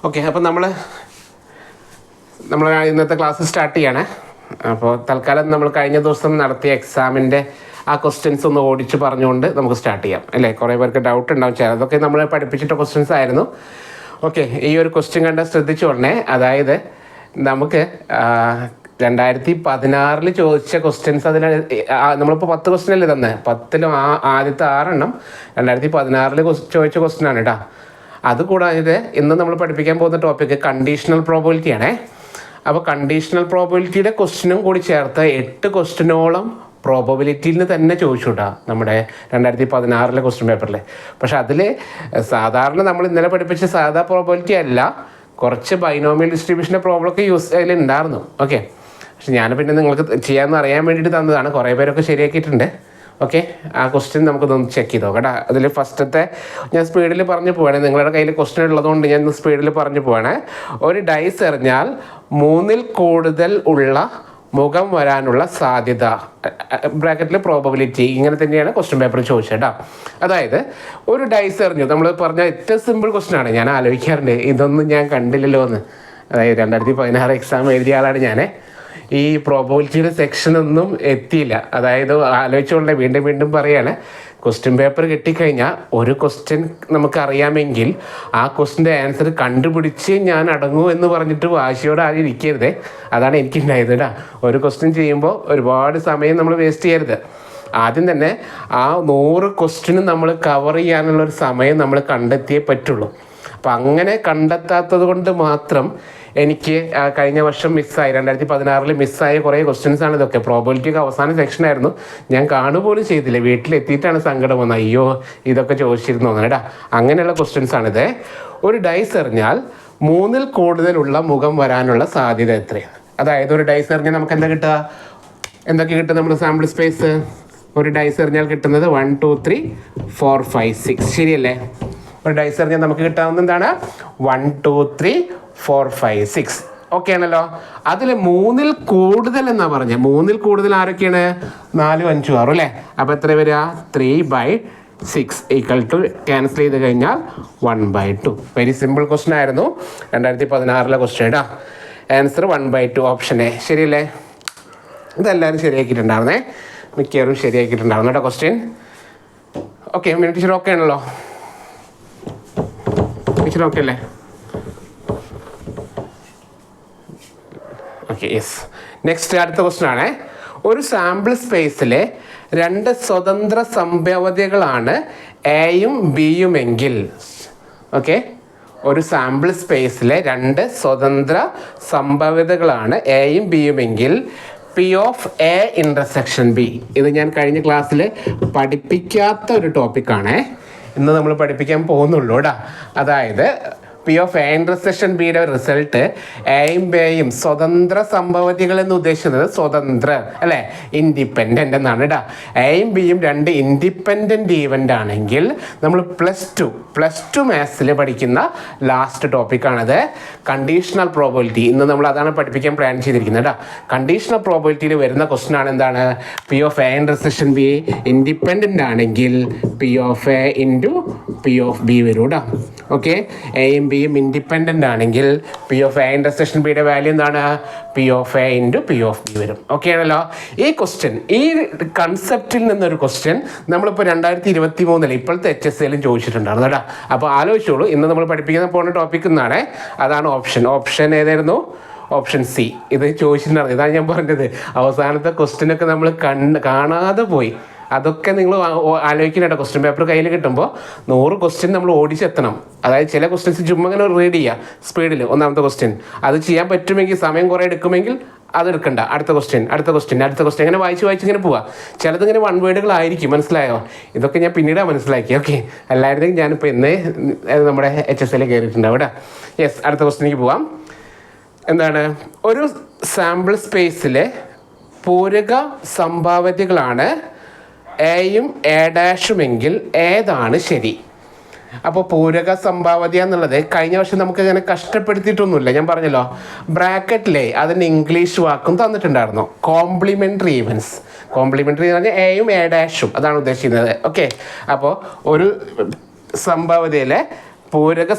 Okay, അപ്പോൾ നമ്മൾ ഇന്നത്തെ ക്ലാസ് സ്റ്റാർട്ട് ചെയ്യണേ. അപ്പോൾ തൽക്കാലം നമ്മൾ കഴിഞ്ഞ ദിവസം നടത്തിയ എക്സാമിൻ്റെ ആ ക്വസ്റ്റ്യൻസ് ഒന്ന് ഓടിച്ച് പറഞ്ഞുകൊണ്ട് നമുക്ക് സ്റ്റാർട്ട് ചെയ്യാം അല്ലേ. കുറേ പേർക്ക് ഡൗട്ട് ഉണ്ടാവും, ചിലതൊക്കെ നമ്മൾ പഠിപ്പിച്ചിട്ട ക്വസ്റ്റ്യൻസ് ആയിരുന്നു. ഓക്കെ, ഈ ഒരു ക്വസ്റ്റ്യൻ കണ്ട് ശ്രദ്ധിച്ചു കൊണ്ടേ. അതായത് നമുക്ക് 2016 ചോദിച്ച ക്വസ്റ്റ്യൻസ്, അതിൽ നമ്മളിപ്പോൾ 10 ക്വസ്റ്റ്യൻ അല്ലേ തന്നെ, 10ലും ആദ്യത്തെ 6 2016 ചോദിച്ച ക്വസ്റ്റ്യൻ ആണ് കേട്ടോ. അതുകൂടാതെ ഇന്ന് നമ്മൾ പഠിപ്പിക്കാൻ പോകുന്ന ടോപ്പിക്ക് കണ്ടീഷണൽ പ്രോബബിലിറ്റി ആണേ. അപ്പോൾ കണ്ടീഷണൽ പ്രോബബിലിറ്റിയുടെ ക്വസ്റ്റ്യനും കൂടി ചേർത്ത് 8 ക്വസ്റ്റ്യനോളം പ്രോബബിലിറ്റിയിൽ നിന്ന് തന്നെ ചോദിച്ചു കേട്ടോ നമ്മുടെ 2016 ക്വസ്റ്റ്യൻ പേപ്പറിൽ. പക്ഷെ അതിൽ സാധാരണ നമ്മൾ ഇന്നലെ പഠിപ്പിച്ച സാധാ പ്രോബബിലിറ്റി അല്ല, കുറച്ച് ബൈനോമിയൽ ഡിസ്ട്രിബ്യൂഷൻ്റെ പ്രോബ്ലമൊക്കെ അതിലുണ്ടായിരുന്നു. ഓക്കെ, പക്ഷെ ഞാൻ പിന്നെ നിങ്ങൾക്ക് ചെയ്യാമെന്ന് അറിയാൻ വേണ്ടിയിട്ട് തന്നതാണ്. കുറേ പേരൊക്കെ ശരിയാക്കിയിട്ടുണ്ട്. ഓക്കെ, ആ ക്വസ്റ്റ്യൻ നമുക്കൊന്ന് ചെക്ക് ചെയ്ത് നോക്കാം. അതിൽ ഫസ്റ്റത്തെ ഞാൻ സ്പീഡിൽ പറഞ്ഞു പോവാണ്. നിങ്ങളുടെ കയ്യിൽ ക്വസ്റ്റ്യൻ ഉള്ളതുകൊണ്ട് ഞാൻ സ്പീഡിൽ പറഞ്ഞു പോവാണ്. ഒരു ഡൈസ് എറിഞ്ഞാൽ 3ൽ കൂടുതൽ ഉള്ള മുഖം വരാനുള്ള സാധ്യത, ബ്രാക്കറ്റിൽ പ്രോബബിലിറ്റി, ഇങ്ങനെ തന്നെയാണ് ക്വസ്റ്റ്യൻ പേപ്പറിൽ ചോദിച്ചത് കേട്ടോ. അതായത് ഒരു ഡൈസ് എറിഞ്ഞു, നമ്മൾ പറഞ്ഞ ഏറ്റവും സിമ്പിൾ ക്വസ്റ്റ്യൻ ആണ്. ഞാൻ ആലോചിക്കാറുണ്ട് ഇതൊന്നും ഞാൻ കണ്ടില്ലല്ലോ എന്ന്. അതായത് 2016 എക്സാം എഴുതിയ ആളാണ് ഞാൻ. ഈ പ്രോബബിലിറ്റിയുടെ സെക്ഷനൊന്നും എത്തിയില്ല. അതായത് ആലോചിച്ചുകൊണ്ട് വീണ്ടും പറയാണ്, ക്വസ്റ്റ്യൻ പേപ്പർ കിട്ടിക്കഴിഞ്ഞാൽ ഒരു ക്വസ്റ്റ്യൻ നമുക്കറിയാമെങ്കിൽ ആ ക്വസ്റ്റ്യൻ്റെ ആൻസർ കണ്ടുപിടിച്ച് ഞാൻ അടങ്ങൂ എന്ന് പറഞ്ഞിട്ട് വാശിയോടെ ആരും ഇരിക്കരുത്. അതാണ് എനിക്കുണ്ടായത് കേട്ടോ. ഒരു ക്വസ്റ്റ്യൻ ചെയ്യുമ്പോൾ ഒരുപാട് സമയം നമ്മൾ വേസ്റ്റ് ചെയ്യരുത്. ആദ്യം തന്നെ ആ 100 ക്വസ്റ്റ്യനും നമ്മൾ കവർ ചെയ്യാനുള്ളൊരു സമയം നമ്മൾ കണ്ടെത്തിയേ പറ്റുള്ളൂ. അപ്പം അങ്ങനെ കണ്ടെത്താത്തത് കൊണ്ട് മാത്രം എനിക്ക് കഴിഞ്ഞ വർഷം മിസ്സായി, 2016 മിസ്സായ കുറേ ക്വസ്റ്റ്യൻസാണ് ഇതൊക്കെ. പ്രോബബിലിറ്റിക്ക് അവസാന സെക്ഷനായിരുന്നു, ഞാൻ കാണുപോലും ചെയ്തില്ല. വീട്ടിലെത്തിയിട്ടാണ് സങ്കടം വന്നത്, അയ്യോ ഇതൊക്കെ ചോദിച്ചിരുന്നു കേട്ടോ. അങ്ങനെയുള്ള ക്വസ്റ്റ്യൻസാണിത്. ഒരു ഡൈസ് എറിഞ്ഞാൽ 3ൽ കൂടുതലുള്ള മുഖം വരാനുള്ള സാധ്യത എത്രയാണ്? അതായത് ഒരു ഡൈസ് എറിഞ്ഞാൽ നമുക്ക് എന്തൊക്കെ കിട്ടും? നമ്മൾ സാമ്പിൾ സ്പേസ് ഒരു ഡൈസ് എറിഞ്ഞാൽ കിട്ടുന്നത് 1 2 3 4 5 6 ശരിയല്ലേ? ഒരു ഡൈസ് എറിഞ്ഞാൽ നമുക്ക് കിട്ടാവുന്ന എന്താണ്? 1 2 3 4 5 6 ഓക്കെ ആണല്ലോ. അതിൽ 3ൽ കൂടുതൽ എന്നാ പറഞ്ഞത്. 3ൽ കൂടുതൽ ആരൊക്കെയാണ്? 4 5 6 അല്ലേ? അപ്പോൾ എത്ര വരിക? 3/6 ഈക്വൽ ടു ക്യാൻസൽ ചെയ്ത് കഴിഞ്ഞാൽ 1/2. വെരി സിമ്പിൾ ക്വസ്റ്റ്യൻ ആയിരുന്നു 2016 ക്വസ്റ്റ്യൻ കേട്ടോ. ആൻസർ 1/2 ഓപ്ഷൻ എ ശരിയല്ലേ? ഇതെല്ലാവരും ശരിയാക്കിയിട്ടുണ്ടായിരുന്നേ, മിക്കവരും ശരിയാക്കിയിട്ടുണ്ടായിരുന്നു കേട്ടോ ക്വസ്റ്റ്യൻ. ഓക്കെ, ടീച്ചർ ഓക്കെ ആണല്ലോ? ടീച്ചർ ഓക്കെ അല്ലേ? Okay, yes. നെക്സ്റ്റ് അടുത്ത ക്വസ്റ്റ്യൻ ആണ്. ഒരു സാമ്പിൾ സ്പേസിലെ 2 സ്വതന്ത്ര സംഭാവ്യതകളാണ് എയും ബിയും എങ്കിൽ, ഓക്കെ, ഒരു സാമ്പിൾ സ്പേസിലെ 2 സ്വതന്ത്ര സംഭാവ്യതകളാണ് എയും ബിയും എങ്കിൽ P of A intersection B. ഇത് ഞാൻ കഴിഞ്ഞ ക്ലാസ്സിൽ പഠിപ്പിക്കാത്ത ഒരു ടോപ്പിക്കാണ്, ഇന്ന് നമ്മൾ പഠിപ്പിക്കാൻ പോകുന്നുള്ളൂ കേട്ടോ. അതായത് പി ഓഫ് എ ഇൻ്റർസെക്ഷൻ ബിയുടെ റിസൾട്ട് എയും ബിയും സ്വതന്ത്ര സംഭവതികൾ എന്ന് ഉദ്ദേശിക്കുന്നത് സ്വതന്ത്ര അല്ലേ, ഇൻഡിപെൻഡൻ്റ് എന്നാണ് കേട്ടോ. എയും ബിയും 2 ഇൻഡിപെൻഡൻ്റ് ഈവൻ്റ് ആണെങ്കിൽ നമ്മൾ പ്ലസ് ടു മാത്സിൽ പഠിക്കുന്ന ലാസ്റ്റ് ടോപ്പിക്കാണത് കണ്ടീഷണൽ പ്രോബബിലിറ്റി. ഇന്ന് നമ്മൾ അതാണ് പഠിപ്പിക്കാൻ പ്ലാൻ ചെയ്തിരിക്കുന്നത് കേട്ടോ. കണ്ടീഷണൽ പ്രോബബിലിറ്റിയിൽ വരുന്ന ക്വസ്റ്റൻ ആണ് എന്താണ്? P of A intersection B independent ആണെങ്കിൽ P of A into P of B വരും കേട്ടോ. ഓക്കെ, എയും ബിയും ഇൻഡിപെൻഡൻ്റ് ആണെങ്കിൽ പി ഓഫ് എ ഇൻ്റർസെക്ഷൻ ബിയുടെ വാല്യൂ എന്താണ്? P of A into P of B വരും. ഓക്കെ ആണല്ലോ? ഈ ക്വസ്റ്റ്യൻ, ഈ കൺസെപ്റ്റിൽ നിന്നൊരു ക്വസ്റ്റ്യൻ നമ്മളിപ്പോൾ 2023 ഇപ്പോഴത്തെ HSCയിലും ചോദിച്ചിട്ടുണ്ടായിരുന്നു കേട്ടോ. അപ്പോൾ ആലോചിച്ചോളൂ, ഇന്ന് നമ്മൾ പഠിപ്പിക്കുന്ന പോകുന്ന ടോപ്പിക് എന്നാണ്. അതാണ് ഓപ്ഷൻ ഏതായിരുന്നു? Option C. ഇത് ചോദിച്ചിട്ടുണ്ടായിരുന്നു. ഇതാണ് ഞാൻ പറഞ്ഞത്, അവസാനത്തെ ക്വസ്റ്റ്യനൊക്കെ നമ്മൾ കാണാതെ പോയി. അതൊക്കെ നിങ്ങൾ ആലോചിക്കുന്നുണ്ടോ? ക്വസ്റ്റ്യൻ പേപ്പർ കയ്യിൽ കിട്ടുമ്പോൾ 100 ക്വസ്റ്റ്യൻ നമ്മൾ ഓടിച്ചെത്തണം. അതായത് ചില ക്വസ്റ്റ്യൻസ് ചുമ്മാ അങ്ങനെ റീഡ് ചെയ്യുക സ്പീഡിൽ. ഒന്നാമത്തെ ക്വസ്റ്റ്യൻ അത് ചെയ്യാൻ പറ്റുമെങ്കിൽ, സമയം കുറേ എടുക്കുമെങ്കിൽ അതെടുക്കണ്ട. അടുത്ത ക്വസ്റ്റ്യൻ അങ്ങനെ വായിച്ച് ഇങ്ങനെ പോവുക. ചിലതിങ്ങനെ 1 വേർഡുകളായിരിക്കും, മനസ്സിലായോ? ഇതൊക്കെ ഞാൻ പിന്നീട് മനസ്സിലാക്കി. ഓക്കെ, അല്ലായിരുന്നെങ്കിൽ ഞാനിപ്പോൾ ഇന്ന് നമ്മുടെ HSCയിൽ കയറിയിട്ടുണ്ടാവും ഇവിടെ. യെസ്, അടുത്ത ക്വസ്റ്റ്യനിലേക്ക് പോവാം. എന്താണ്? ഒരു സാമ്പിൾ സ്പേസിലെ പൂരക സംഭാവ്യതകളാണ് എയും എ ഡാഷുമെങ്കിൽ ഏതാണ് ശരി? അപ്പോൾ പൂരക സംഭാവ്യത എന്നുള്ളത് കഴിഞ്ഞ വർഷം നമുക്ക് അങ്ങനെ കഷ്ടപ്പെടുത്തിയിട്ടൊന്നുമില്ല. ഞാൻ പറഞ്ഞല്ലോ, ബ്രാക്കറ്റിലെ അതിന് ഇംഗ്ലീഷ് വാക്കും തന്നിട്ടുണ്ടായിരുന്നു, കോംപ്ലിമെൻ്ററി ഈവൻസ്. കോംപ്ലിമെൻ്ററി എന്ന് പറഞ്ഞാൽ എയും എ ഡാഷും, അതാണ് ഉദ്ദേശിക്കുന്നത്. ഓക്കെ, അപ്പോൾ ഒരു സംഭാവ്യതയിലെ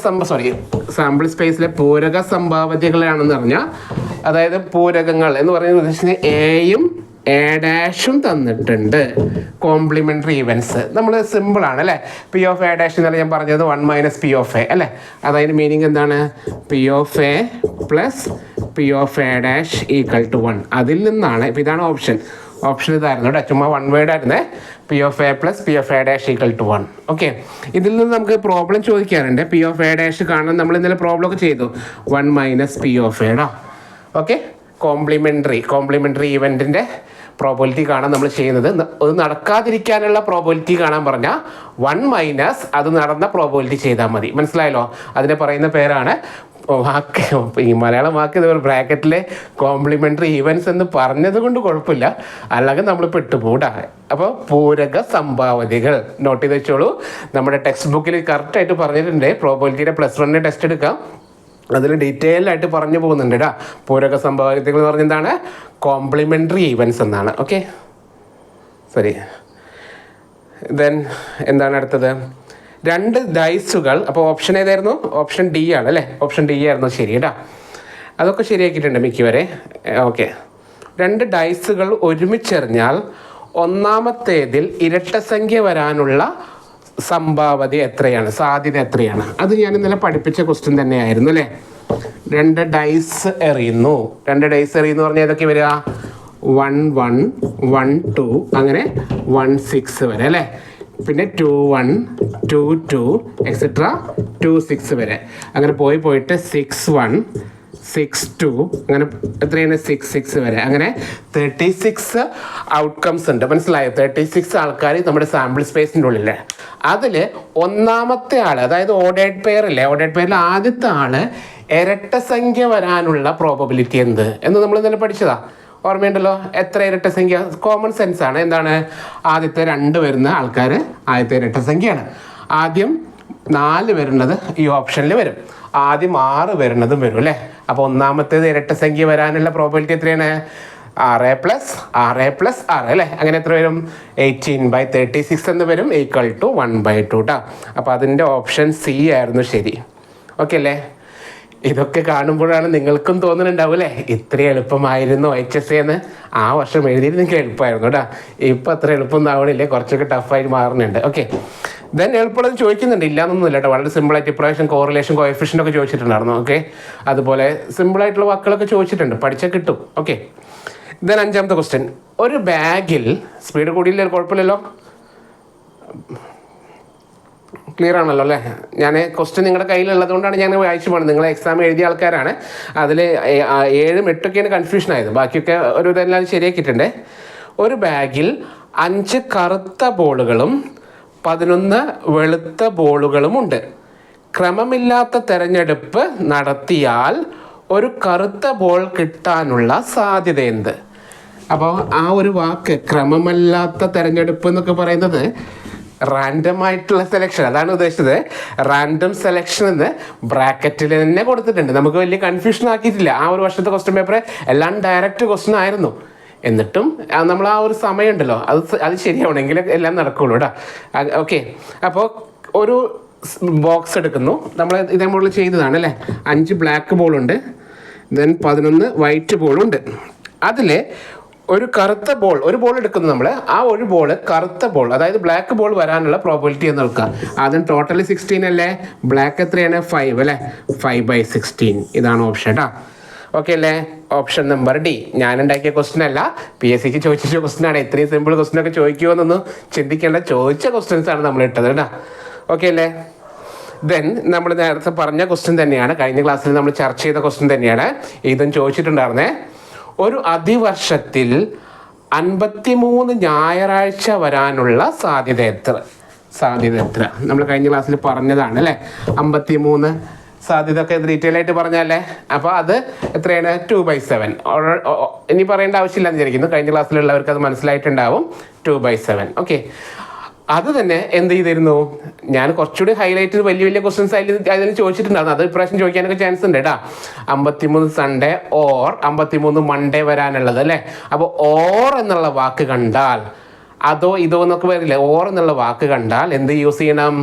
സാമ്പിൾ സ്പേസിലെ പൂരക സംഭാവ്യതകളാണെന്ന് പറഞ്ഞാൽ, അതായത് പൂരകങ്ങൾ എന്ന് പറയുന്നത് ഉദ്ദേശിക്കുന്നത് എയും എ ഡാഷും തന്നിട്ടുണ്ട്. കോംപ്ലിമെൻ്ററി ഈവൻസ് നമ്മൾ സിമ്പിളാണ് അല്ലേ. പി ഓഫ് എ ഡാഷ് എന്നല്ല ഞാൻ പറഞ്ഞത് 1 മൈനസ് പി ഓഫ് എ അല്ലേ. അതായത് മീനിങ് എന്താണ്? P of A plus P of A dash equal to 1. അതിൽ നിന്നാണ്, ഇപ്പം ഇതാണ് ഓപ്ഷൻ ഇതായിരുന്നു കേട്ടോ, ചുമ്മാ 1 വേർഡ് ആയിരുന്നേ. P of A plus P of A dash equal to 1. Okay, ഇതിൽ നിന്ന് നമുക്ക് പ്രോബ്ലം ചോദിക്കാറുണ്ട്. പി ഓഫ് എ ഡാഷ് കാണാൻ നമ്മൾ ഇന്നലെ പ്രോബ്ലം ഒക്കെ ചെയ്തു. 1 minus P of A. Okay, complementary ഇവൻറ്റിൻ്റെ പ്രോബിലിറ്റി കാണാൻ നമ്മൾ ചെയ്യുന്നത്. അത് നടക്കാതിരിക്കാനുള്ള പ്രോബിലിറ്റി കാണാൻ പറഞ്ഞാൽ 1 മൈനസ് അത് നടന്ന പ്രോബിലിറ്റി ചെയ്താൽ മതി. മനസ്സിലായല്ലോ? അതിനെ പറയുന്ന പേരാണ് വാക്ക്, ഈ മലയാളം വാക്ക് ഇതുപോലെ ബ്രാക്കറ്റിലെ കോംപ്ലിമെൻ്ററി ഈവൻസ് എന്ന് പറഞ്ഞത് കൊണ്ട് കുഴപ്പമില്ല, അല്ലെങ്കിൽ നമ്മൾ പെട്ടുപോടാ. അപ്പോൾ പൂരക സംഭാവ്യതകൾ നോട്ട് ചെയ്ത് വെച്ചോളൂ. നമ്മുടെ ടെക്സ്റ്റ് ബുക്കിൽ കറക്റ്റായിട്ട് പറഞ്ഞിട്ടുണ്ട്. പ്രോബിലിറ്റിയുടെ +1 ടെസ്റ്റ് എടുക്കാം, അതിൽ ഡീറ്റെയിൽ ആയിട്ട് പറഞ്ഞു പോകുന്നുണ്ട് കേട്ടോ. പൂരക സംഭാവ്യതകൾ എന്ന് പറഞ്ഞാൽ എന്താണ്? കോംപ്ലിമെൻ്ററി ഈവൻസ് എന്നാണ്. ഓക്കെ, ശരി. ദെൻ എന്താണ് അടുത്തത്? 2 ഡൈസുകൾ. അപ്പോൾ ഓപ്ഷൻ ഏതായിരുന്നു? ഓപ്ഷൻ ഡി ആണ് അല്ലേ. ഓപ്ഷൻ ഡി ആയിരുന്നു ശരി കേട്ടോ. അതൊക്കെ ശരിയാക്കിയിട്ടുണ്ട് മിക്കവരെ. ഓക്കെ, 2 ഡൈസുകൾ ഒരുമിച്ചെറിഞ്ഞാൽ ഒന്നാമത്തേതിൽ ഇരട്ടസംഖ്യ വരാനുള്ള സംഭാവ്യത എത്രയാണ്, സാധ്യത എത്രയാണ്? അത് ഞാൻ ഇന്നലെ പഠിപ്പിച്ച ക്വസ്റ്റ്യൻ തന്നെയായിരുന്നു അല്ലേ. 2 ഡൈസ് എറിയുന്നു. 2 ഡൈസ് എറിയുന്നു പറഞ്ഞാൽ ഏതൊക്കെ വരിക? 1 1 1 2 അങ്ങനെ 1 6 വരെ അല്ലേ. പിന്നെ 2 1 2 2 എക്സെട്ര 2 6 വരെ. അങ്ങനെ പോയിട്ട് 6 1 6 2 അങ്ങനെ എത്രയാണ്? 6 6 വരെ. അങ്ങനെ 36 ഔട്ട്കംസ് ഉണ്ട്. മനസ്സിലായോ? 36 ആൾക്കാർ നമ്മുടെ സാമ്പിൾ സ്പേസിൻ്റെ ഉള്ളിൽ. അതിൽ ഒന്നാമത്തെ ആൾ, അതായത് ഓഡേഡ് പെയർ ഇല്ലേ, ഓഡേഡ് പെയറിൽ ആദ്യത്തെ ആൾ ഇരട്ട സംഖ്യ വരാനുള്ള പ്രോബബിലിറ്റി എന്ത് എന്ന് നമ്മൾ ഇന്നലെ പഠിച്ചതാ. ഓർമ്മയുണ്ടല്ലോ? എത്ര ഇരട്ട സംഖ്യ? കോമൺ സെൻസ് ആണ്. എന്താണ്? ആദ്യത്തെ 2 വരുന്ന ആൾക്കാർ ആദ്യത്തെ ഇരട്ട സംഖ്യയാണ്. ആദ്യം 4 വരുന്നത് ഈ ഓപ്ഷനിൽ വരും. ആദ്യം 6 വരുന്നതും വരും അല്ലേ. അപ്പോൾ ഒന്നാമത്തേത് ഇരട്ട സംഖ്യ വരാനുള്ള പ്രോബിലിറ്റി എത്രയാണ്? 6 + 6 + 6 അല്ലേ. അങ്ങനെ എത്ര വരും? 18/36 എന്ന് വരും, ഈക്വൽ ടു 1/2 കേട്ടോ. അപ്പോൾ അതിൻ്റെ ഓപ്ഷൻ സി ആയിരുന്നു ശരി. ഓക്കെ അല്ലേ? ഇതൊക്കെ കാണുമ്പോഴാണ് നിങ്ങൾക്കും തോന്നുന്നുണ്ടാവും അല്ലേ, ഇത്ര എളുപ്പമായിരുന്നു HSA എന്ന്. ആ വർഷം എഴുതിയിട്ട് നിങ്ങൾക്ക് എളുപ്പമായിരുന്നു കേട്ടോ. ഇപ്പം അത്ര എളുപ്പം ആവണില്ലേ, കുറച്ചൊക്കെ ടഫായിട്ട് മാറുന്നുണ്ട്. ഓക്കെ, ദെൻ എളുപ്പമുള്ളത് ചോദിക്കുന്നുണ്ട്, ഇല്ലാന്നൊന്നുമില്ല കേട്ടോ. വളരെ സിമ്പിളായിട്ട് ഇപ്രാവശ്യം കോറിലേഷൻ കോഎഫിഷ്യൻ്റ് ഒക്കെ ചോദിച്ചിട്ടുണ്ടായിരുന്നു. ഓക്കെ, അതുപോലെ സിമ്പിളായിട്ടുള്ള വാക്കുകളൊക്കെ ചോദിച്ചിട്ടുണ്ട്, പഠിച്ചാൽ കിട്ടും. ഓക്കെ, ദെൻ 5ാമത്തെ ക്വസ്റ്റ്യൻ. ഒരു ബാഗിൽ, സ്പീഡ് കൂടിയില്ല കുഴപ്പമില്ലല്ലോ, ക്ലിയർ ആണല്ലോ അല്ലേ? ഞാൻ ക്വസ്റ്റ്യൻ നിങ്ങളുടെ കയ്യിലുള്ളത് കൊണ്ടാണ് ഞാൻ വായിച്ചു പോകുന്നത്. നിങ്ങൾ എക്സാം എഴുതിയ ആൾക്കാരാണ്. അതിൽ 7 8ഒക്കെയാണ് കൺഫ്യൂഷൻ ആയത്, ബാക്കിയൊക്കെ ഒരു ഇതെല്ലാം ശരിയാക്കിയിട്ടുണ്ട്. ഒരു ബാഗിൽ 5 കറുത്ത ബോളുകളും 11 വെളുത്ത ബോളുകളുമുണ്ട്. ക്രമമില്ലാത്ത തെരഞ്ഞെടുപ്പ് നടത്തിയാൽ ഒരു കറുത്ത ബോൾ കിട്ടാനുള്ള സാധ്യത എന്ത്? അപ്പോൾ ആ ഒരു വാക്ക് ക്രമമല്ലാത്ത തെരഞ്ഞെടുപ്പ് എന്നൊക്കെ പറയുന്നത് റാൻഡം ആയിട്ടുള്ള സെലക്ഷൻ, അതാണ് ഉദ്ദേശിച്ചത്. റാൻഡം സെലക്ഷൻ എന്ന് ബ്രാക്കറ്റിൽ തന്നെ കൊടുത്തിട്ടുണ്ട്. നമുക്ക് വലിയ കൺഫ്യൂഷൻ ആക്കിയിട്ടില്ല. ആ ഒരു വർഷത്തെ ക്വസ്റ്റ്യൻ പേപ്പർ എല്ലാം ഡയറക്റ്റ് ക്വസ്റ്റ്യൻ ആയിരുന്നു. എന്നിട്ടും നമ്മൾ ആ ഒരു സമയമുണ്ടല്ലോ, അത് ശരിയാവണമെങ്കിൽ എല്ലാം നടക്കുള്ളൂ കേട്ടോ. ഓക്കെ, അപ്പോൾ ഒരു ബോക്സ് എടുക്കുന്നു. നമ്മൾ ഇതേ മുകളിൽ ചെയ്തതാണ് അല്ലേ. 5 ബ്ലാക്ക് ബോളുണ്ട്, ദെൻ 11 വൈറ്റ് ബോളുണ്ട്. അതിൽ ഒരു കറുത്ത ബോൾ, ഒരു ബോൾ എടുക്കുന്നു നമ്മൾ. ആ ഒരു ബോൾ കറുത്ത ബോൾ, അതായത് ബ്ലാക്ക് ബോൾ വരാനുള്ള പ്രോബിലിറ്റി എന്ന് നോക്കുക. ആദ്യം ടോട്ടലി 16 അല്ലേ, ബ്ലാക്ക് എത്രയാണ്? 5 അല്ലേ. 5/16 ഇതാണ് ഓപ്ഷൻ കേട്ടോ. ഓക്കെ അല്ലേ? Option number D. ഞാൻ ഉണ്ടാക്കിയ ക്വസ്റ്റ്യൻ അല്ല, PSCക്ക് ചോദിച്ച ക്വസ്റ്റ്യൻ ആണ്. ഇത്രയും സിമ്പിൾ ക്വസ്റ്റ്യൻ ഒക്കെ ചോദിക്കുമോ എന്നൊന്നും ചിന്തിക്കേണ്ട, ചോദിച്ച ക്വസ്റ്റ്യൻസ് ആണ് നമ്മൾ ഇട്ടത് കേട്ടോ. ഓക്കെ അല്ലേ? ദെൻ നമ്മൾ നേരത്തെ പറഞ്ഞ ക്വസ്റ്റ്യൻ തന്നെയാണ്, കഴിഞ്ഞ ക്ലാസ്സിൽ നമ്മൾ ചർച്ച ചെയ്ത ക്വസ്റ്റ്യൻ തന്നെയാണ്. ഇതും ചോദിച്ചിട്ടുണ്ടായിരുന്നേ. ഒരു അതിവർഷത്തിൽ 53 ഞായറാഴ്ച വരാനുള്ള സാധ്യത എത്ര? നമ്മൾ കഴിഞ്ഞ ക്ലാസ്സിൽ പറഞ്ഞതാണ് അല്ലേ. 53 സാധ്യത ഒക്കെ ഡീറ്റെയിൽ ആയിട്ട് പറഞ്ഞല്ലേ. അപ്പോൾ അത് എത്രയാണ്? 2/7. ഇനി പറയേണ്ട ആവശ്യമില്ല എന്ന് വിചാരിക്കുന്നു. കഴിഞ്ഞ ക്ലാസ്സിലുള്ളവർക്ക് അത് മനസ്സിലായിട്ടുണ്ടാവും. 2/7. ഓക്കെ, അത് തന്നെ എന്ത് ചെയ്തിരുന്നു, ഞാൻ കുറച്ചുകൂടി ഹൈലൈറ്റ് വലിയ ക്വസ്റ്റ്യൻസ് അതിന് ചോദിച്ചിട്ടുണ്ടായിരുന്നു. അത് ഇപ്രാവശ്യം ചോദിക്കാനൊക്കെ ചാൻസ് ഉണ്ട് കേട്ടോ. 53 സൺഡേ ഓർ 53 മൺഡേ വരാനുള്ളത് അല്ലേ. അപ്പോൾ ഓർ എന്നുള്ള വാക്ക് കണ്ടാൽ അതോ ഇതോ എന്നൊക്കെ വരില്ലേ, ഓർ എന്നുള്ള വാക്ക് കണ്ടാൽ എന്ത് യൂസ് ചെയ്യണം?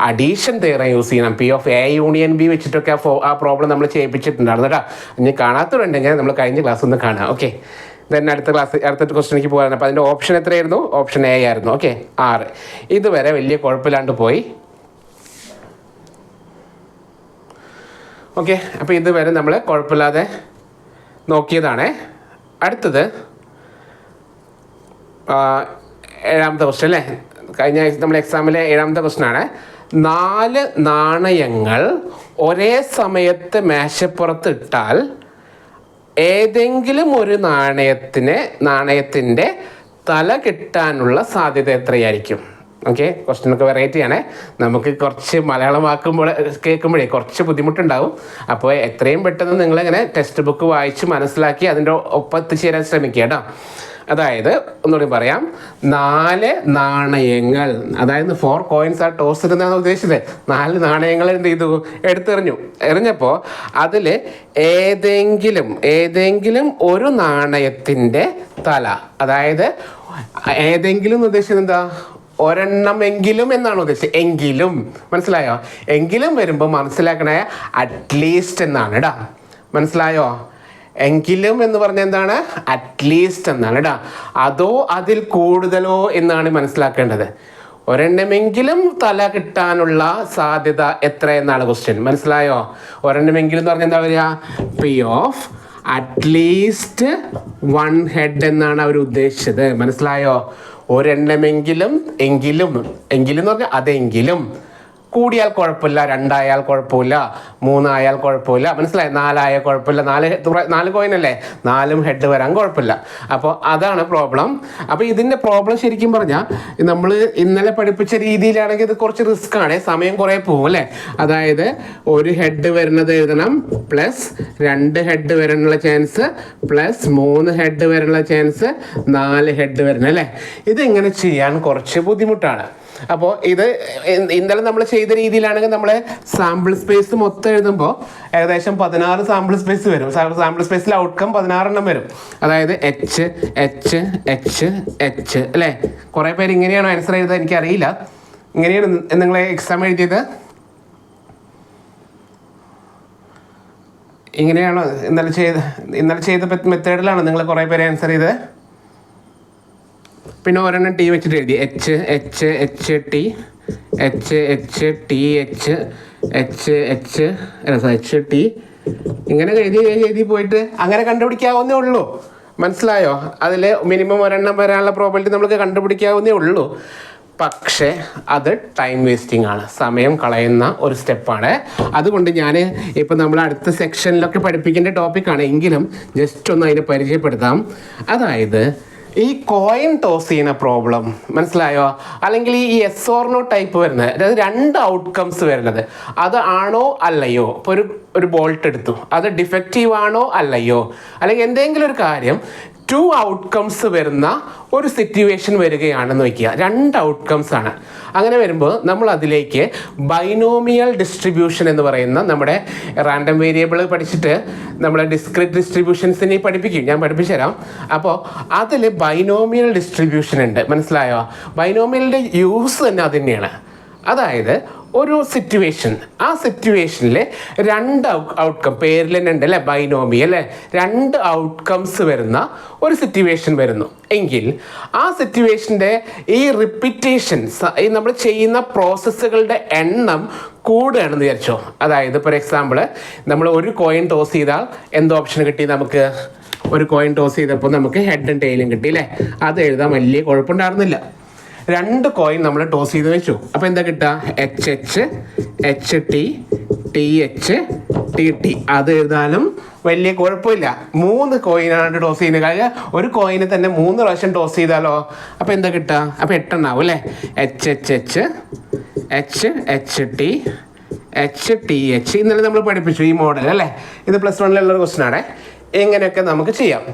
അഡീഷൻ തിയറം യൂസ് ചെയ്യണം. P of A union B വെച്ചിട്ടൊക്കെ ആ പ്രോബ്ലം നമ്മൾ ചെയ്യിപ്പിച്ചിട്ടുണ്ടായിരുന്നു കേട്ടോ. ഇനി കാണാത്തവരുണ്ടെങ്കിൽ നമ്മൾ കഴിഞ്ഞ ക്ലാസ് ഒന്ന് കാണാം. ഓക്കെ, ദെൻ അടുത്ത ക്വസ്റ്റ്യനിലേക്ക് പോകാൻ. അപ്പോൾ അതിൻ്റെ ഓപ്ഷൻ എത്രയായിരുന്നു? ഓപ്ഷൻ എ ആയിരുന്നു. ഓക്കെ, 6. ഇതുവരെ വലിയ കുഴപ്പമില്ലാണ്ട് പോയി. ഓക്കെ, അപ്പോൾ ഇതുവരെ നമ്മൾ കുഴപ്പമില്ലാതെ നോക്കിയതാണ്. അടുത്തത് 7ാമത്തെ ക്വസ്റ്റ്യൻ അല്ലേ, കഴിഞ്ഞ നമ്മൾ എക്സാമിലെ 7ാമത്തെ ക്വസ്റ്റ്യനാണ്. 4 നാണയങ്ങൾ ഒരേ സമയത്ത് മേശപ്പുറത്ത് ഇട്ടാൽ ഏതെങ്കിലും ഒരു നാണയത്തിൻ്റെ തല കിട്ടാനുള്ള സാധ്യത എത്രയായിരിക്കും? ഓക്കെ, ക്വസ്റ്റ്യനൊക്കെ വെറൈറ്റി ആണ്. നമുക്ക് കുറച്ച് മലയാളം കേൾക്കുമ്പോഴേ കുറച്ച് ബുദ്ധിമുട്ടുണ്ടാവും. അപ്പോൾ എത്രയും പെട്ടെന്ന് നിങ്ങളിങ്ങനെ ടെക്സ്റ്റ് ബുക്ക് വായിച്ച് മനസ്സിലാക്കി അതിൻ്റെ ഒപ്പം എത്തിച്ചേരാൻ ശ്രമിക്കുക കേട്ടോ. അതായത് ഒന്നുകൂടി പറയാം, 4 നാണയങ്ങൾ, അതായത് 4 coins ആ ടോസ് എന്നാണ് ഉദ്ദേശിച്ചത്. 4 നാണയങ്ങൾ എന്ത് ചെയ്തു? എറിഞ്ഞപ്പോൾ അതിൽ ഏതെങ്കിലും ഒരു നാണയത്തിൻ്റെ തല, അതായത് ഏതെങ്കിലും ഉദ്ദേശിച്ചത് എന്താ? ഒരെണ്ണമെങ്കിലും എന്നാണ് ഉദ്ദേശിച്ചത്. എങ്കിലും, മനസ്സിലായോ? എങ്കിലും വരുമ്പോൾ മനസ്സിലാക്കണേ അറ്റ്ലീസ്റ്റ് എന്നാണ് കേട്ടോ. മനസ്സിലായോ? എങ്കിലും എന്ന് പറഞ്ഞാൽ എന്താണ്? അറ്റ്ലീസ്റ്റ് എന്നാണ് കേട്ടോ. അതോ അതിൽ കൂടുതലോ എന്നാണ് മനസ്സിലാക്കേണ്ടത്. ഒരെണ്ണമെങ്കിലും തല കിട്ടാനുള്ള സാധ്യത എത്ര എന്നാണ് ക്വസ്റ്റ്യൻ. മനസ്സിലായോ? ഒരെണ്ണമെങ്കിലും എന്ന് പറഞ്ഞാൽ എന്താ പറയുക? പി ഓഫ് അറ്റ്ലീസ്റ്റ് 1 ഹെഡ് എന്നാണ് അവർ ഉദ്ദേശിച്ചത്. മനസ്സിലായോ? ഒരെണ്ണമെങ്കിലും, എങ്കിലും എന്ന് പറഞ്ഞാൽ അതെങ്കിലും. കൂടിയാൽ കുഴപ്പമില്ല, 2 ആയാൽ കുഴപ്പമില്ല, 3 ആയാൽ കുഴപ്പമില്ല, മനസ്സിലായി? 4 ആയാൽ കുഴപ്പമില്ല. 4 കോയിൻ അല്ലേ, 4 ഹെഡ് വരാൻ കുഴപ്പമില്ല. അപ്പോൾ അതാണ് പ്രോബ്ലം. അപ്പോൾ ഇതിൻ്റെ പ്രോബ്ലം ശരിക്കും പറഞ്ഞാൽ നമ്മൾ ഇന്നലെ പഠിപ്പിച്ച രീതിയിലാണെങ്കിൽ ഇത് കുറച്ച് റിസ്ക് ആണ്, സമയം കുറേ പോകും അല്ലേ. അതായത് 1 ഹെഡ് വരുന്നത് എഴുതണം, പ്ലസ് 2 ഹെഡ് വരാനുള്ള ചാൻസ്, പ്ലസ് 3 ഹെഡ് വരാനുള്ള ചാൻസ്, 4 ഹെഡ് വരുന്നത് അല്ലേ. ഇതിങ്ങനെ ചെയ്യാൻ കുറച്ച് ബുദ്ധിമുട്ടാണ്. അപ്പോൾ ഇത് ഇന്നലെ നമ്മൾ ചെയ്ത രീതിയിലാണെങ്കിൽ നമ്മൾ സാമ്പിൾ സ്പേസ് മൊത്തം എഴുതുമ്പോൾ ഏകദേശം 16 സാമ്പിൾ സ്പേസ് വരും. സാമ്പിൾ സ്പേസിൽ ഔട്ട്കം 16 വരും. അതായത് എച്ച് എച്ച് എച്ച് എച്ച് അല്ലേ. കുറേ പേര് ഇങ്ങനെയാണോ ആൻസർ ചെയ്തത് എനിക്കറിയില്ല. ഇങ്ങനെയാണ് നിങ്ങൾ എക്സാം എഴുതിയത്? ഇങ്ങനെയാണോ ഇന്നലെ ചെയ്ത മെത്തേഡിലാണോ നിങ്ങൾ കുറേ പേര് ആൻസർ ചെയ്തത്? പിന്നെ ഒരെണ്ണം ടി വെച്ചിട്ട് എഴുതി, H H H T H H T H H H H T, ഇങ്ങനെ എഴുതി പോയിട്ട് അങ്ങനെ കണ്ടുപിടിക്കാവുന്നേ ഉള്ളൂ. മനസ്സിലായോ? അതിൽ മിനിമം ഒരെണ്ണം വരാനുള്ള പ്രോബിലിറ്റി നമുക്ക് കണ്ടുപിടിക്കാവുന്നേ ഉള്ളൂ. പക്ഷേ അത് ടൈം വേസ്റ്റിംഗ് ആണ്, സമയം കളയുന്ന ഒരു സ്റ്റെപ്പാണ്. അതുകൊണ്ട് ഞാൻ ഇപ്പം നമ്മൾ അടുത്ത സെക്ഷനിലൊക്കെ പഠിപ്പിക്കേണ്ട ടോപ്പിക്കാണ്, എങ്കിലും ജസ്റ്റ് ഒന്ന് അതിനെ പരിചയപ്പെടുത്താം. അതായത് ഈ കോയിൻ ടോസ് ചെയ്യുന്ന പ്രോബ്ലം, മനസ്സിലായോ? അല്ലെങ്കിൽ ഈ യെസ് ഓർ നോ ടൈപ്പ് വരുന്നത്, അതായത് 2 ഔട്ട്കംസ് വരുന്നത്, അത് ആണോ അല്ലയോ. ഇപ്പോൾ ഒരു ബോൾട്ട് എടുത്തു, അത് ഡിഫക്റ്റീവ് ആണോ അല്ലയോ, അല്ലെങ്കിൽ എന്തെങ്കിലും ഒരു കാര്യം 2 ഔട്ട്കംസ് വരുന്ന ഒരു സിറ്റുവേഷൻ വരികയാണെന്ന് വയ്ക്കുക. 2 ഔട്ട്കംസ് ആണ്. അങ്ങനെ വരുമ്പോൾ നമ്മൾ അതിലേക്ക് ബൈനോമിയൽ ഡിസ്ട്രിബ്യൂഷൻ എന്ന് പറയുന്ന നമ്മുടെ റാൻഡം വേരിയബിൾ പഠിച്ചിട്ട് നമ്മൾ ഡിസ്ക്രീറ്റ് ഡിസ്ട്രിബ്യൂഷൻസിനെ പഠിപ്പിക്കും, ഞാൻ പഠിപ്പിച്ചു തരാം. അപ്പോൾ അതിൽ ബൈനോമിയൽ ഡിസ്ട്രിബ്യൂഷൻ ഉണ്ട്. മനസ്സിലായോ? ബൈനോമിയലിൻ്റെ യൂസ് തന്നെ അത് തന്നെയാണ്. അതായത് ഒരു സിറ്റുവേഷൻ, ആ സിറ്റുവേഷനിൽ 2 ഔട്ട്കം, പേരിൽ തന്നെ ഉണ്ട് അല്ലേ, ബൈനോമി അല്ലേ, 2 ഔട്ട്കംസ് വരുന്ന ഒരു സിറ്റുവേഷൻ വരുന്നു എങ്കിൽ ആ സിറ്റുവേഷൻ്റെ ഈ റിപ്പീറ്റേഷൻസ്, ഈ നമ്മൾ ചെയ്യുന്ന പ്രോസസ്സുകളുടെ എണ്ണം കൂടുകയാണെന്ന് വിചാരിച്ചോ. അതായത് ഫോർ എക്സാമ്പിൾ നമ്മൾ ഒരു കോയിൻ ടോസ് ചെയ്താൽ എന്ത് ഓപ്ഷൻ കിട്ടി നമുക്ക്? ഒരു കോയിൻ ടോസ് ചെയ്തപ്പോൾ നമുക്ക് ഹെഡും ടെയിലും കിട്ടി അല്ലേ. അത് എഴുതാൻ വലിയ കുഴപ്പമുണ്ടായിരുന്നില്ല. 2 കോയിൻ നമ്മൾ ടോസ് ചെയ്ത് വെച്ചു. അപ്പോൾ എന്താ കിട്ടുക? H H H T T H T T. അത് എഴുതാനും വലിയ കുഴപ്പമില്ല. 3 കോയിനാണ് ടോസ് ചെയ്യുന്നത്. കാര്യം ഒരു കോയിന് തന്നെ 3 പ്രാവശ്യം ടോസ് ചെയ്താലോ. അപ്പോൾ എന്താ കിട്ടുക? അപ്പോൾ 8 എണ്ണാവും അല്ലേ. H H H H H T H T H. ഇന്നലെ നമ്മൾ പഠിപ്പിച്ചു ഈ മോഡൽ അല്ലേ. ഇത് +1 ക്വസ്റ്റ്യൻ ആണ്. എങ്ങനെയൊക്കെ നമുക്ക് ചെയ്യാം.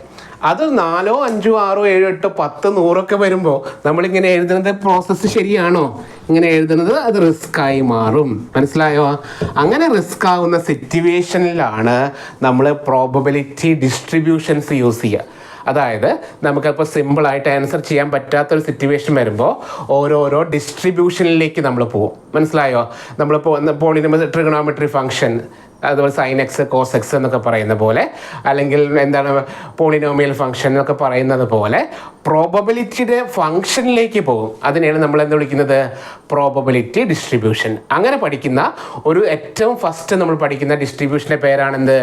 അത് 4, 5, 6, 7, 8, 10, 100 വരുമ്പോൾ നമ്മളിങ്ങനെ എഴുതുന്നത് പ്രോസസ്സ് ശരിയാണോ? ഇങ്ങനെ എഴുതുന്നത് അത് റിസ്ക്കായി മാറും. മനസ്സിലായോ? അങ്ങനെ റിസ്ക് ആവുന്ന സിറ്റുവേഷനിലാണ് നമ്മൾ പ്രോബബിലിറ്റി ഡിസ്ട്രിബ്യൂഷൻസ് യൂസ് ചെയ്യുക. അതായത് നമുക്കപ്പോൾ സിമ്പിളായിട്ട് ആൻസർ ചെയ്യാൻ പറ്റാത്തൊരു സിറ്റുവേഷൻ വരുമ്പോൾ ഓരോരോ ഡിസ്ട്രിബ്യൂഷനിലേക്ക് നമ്മൾ പോകും. മനസ്സിലായോ? നമ്മളിപ്പോൾ പോളിനോമിയൽ ട്രിഗണോമെട്രി ഫംഗ്ഷൻ, അതുപോലെ സൈൻ എക്സ് കോസ് എക്സ് എന്നൊക്കെ പറയുന്ന പോലെ, അല്ലെങ്കിൽ എന്താണ് പോളിനോമിയൽ ഫംഗ്ഷൻ എന്നൊക്കെ പറയുന്നത് പോലെ പ്രോബബിലിറ്റിയുടെ ഫംഗ്ഷനിലേക്ക് പോകും. അതിനെയാണ് നമ്മൾ എന്ത് വിളിക്കുന്നത്? Probability distribution. അങ്ങനെ പഠിക്കുന്ന ഒരു ഏറ്റവും ഫസ്റ്റ് നമ്മൾ പഠിക്കുന്ന ഡിസ്ട്രിബ്യൂഷൻ്റെ പേരാണെന്ത്?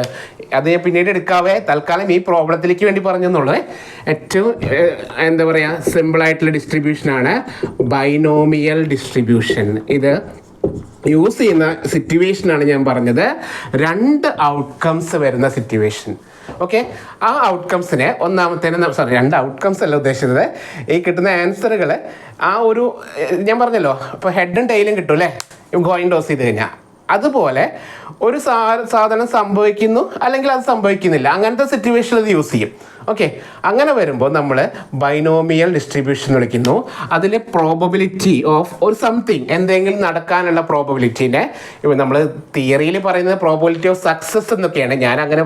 അത് പിന്നീട് എടുക്കാവേ, തൽക്കാലം ഈ പ്രോബ്ലത്തിലേക്ക് വേണ്ടി പറഞ്ഞെന്നുള്ളത്. ഏറ്റവും എന്താ പറയുക, സിമ്പിളായിട്ടുള്ള ഡിസ്ട്രിബ്യൂഷനാണ് ബൈനോമിയൽ ഡിസ്ട്രിബ്യൂഷൻ. ഇത് യൂസ് ചെയ്യുന്ന സിറ്റുവേഷനാണ് ഞാൻ പറഞ്ഞത്, 2 ഔട്ട്കംസ് വരുന്ന സിറ്റുവേഷൻ. ഓക്കെ, ആ ഔട്ട്കംസിനെ ഒന്നാമത്തേനെ, സോറി 2 ഔട്ട്കംസ് അല്ല ഉദ്ദേശിച്ചത്, ഈ കിട്ടുന്ന ആൻസറുകൾ ആ ഒരു ഞാൻ പറഞ്ഞല്ലോ, ഇപ്പോൾ ഹെഡും ടെയിലും കിട്ടും അല്ലേ കോയിൻ ടോസ് ചെയ്ത് കഴിഞ്ഞാൽ. അതുപോലെ ഒരു സാധനം സംഭവിക്കുന്നു അല്ലെങ്കിൽ അത് സംഭവിക്കുന്നില്ല, അങ്ങനത്തെ സിറ്റുവേഷനിൽ അത് യൂസ് ചെയ്യും. ഓക്കെ, അങ്ങനെ വരുമ്പോൾ നമ്മൾ ബൈനോമിയൽ ഡിസ്ട്രിബ്യൂഷൻ വിളിക്കുന്നു. അതിലെ പ്രോബബിലിറ്റി ഓഫ് ഒരു സംതിങ്, എന്തെങ്കിലും നടക്കാനുള്ള പ്രോബബിലിറ്റീനെ ഇപ്പം നമ്മൾ തിയറിയിൽ പറയുന്നത് പ്രോബബിലിറ്റി ഓഫ് സക്സസ് എന്നൊക്കെയാണ്. ഞാൻ അങ്ങനെ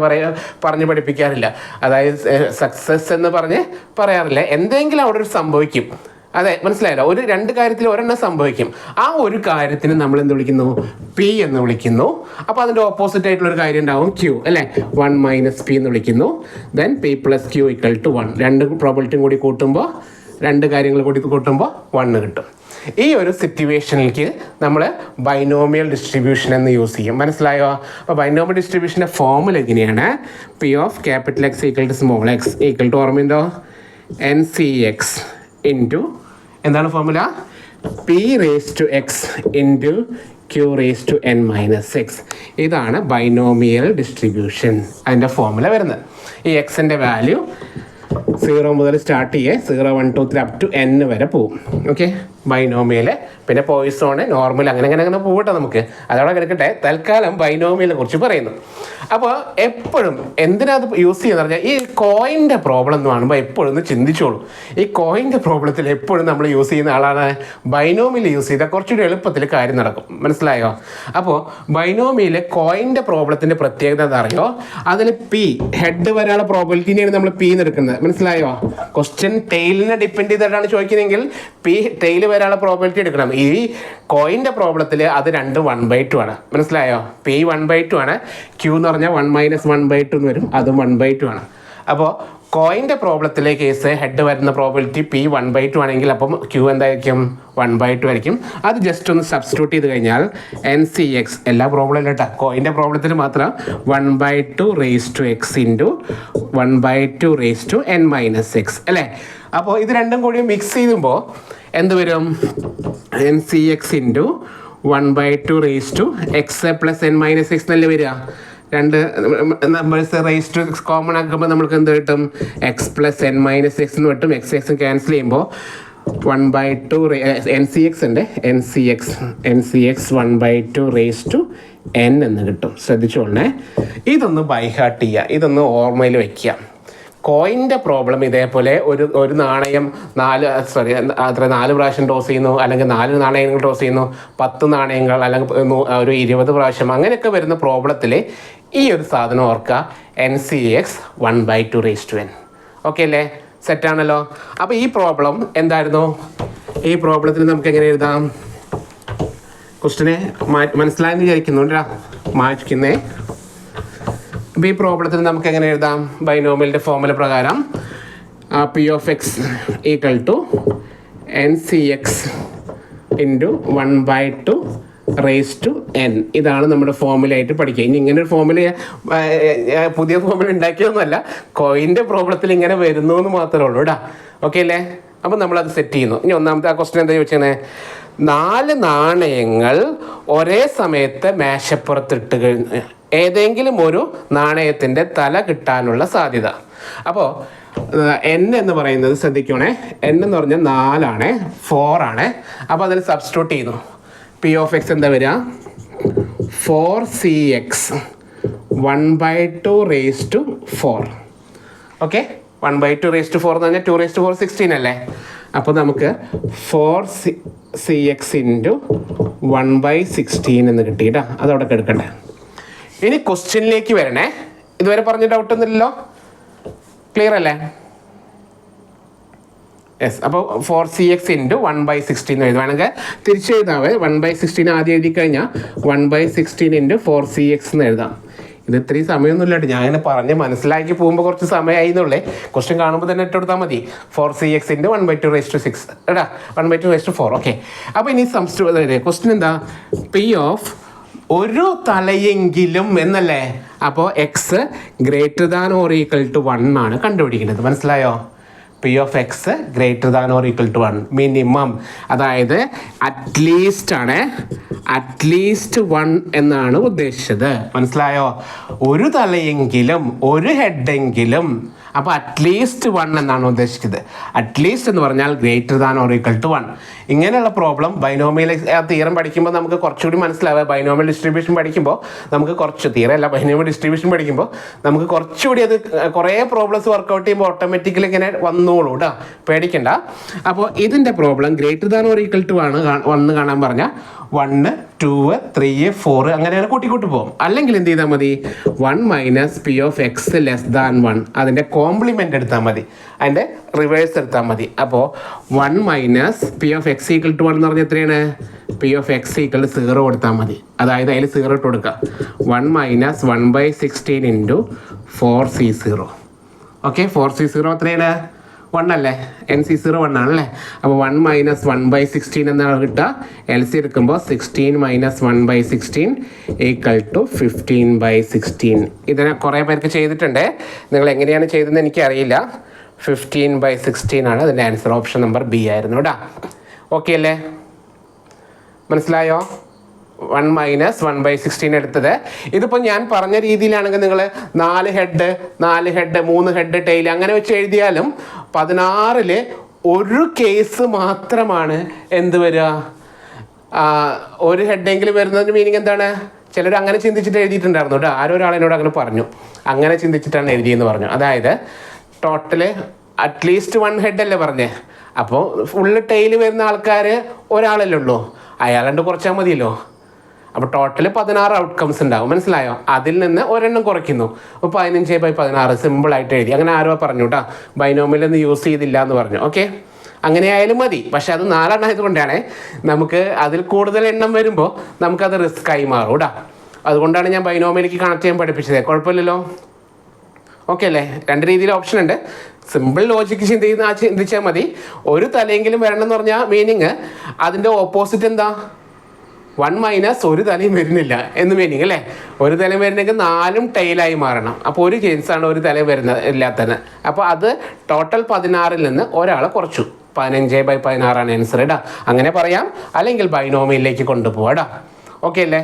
പറഞ്ഞ് പഠിപ്പിക്കാറില്ല. അതായത് സക്സസ് എന്ന് പറയാറില്ല. എന്തെങ്കിലും അവിടെ ഒരു സംഭവിക്കും. അതെ, മനസ്സിലായല്ലോ? ഒരു 2 കാര്യത്തിൽ ഒരെണ്ണം സംഭവിക്കും. ആ ഒരു കാര്യത്തിന് നമ്മൾ എന്ത് വിളിക്കുന്നു? പി എന്ന് വിളിക്കുന്നു. അപ്പോൾ അതിൻ്റെ ഓപ്പോസിറ്റ് ആയിട്ടുള്ളൊരു കാര്യം ഉണ്ടാവും, ക്യൂ അല്ലേ? 1 - p എന്ന് വിളിക്കുന്നു. Then p + q = 1. 2 പ്രോബിലിറ്റിയും കൂടി കൂട്ടുമ്പോൾ, 2 കാര്യങ്ങൾ കൂടി കൂട്ടുമ്പോൾ 1 കിട്ടും. ഈ ഒരു സിറ്റുവേഷനിലേക്ക് നമ്മൾ ബൈനോമിയൽ ഡിസ്ട്രിബ്യൂഷൻ എന്ന് യൂസ് ചെയ്യും. മനസ്സിലായോ? അപ്പോൾ ബൈനോമിയൽ ഡിസ്ട്രിബ്യൂഷൻ്റെ ഫോമുല എങ്ങനെയാണ്? P of capital X = small x = ഓർമ്മയുണ്ടോ? NCX ഇൻറ്റു എന്താണ് ഫോർമുല? P⁻x into Q⁻n−6. ഇതാണ് ബൈനോമിയൽ ഡിസ്ട്രിബ്യൂഷൻ. അതിൻ്റെ ഫോർമുല വരുന്നത്. ഈ എക്സിൻ്റെ വാല്യൂ 0 മുതൽ സ്റ്റാർട്ട് ചെയ്യേ 0, 1, 2, 3 അപ് ടു n വരെ പോവും. ഓക്കെ, ബൈനോമിയൽ, പിന്നെ പോയിസോൺ, നോർമൽ, അങ്ങനെ പോകട്ടെ. നമുക്ക് അതവിടെ കിടക്കട്ടെ. തൽക്കാലം ബൈനോമിയലിനെ കുറിച്ച് പറയുന്നു. അപ്പോൾ എപ്പോഴും എന്തിനാ അത് യൂസ് ചെയ്യുന്നത് പറഞ്ഞാൽ, ഈ കോയിൻ്റെ പ്രോബ്ലം എന്ന് കാണുമ്പോൾ എപ്പോഴും ഒന്ന് ചിന്തിച്ചോളൂ. ഈ കോയിൻ്റെ പ്രോബ്ലത്തിൽ എപ്പോഴും നമ്മൾ യൂസ് ചെയ്യുന്ന ആളാണ് ബൈനോമിയൽ യൂസ് ചെയ്താൽ കുറച്ചുകൂടി എളുപ്പത്തിൽ കാര്യം നടക്കും. മനസ്സിലായോ? അപ്പോൾ ബൈനോമിയൽ കോയിൻ്റെ പ്രോബ്ലത്തിൻ്റെ പ്രത്യേകത എന്താ അറിയോ? അതിൽ പി ഹെഡ് വരാനുള്ള പ്രോബിലിറ്റിനെയാണ് നമ്മൾ പി എന്ന് എടുക്കുന്നത്. മനസ്സിലായോ? ക്വസ്റ്റ്യൻ ടെയിലിനെ ഡിപ്പെൻഡ് ചെയ്തിട്ടാണ് ചോദിക്കുന്നതെങ്കിൽ പി ടെയിൽ വരാനുള്ള പ്രോബിലിറ്റി എടുക്കണം. ഈ കോയിൻ്റെ പ്രോബ്ലത്തിൽ അത് 2 1/2 ആണ്. മനസ്സിലായോ? പി 1/2 ആണ്. ക്യൂ എന്ന് പറഞ്ഞാൽ 1 - 1/2 എന്ന് വരും, അതും 1/2 ആണ്. അപ്പോൾ കോയിൻ്റെ പ്രോബ്ലത്തിലെ കേസ് ഹെഡ് വരുന്ന പ്രോബിലിറ്റി പി 1/2 ആണെങ്കിൽ അപ്പം ക്യൂ എന്തായിരിക്കും? 1/2 ആയിരിക്കും. അത് ജസ്റ്റ് ഒന്ന് സബ്സ്റ്റിറ്റ്യൂട്ട് ചെയ്ത് കഴിഞ്ഞാൽ NCX, എല്ലാ പ്രോബ്ലം ഇല്ല കേട്ടോ, കോയിൻ്റെ പ്രോബ്ലത്തിന് മാത്രം 1/2 ഇൻറ്റു 1/2 n-6 അല്ലേ? അപ്പോൾ ഇത് രണ്ടും കൂടി മിക്സ് ചെയ്യുമ്പോൾ എന്ത് വരും? NCX ഇൻറ്റു 1/2 x + n-6 എന്നല്ലേ വരിക? 2 നമ്പേഴ്സ് റേസ് ടു കോമൺ ആക്കുമ്പോൾ നമ്മൾക്ക് എന്ത് കിട്ടും? x + n-6 എന്ന് കിട്ടും. x ക്യാൻസൽ ചെയ്യുമ്പോൾ 1/2 NCX ഉണ്ട്. NCX 1/2 n എന്ന് കിട്ടും. ശ്രദ്ധിച്ചോളണേ, ഇതൊന്ന് ബൈ ഹാർട്ട് ചെയ്യുക, ഇതൊന്ന് ഓർമ്മയിൽ വയ്ക്കുക. കോയിൻ്റെ പ്രോബ്ലം ഇതേപോലെ ഒരു നാണയം 4 പ്രാവശ്യം ടോസ് ചെയ്യുന്നു, അല്ലെങ്കിൽ 4 നാണയങ്ങൾ ടോസ് ചെയ്യുന്നു, 10 നാണയങ്ങൾ, അല്ലെങ്കിൽ ഒരു 20 പ്രാവശ്യം, അങ്ങനെയൊക്കെ വരുന്ന പ്രോബ്ലത്തിൽ ഈ ഒരു സാധനം ഓർക്കുക, NCX 1/2 n. ഓക്കെ അല്ലേ? സെറ്റാണല്ലോ? അപ്പോൾ ഈ പ്രോബ്ലം എന്തായിരുന്നു? ഈ പ്രോബ്ലത്തിന് നമുക്ക് എങ്ങനെ എഴുതാം? ക്വസ്റ്റിനെ മനസ്സിലായെന്ന് വിചാരിക്കുന്നുണ്ടാ മാറ്റിക്കുന്നേ. അപ്പോൾ ഈ പ്രോബ്ലത്തിന് നമുക്ക് എങ്ങനെ എഴുതാം? ബൈനോമിയലിൻ്റെ ഫോർമുല പ്രകാരം P(x) = NCX ഇൻറ്റു 1/2 n. ഇതാണ് നമ്മുടെ ഫോർമുലയായിട്ട് പഠിക്കുക. ഇനി ഇങ്ങനെ ഒരു ഫോർമുല പുതിയ ഫോർമുല ഉണ്ടാക്കിയൊന്നുമല്ല, കോയിൻ്റെ പ്രോബ്ലത്തിൽ ഇങ്ങനെ വരുന്നു എന്ന് മാത്രമേ ഉള്ളൂ കേട്ടോ. ഓക്കെ അല്ലേ? അപ്പം നമ്മളത് സെറ്റ് ചെയ്യുന്നു. ഇനി ഒന്നാമത്തെ ആ ക്വസ്റ്റ്യൻ എന്താ ചോദിച്ചത്? 4 നാണയങ്ങൾ ഒരേ സമയത്ത് മേശപ്പുറത്തിട്ട് കഴിഞ്ഞ് ഏതെങ്കിലും ഒരു നാണയത്തിൻ്റെ തല കിട്ടാനുള്ള സാധ്യത. അപ്പോൾ n എന്ന് പറയുന്നത് ശ്രദ്ധിക്കണേ, n എന്ന് പറഞ്ഞാൽ 4 ആണ്, 4 ആണ്. അപ്പോൾ അതിൽ സബ്സ്റ്റിറ്റ്യൂട്ട് ചെയ്യുന്നു. P(x) എന്താ വരിക? 4CX 1/2 ഓക്കെ, 1/2 എന്ന് പറഞ്ഞാൽ 2 16 അല്ലേ? അപ്പോൾ നമുക്ക് 4CX ഇൻറ്റു 1/16 എന്ന് കിട്ടിയിട്ടാ. അതവിടെ എടുക്കട്ടെ. ഇനി ക്വസ്റ്റ്യനിലേക്ക് വരണേ. ഇതുവരെ പറഞ്ഞ ഡൗട്ടൊന്നുമില്ലല്ലോ? ക്ലിയർ അല്ലേ? യെസ്. അപ്പോൾ 4cx ഇൻറ്റു 1/16 എഴുതുവാണെങ്കിൽ തിരിച്ചെഴുതാവേ. 1/16 ആദ്യം എഴുതി കഴിഞ്ഞാൽ 1/16 ഇൻറ്റു 4cx എന്ന് എഴുതാം. ഇത് ഇത്രയും സമയമൊന്നുമില്ല കേട്ടോ, ഞാൻ ഇങ്ങനെ പറഞ്ഞ് മനസ്സിലാക്കി പോകുമ്പോൾ കുറച്ച് സമയമായി എന്നുള്ളേ. ക്വസ്റ്റ്യൻ കാണുമ്പോൾ തന്നെ ഇട്ട് കൊടുത്താൽ മതി. 4cx ഇൻറ്റു 1/2⁶ എടാ 1/2⁴. ഓക്കെ. അപ്പോൾ ഇനി ക്വസ്റ്റ്യൻ എന്താ? പി ഓഫ് ഒരു തലയെങ്കിലും എന്നല്ലേ. അപ്പോൾ X greater than or equal to 1 ആണ് കണ്ടുപിടിക്കേണ്ടത്. മനസ്സിലായോ? P of X greater than or equal to 1 minimum, അതായത് അറ്റ്ലീസ്റ്റ് ആണ്, അറ്റ്ലീസ്റ്റ് 1 എന്നാണ് ഉദ്ദേശിച്ചത്. മനസ്സിലായോ? ഒരു തലയെങ്കിലും ഒരു ഹെഡെങ്കിലും. അപ്പോൾ അറ്റ്ലീസ്റ്റ് 1 എന്നാണ് ഉദ്ദേശിച്ചത്. അറ്റ്ലീസ്റ്റ് എന്ന് പറഞ്ഞാൽ greater than or equal to 1. ഇങ്ങനെയുള്ള പ്രോബ്ലം ബൈനോമിയൽ തിയറം പഠിക്കുമ്പോൾ നമുക്ക് കുറച്ചുകൂടി മനസ്സിലാവുക. ബൈനോമിയൽ ഡിസ്ട്രിബ്യൂഷൻ പഠിക്കുമ്പോൾ നമുക്ക് കുറച്ച് തിയറല്ല, ബൈനോമിയൽ ഡിസ്ട്രിബ്യൂഷൻ പഠിക്കുമ്പോൾ നമുക്ക് കുറച്ചുകൂടി അത് കുറേ പ്രോബ്ലംസ് വർക്കൗട്ട് ചെയ്യുമ്പോൾ ഓട്ടോമാറ്റിക്കലി ഇങ്ങനെ വന്നോളൂ കേട്ടോ, പേടിക്കണ്ട. അപ്പോൾ ഇതിൻ്റെ problem greater than or equal to 1 കാണാൻ പറഞ്ഞാൽ 1, 2, 3, 4 അങ്ങനെയാണ് കൂട്ടിക്കൂട്ടി പോകും. അല്ലെങ്കിൽ എന്ത് ചെയ്താൽ മതി? 1 minus P of X less than 1 അതിൻ്റെ കോംപ്ലിമെൻ്റ് എടുത്താൽ മതി, അതിൻ്റെ റിവേഴ്സ് എടുത്താൽ മതി. അപ്പോൾ 1 minus P of X equal to 1 എന്ന് പറഞ്ഞാൽ എത്രയാണ്? P of X equal to 0 കൊടുത്താൽ മതി. അതായത് അതിൽ 0 ഇട്ട് കൊടുക്കുക. 1 minus 1/16 into 4c0. Okay. 4c0 എത്രയാണ്? 1 അല്ലേ? NC0 1 ആണല്ലേ. അപ്പോൾ 1 മൈനസ് 1/16 എന്നാണ് കിട്ടുക. LC എടുക്കുമ്പോൾ 16 മൈനസ് 1/16 ഈക്വൽ ടു 15/16. ഇതിനെ കുറേ പേർക്ക് ചെയ്തിട്ടുണ്ട്. നിങ്ങൾ എങ്ങനെയാണ് ചെയ്തതെന്ന് എനിക്കറിയില്ല. 15/16 ആണ് അതിൻ്റെ ആൻസർ. ഓപ്ഷൻ നമ്പർ ബി ആയിരുന്നു കേട്ടോ. ഓക്കെ അല്ലേ? മനസ്സിലായോ? 1 മൈനസ് 1/16 എടുത്തത്. ഇതിപ്പോൾ ഞാൻ പറഞ്ഞ രീതിയിലാണെങ്കിൽ നിങ്ങൾ 4 ഹെഡ് 3 ഹെഡ് ടെയിൽ അങ്ങനെ വെച്ച് എഴുതിയാലും 16-ൽ ഒരു കേസ് മാത്രമാണ് എന്ത് വരിക? ഒരു ഹെഡെങ്കിലും വരുന്നതിന് മീനിങ് എന്താണ്? ചിലർ അങ്ങനെ ചിന്തിച്ചിട്ട് എഴുതിയിട്ടുണ്ടായിരുന്നു കേട്ടോ. ആരോ ഒരാളെന്നോട് അങ്ങനെ പറഞ്ഞു, അങ്ങനെ ചിന്തിച്ചിട്ടാണ് എഴുതിയെന്ന് പറഞ്ഞു. അതായത് ടോട്ടല് അറ്റ്ലീസ്റ്റ് 1 ഹെഡ് അല്ലേ പറഞ്ഞേ. അപ്പോൾ ഫുള്ള് ടെയിൽ വരുന്ന ആൾക്കാർ ഒരാളല്ലേ ഉള്ളൂ, അയാളുണ്ട് കുറച്ചാൽ മതിയല്ലോ. അപ്പോൾ ടോട്ടൽ 16 ഔട്ട്കംസ് ഉണ്ടാവും. മനസ്സിലായോ? അതിൽ നിന്ന് ഒരെണ്ണം കുറയ്ക്കുന്നു. അപ്പോൾ 15/16 സിമ്പിളായിട്ട് എഴുതി. അങ്ങനെ ആരോ പറഞ്ഞു കേട്ടോ, ബൈനോമിയലൊന്നും യൂസ് ചെയ്തില്ല എന്ന് പറഞ്ഞു. ഓക്കെ, അങ്ങനെ ആയാലും മതി. പക്ഷെ അത് 4 എണ്ണം ആയതുകൊണ്ടാണ് നമുക്ക് അതിൽ കൂടുതൽ എണ്ണം വരുമ്പോൾ നമുക്കത് റിസ്ക് ആയി മാറും കേട്ടോ. അതുകൊണ്ടാണ് ഞാൻ ബൈനോമിയലിലേക്ക് കണക്ട് ചെയ്യാൻ പഠിപ്പിച്ചത്. കുഴപ്പമില്ലല്ലോ. ഓക്കെ അല്ലേ? 2 രീതിയിൽ ഓപ്ഷൻ ഉണ്ട്. സിമ്പിൾ ലോജിക്ക് ചിന്തിച്ചാൽ മതി. ഒരു തലയെങ്കിലും വരണം എന്ന് പറഞ്ഞാൽ മീനിങ് അതിൻ്റെ ഓപ്പോസിറ്റ് എന്താ? 1 മൈനസ് ഒരു തലയും വരുന്നില്ല എന്ന് മീനിങ് അല്ലേ? ഒരു തലയും വരുന്നെങ്കിൽ 4ഉം ടെയിലായി മാറണം. അപ്പോൾ ഒരു കേസാണ് ഒരു തലയും വരുന്നത് ഇല്ലാത്തത്. അപ്പോൾ അത് ടോട്ടൽ 16-ൽ നിന്ന് ഒരാളെ കുറച്ചു. 15/16 ആണ് ആൻസർ ഇടാം. അങ്ങനെ പറയാം, അല്ലെങ്കിൽ ബൈനോമിയലിലേക്ക് കൊണ്ടുപോകാം ഇടാം. ഓക്കെ അല്ലേ?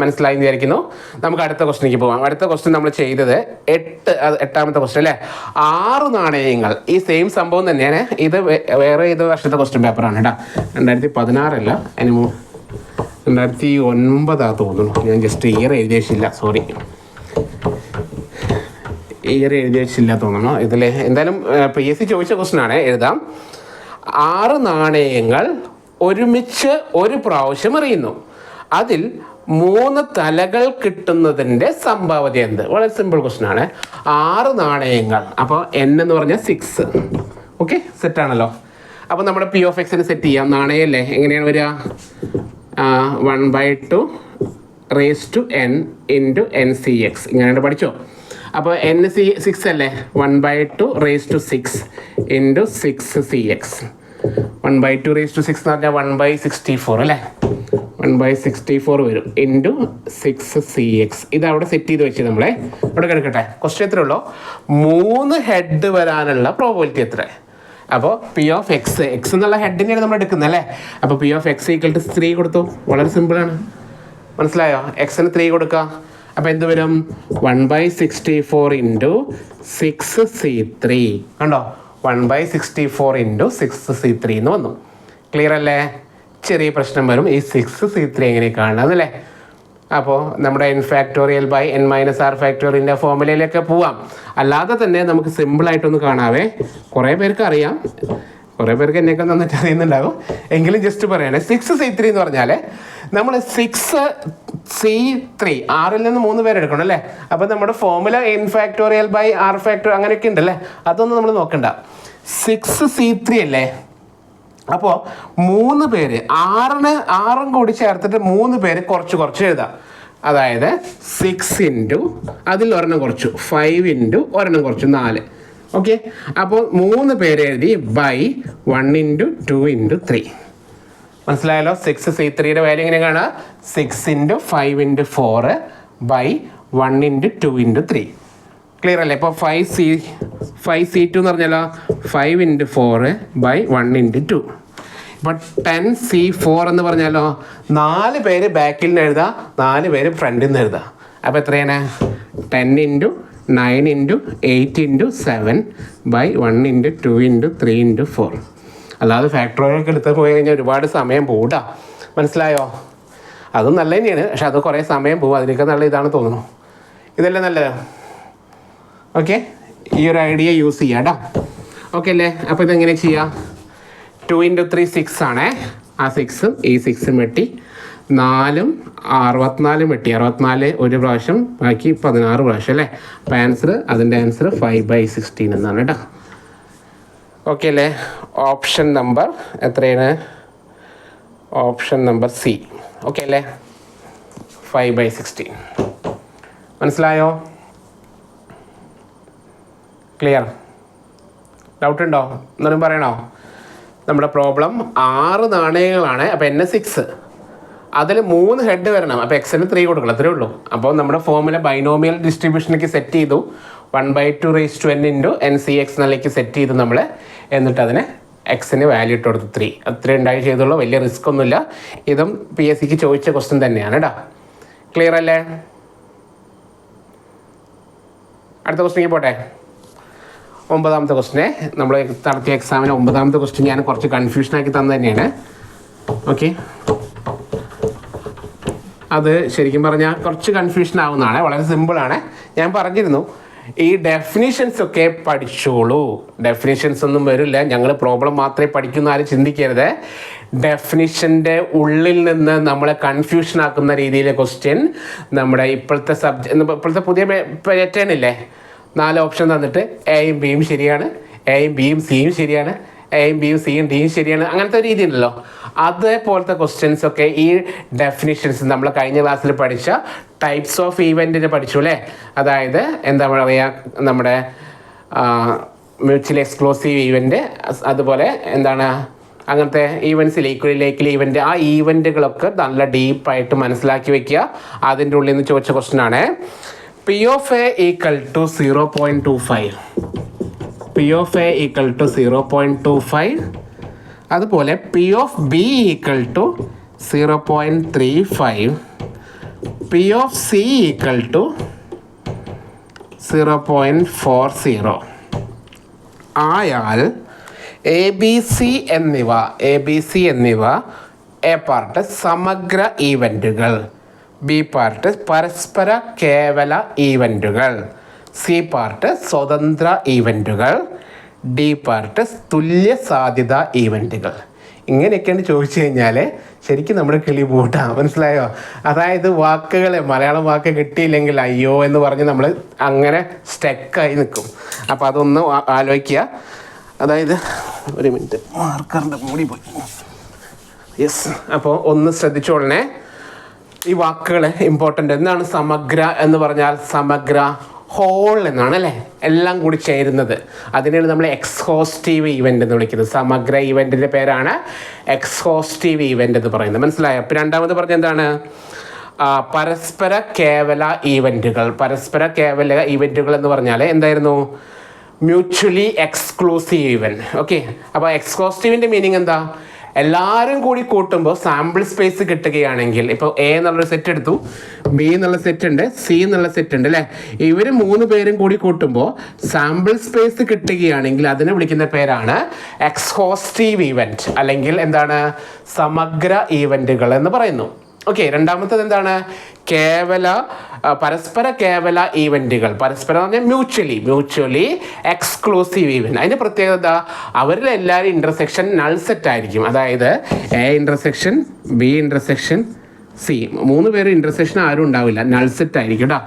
മനസ്സിലായി വിചാരിക്കുന്നു. നമുക്ക് അടുത്ത ക്വസ്റ്റിലേക്ക് പോകാം. അടുത്ത ക്വസ്റ്റ്യൻ നമ്മൾ ചെയ്തത് 8ാമത്തെ ക്വസ്റ്റ്യൻ അല്ലേ? 6 നാണയങ്ങൾ. ഈ സെയിം സംഭവം തന്നെയാണ്. ഇത് വേറെ ഏത് വർഷത്തെ ക്വസ്റ്റ്യൻ പേപ്പറാണ് കേട്ടോ. 2016 അല്ല, 2009 തോന്നുന്നു. ഞാൻ ജസ്റ്റ് ഇയർ എഴുതി വെച്ചില്ല, സോറി, ഇയർ എഴുതി വെച്ചില്ല തോന്നുന്നു. ഇതിൽ എന്തായാലും PSC ചോദിച്ച ക്വസ്റ്റ്യൻ ആണ്, എഴുതാം. 6 നാണയങ്ങൾ ഒരുമിച്ച് ഒരു പ്രാവശ്യം എറിയുന്നു. അതിൽ 3 തലകൾ കിട്ടുന്നതിൻ്റെ സംഭാവന എന്ത്? വളരെ സിമ്പിൾ ക്വസ്റ്റ്യൻ ആണ്. 6 നാണയങ്ങൾ. അപ്പോൾ n എന്ന് പറഞ്ഞാൽ 6. ഓക്കെ, സെറ്റാണല്ലോ. അപ്പോൾ നമ്മുടെ P of Xന് സെറ്റ് ചെയ്യാം. നാണയല്ലേ, എങ്ങനെയാണ് വരിക? 1/2 raised to n into NCX. ഇങ്ങനെ പഠിച്ചോ? അപ്പോൾ NC6 അല്ലേ? 1/2 raised to 6 into 6CX. 1/2 raised to 6 എന്ന് പറഞ്ഞാൽ 1/64 അല്ലേ? 1/64 വരും ഇൻറ്റു 6CX. ഇതവിടെ സെറ്റ് ചെയ്ത് വെച്ച് നമ്മളെ അവിടെ കിടക്കട്ടെ. ക്വസ്റ്റ്യൻ എത്ര ഉള്ളൂ? 3 ഹെഡ് വരാനുള്ള പ്രോബിലിറ്റി എത്ര? അപ്പോൾ P of X എന്നുള്ള ഹെഡിനെയാണ് നമ്മൾ എടുക്കുന്നത് അല്ലേ? അപ്പോൾ P of X equal to 3 കൊടുത്തു. വളരെ സിമ്പിളാണ്. മനസ്സിലായോ? Xന് 3 കൊടുക്കുക. അപ്പോൾ എന്ത് വരും? 1/64 ഇൻറ്റു 6C3. കണ്ടോ? 1/64 ഇൻറ്റു 6C3 എന്ന് വന്നു. ക്ലിയർ അല്ലേ? ചെറിയ പ്രശ്നം വരും. ഈ 6C3 എങ്ങനെ കാണാന്നല്ലേ? അപ്പോൾ നമ്മുടെ n factorial by n minus R ഫാക്ടോറിയലിൻ്റെ ഫോർമുലയിലൊക്കെ പോവാം. അല്ലാതെ തന്നെ നമുക്ക് സിമ്പിളായിട്ടൊന്ന് കാണാവേ. കുറേ പേർക്ക് അറിയാം, കുറേ പേർക്ക് എന്നെയൊക്കെ നന്നായിട്ട് അറിയുന്നുണ്ടാകും. എങ്കിലും ജസ്റ്റ് പറയണേ, 6C3 എന്ന് പറഞ്ഞാൽ നമ്മൾ 6C3 6-ൽ നിന്ന് 3 പേര് എടുക്കണം അല്ലേ? അപ്പോൾ നമ്മുടെ formula n factorial by r factorial അങ്ങനെയൊക്കെ ഉണ്ടല്ലേ? അതൊന്നും നമ്മൾ നോക്കണ്ട. 6C3 അല്ലേ? അപ്പോൾ 3 പേര് ആറും കൂടി ചേർത്തിട്ട് 3 പേര് കുറച്ച് എഴുതാം. അതായത് 6 അതിൽ ഒരെണ്ണം കുറച്ചു, 5 ഒരെണ്ണം കുറച്ചു, 4. ഓക്കെ, അപ്പോൾ 3 പേര് എഴുതി ബൈ 1 2 3. മനസ്സിലായല്ലോ? 6C3യുടെ വാല്യൂ എങ്ങനെ കാണാം? 6 5 4 ബൈ 1 2 3. ക്ലിയർ അല്ലേ? ഇപ്പോൾ 5C2 എന്ന് പറഞ്ഞാലോ 5 4 ബൈ 1 2. ഇപ്പോൾ 10C4 എന്ന് പറഞ്ഞാലോ 4 പേര് ബാക്കിൽ നിന്ന് എഴുതാം, 4 പേര് ഫ്രണ്ടിൽ നിന്ന് എഴുതാം. അപ്പോൾ എത്രയാണ്? 10 9 8 7 ബൈ 1 2 3 4. അല്ലാതെ ഫാക്ടറികൾക്ക് എടുത്ത് പോയി കഴിഞ്ഞാൽ ഒരുപാട് സമയം പോകൂട്ടാ. മനസ്സിലായോ? അതും നല്ല തന്നെയാണ്, പക്ഷെ അത് കുറേ സമയം പോകും. അതിനൊക്കെ നല്ല ഇതാണ് തോന്നുന്നു. ഇതല്ലേ നല്ലത്? ഓക്കെ, ഈ ഒരു ഐഡിയ യൂസ് ചെയ്യാം കേട്ടോ. ഓക്കെ അല്ലേ? അപ്പോൾ ഇതെങ്ങനെ ചെയ്യാം? 2 3 6 ആണേ. ആ 6ഉം ഈ 6ഉം വെട്ടി, 4ഉം 64 വെട്ടി. 64 ഒരു പ്രാവശ്യം, ബാക്കി 16 പ്രാവശ്യം അല്ലേ? അപ്പോൾ അതിൻ്റെ ആൻസർ 5/16 എന്നാണ് കേട്ടോ. ഓക്കെ അല്ലേ? ഓപ്ഷൻ നമ്പർ എത്രയാണ്? Option number C. ഓക്കെ അല്ലേ? 5/16. മനസ്സിലായോ? ക്ലിയർ? ഡൗട്ട് ഉണ്ടോ? എന്നാലും പറയണോ? നമ്മുടെ പ്രോബ്ലം 6 നാണയങ്ങളാണ്. അപ്പോൾ N 6, അതിൽ 3 ഹെഡ് വരണം. അപ്പോൾ Xന് 3 കൊടുക്കണം, അത്രേ ഉള്ളൂ. അപ്പോൾ നമ്മുടെ ഫോമിലെ ബൈനോമിയൽ ഡിസ്ട്രിബ്യൂഷനിലേക്ക് സെറ്റ് ചെയ്തു. 1/2n NCX നിലയ്ക്ക് സെറ്റ് ചെയ്തു നമ്മൾ. എന്നിട്ട് അതിന് Xന് വാല്യൂ ഇട്ട് കൊടുത്തു 3. അത്രേ ഉണ്ടായി ചെയ്തുള്ളൂ. വലിയ റിസ്ക് ഒന്നുമില്ല. ഇതും PSCക്ക് ചോദിച്ച ക്വസ്റ്റ്യൻ തന്നെയാണ് കേട്ടോ. ക്ലിയർ അല്ലേ? അടുത്ത ക്വസ്റ്റ്യൻ പോട്ടെ. 9ാമത്തെ ക്വസ്റ്റ്യനെ നമ്മൾ നടത്തിയ എക്സാമിന് 9ാമത്തെ ക്വസ്റ്റ്യൻ ഞാൻ കുറച്ച് കൺഫ്യൂഷനാക്കി തന്നെ തന്നെയാണ്. ഓക്കെ, അത് ശരിക്കും പറഞ്ഞാൽ കുറച്ച് കൺഫ്യൂഷൻ ആവുന്നതാണ്. വളരെ സിമ്പിളാണ്. ഞാൻ പറഞ്ഞിരുന്നു ഈ ഡെഫിനിഷൻസ് ഒക്കെ പഠിച്ചോളൂ. ഡെഫിനിഷൻസ് ഒന്നും വരില്ല, ഞങ്ങൾ പ്രോബ്ലം മാത്രമേ പഠിക്കുന്ന ആരും ചിന്തിക്കരുത്. ഡെഫിനിഷൻ്റെ ഉള്ളിൽ നിന്ന് നമ്മളെ കൺഫ്യൂഷൻ ആക്കുന്ന രീതിയിലെ ക്വസ്റ്റ്യൻ നമ്മുടെ ഇപ്പോഴത്തെ പുതിയ പാറ്റേൺ ഇല്ലേ, 4 ഓപ്ഷൻ തന്നിട്ട് എയും ബിയും ശരിയാണ്, എയും ബിയും സിയും ശരിയാണ്, എയും ബിയും സിയും ഡിയും ശരിയാണ്, അങ്ങനത്തെ രീതി ഉണ്ടല്ലോ. അതേപോലത്തെ ക്വസ്റ്റ്യൻസ് ഒക്കെ ഈ ഡെഫിനിഷൻസ് നമ്മൾ കഴിഞ്ഞ ക്ലാസ്സിൽ പഠിച്ച ടൈപ്സ് ഓഫ് ഈവൻറ്റിനെ പഠിച്ചു അല്ലേ? അതായത് എന്താ പറയുക, നമ്മുടെ മ്യൂച്വലി എക്സ്ക്ലൂസീവ് ഈവൻറ്റ്, അതുപോലെ എന്താണ് അങ്ങനത്തെ ഈവൻറ്റ്സിൽ ഈക്വലി ഈവൻറ്റ്, ആ ഈവൻറ്റുകളൊക്കെ നല്ല ഡീപ്പായിട്ട് മനസ്സിലാക്കി വെക്കുക. അതിൻ്റെ ഉള്ളിൽ നിന്ന് ചോദിച്ച ക്വസ്റ്റ്യൻ ആണ് P of A equal to 0.25. P of A equal to 0.25. അതുപോലെ P of B equal to 0.35. P of C equal to 0.40. ആയാൽ എ ബി സി എന്നിവ എ പാർട്ട് സമഗ്ര ഈവൻറ്റുകൾ, ബി പാർട്ട് പരസ്പര കേവല ഈവൻറ്റുകൾ, സി പാർട്ട് സ്വതന്ത്ര ഈവൻറ്റുകൾ, ഡി പാർട്ട് തുല്യ സാധ്യത ഈവൻറ്റുകൾ. ഇങ്ങനെയൊക്കെയാണ് ചോദിച്ചു കഴിഞ്ഞാൽ ശരിക്കും നമ്മുടെ കിളി പൂട്ടാം. മനസ്സിലായോ? അതായത് മലയാളം വാക്ക് കിട്ടിയില്ലെങ്കിൽ അയ്യോ എന്ന് പറഞ്ഞ് നമ്മൾ അങ്ങനെ സ്റ്റക്കായി നിൽക്കും. അപ്പോൾ അതൊന്ന് ആലോചിക്കുക. അതായത് ഒരു മിനിറ്റ്, മാർക്കറിൻ്റെ മൂടി പോയി. യെസ്, അപ്പോൾ ഒന്ന് ശ്രദ്ധിച്ചോളണേ. ഈ വാക്കുകൾ ഇമ്പോർട്ടൻ്റ്. എന്താണ് സമഗ്ര എന്ന് പറഞ്ഞാൽ? സമഗ്ര ഹോൾ എന്നാണ് അല്ലേ, എല്ലാം കൂടി ചേരുന്നത്. അതിനാണ് നമ്മൾ എക്സ്ഹോസ്റ്റീവ് ഈവൻ്റ് എന്ന് വിളിക്കുന്നത്. സമഗ്ര ഈവൻറ്റിൻ്റെ പേരാണ് എക്സ്ഹോസ്റ്റീവ് ഈവൻ്റ് എന്ന് പറയുന്നത്. മനസ്സിലായോ? അപ്പോൾ രണ്ടാമത് പറഞ്ഞ എന്താണ്? പരസ്പര കേവല ഈവൻറ്റുകൾ. പരസ്പര കേവല ഈവൻറ്റുകൾ എന്ന് പറഞ്ഞാൽ എന്തായിരുന്നു? Mutually exclusive event. ഓക്കെ, അപ്പോൾ എക്സ്ഹോസ്റ്റീവിൻ്റെ മീനിങ് എന്താ? എല്ലാവരും കൂടി കൂട്ടുമ്പോൾ സാമ്പിൾ സ്പേസ് കിട്ടുകയാണെങ്കിൽ, ഇപ്പോൾ എ എന്നുള്ളൊരു സെറ്റ് എടുത്തു, ബി എന്നുള്ള സെറ്റ് ഉണ്ട്, സി എന്നുള്ള സെറ്റ് ഉണ്ട് അല്ലേ, ഇവർ 3 പേരും കൂടി കൂട്ടുമ്പോൾ സാമ്പിൾ സ്പേസ് കിട്ടുകയാണെങ്കിൽ അതിനെ വിളിക്കുന്ന പേരാണ് എക്സ്ഹോസ്റ്റീവ് ഈവൻറ്റ്, അല്ലെങ്കിൽ എന്താണ്? സമഗ്ര ഈവൻറ്റുകൾ എന്ന് പറയുന്നു. ഓക്കെ, രണ്ടാമത്തത് എന്താണ്? പരസ്പര കേവല ഈവൻറ്റുകൾ. പരസ്പരം എന്ന് പറഞ്ഞാൽ മ്യൂച്വലി എക്സ്ക്ലൂസീവ് ഈവൻറ്റ്. അതിൻ്റെ പ്രത്യേകത അവരിലെല്ലാവരും ഇൻ്റർസെക്ഷൻ നൾ സെറ്റ് ആയിരിക്കും. അതായത് A intersection B intersection C, 3 പേരും ഇൻ്റർസെക്ഷൻ ആരും ഉണ്ടാവില്ല, നൾ സെറ്റ് ആയിരിക്കും കേട്ടോ.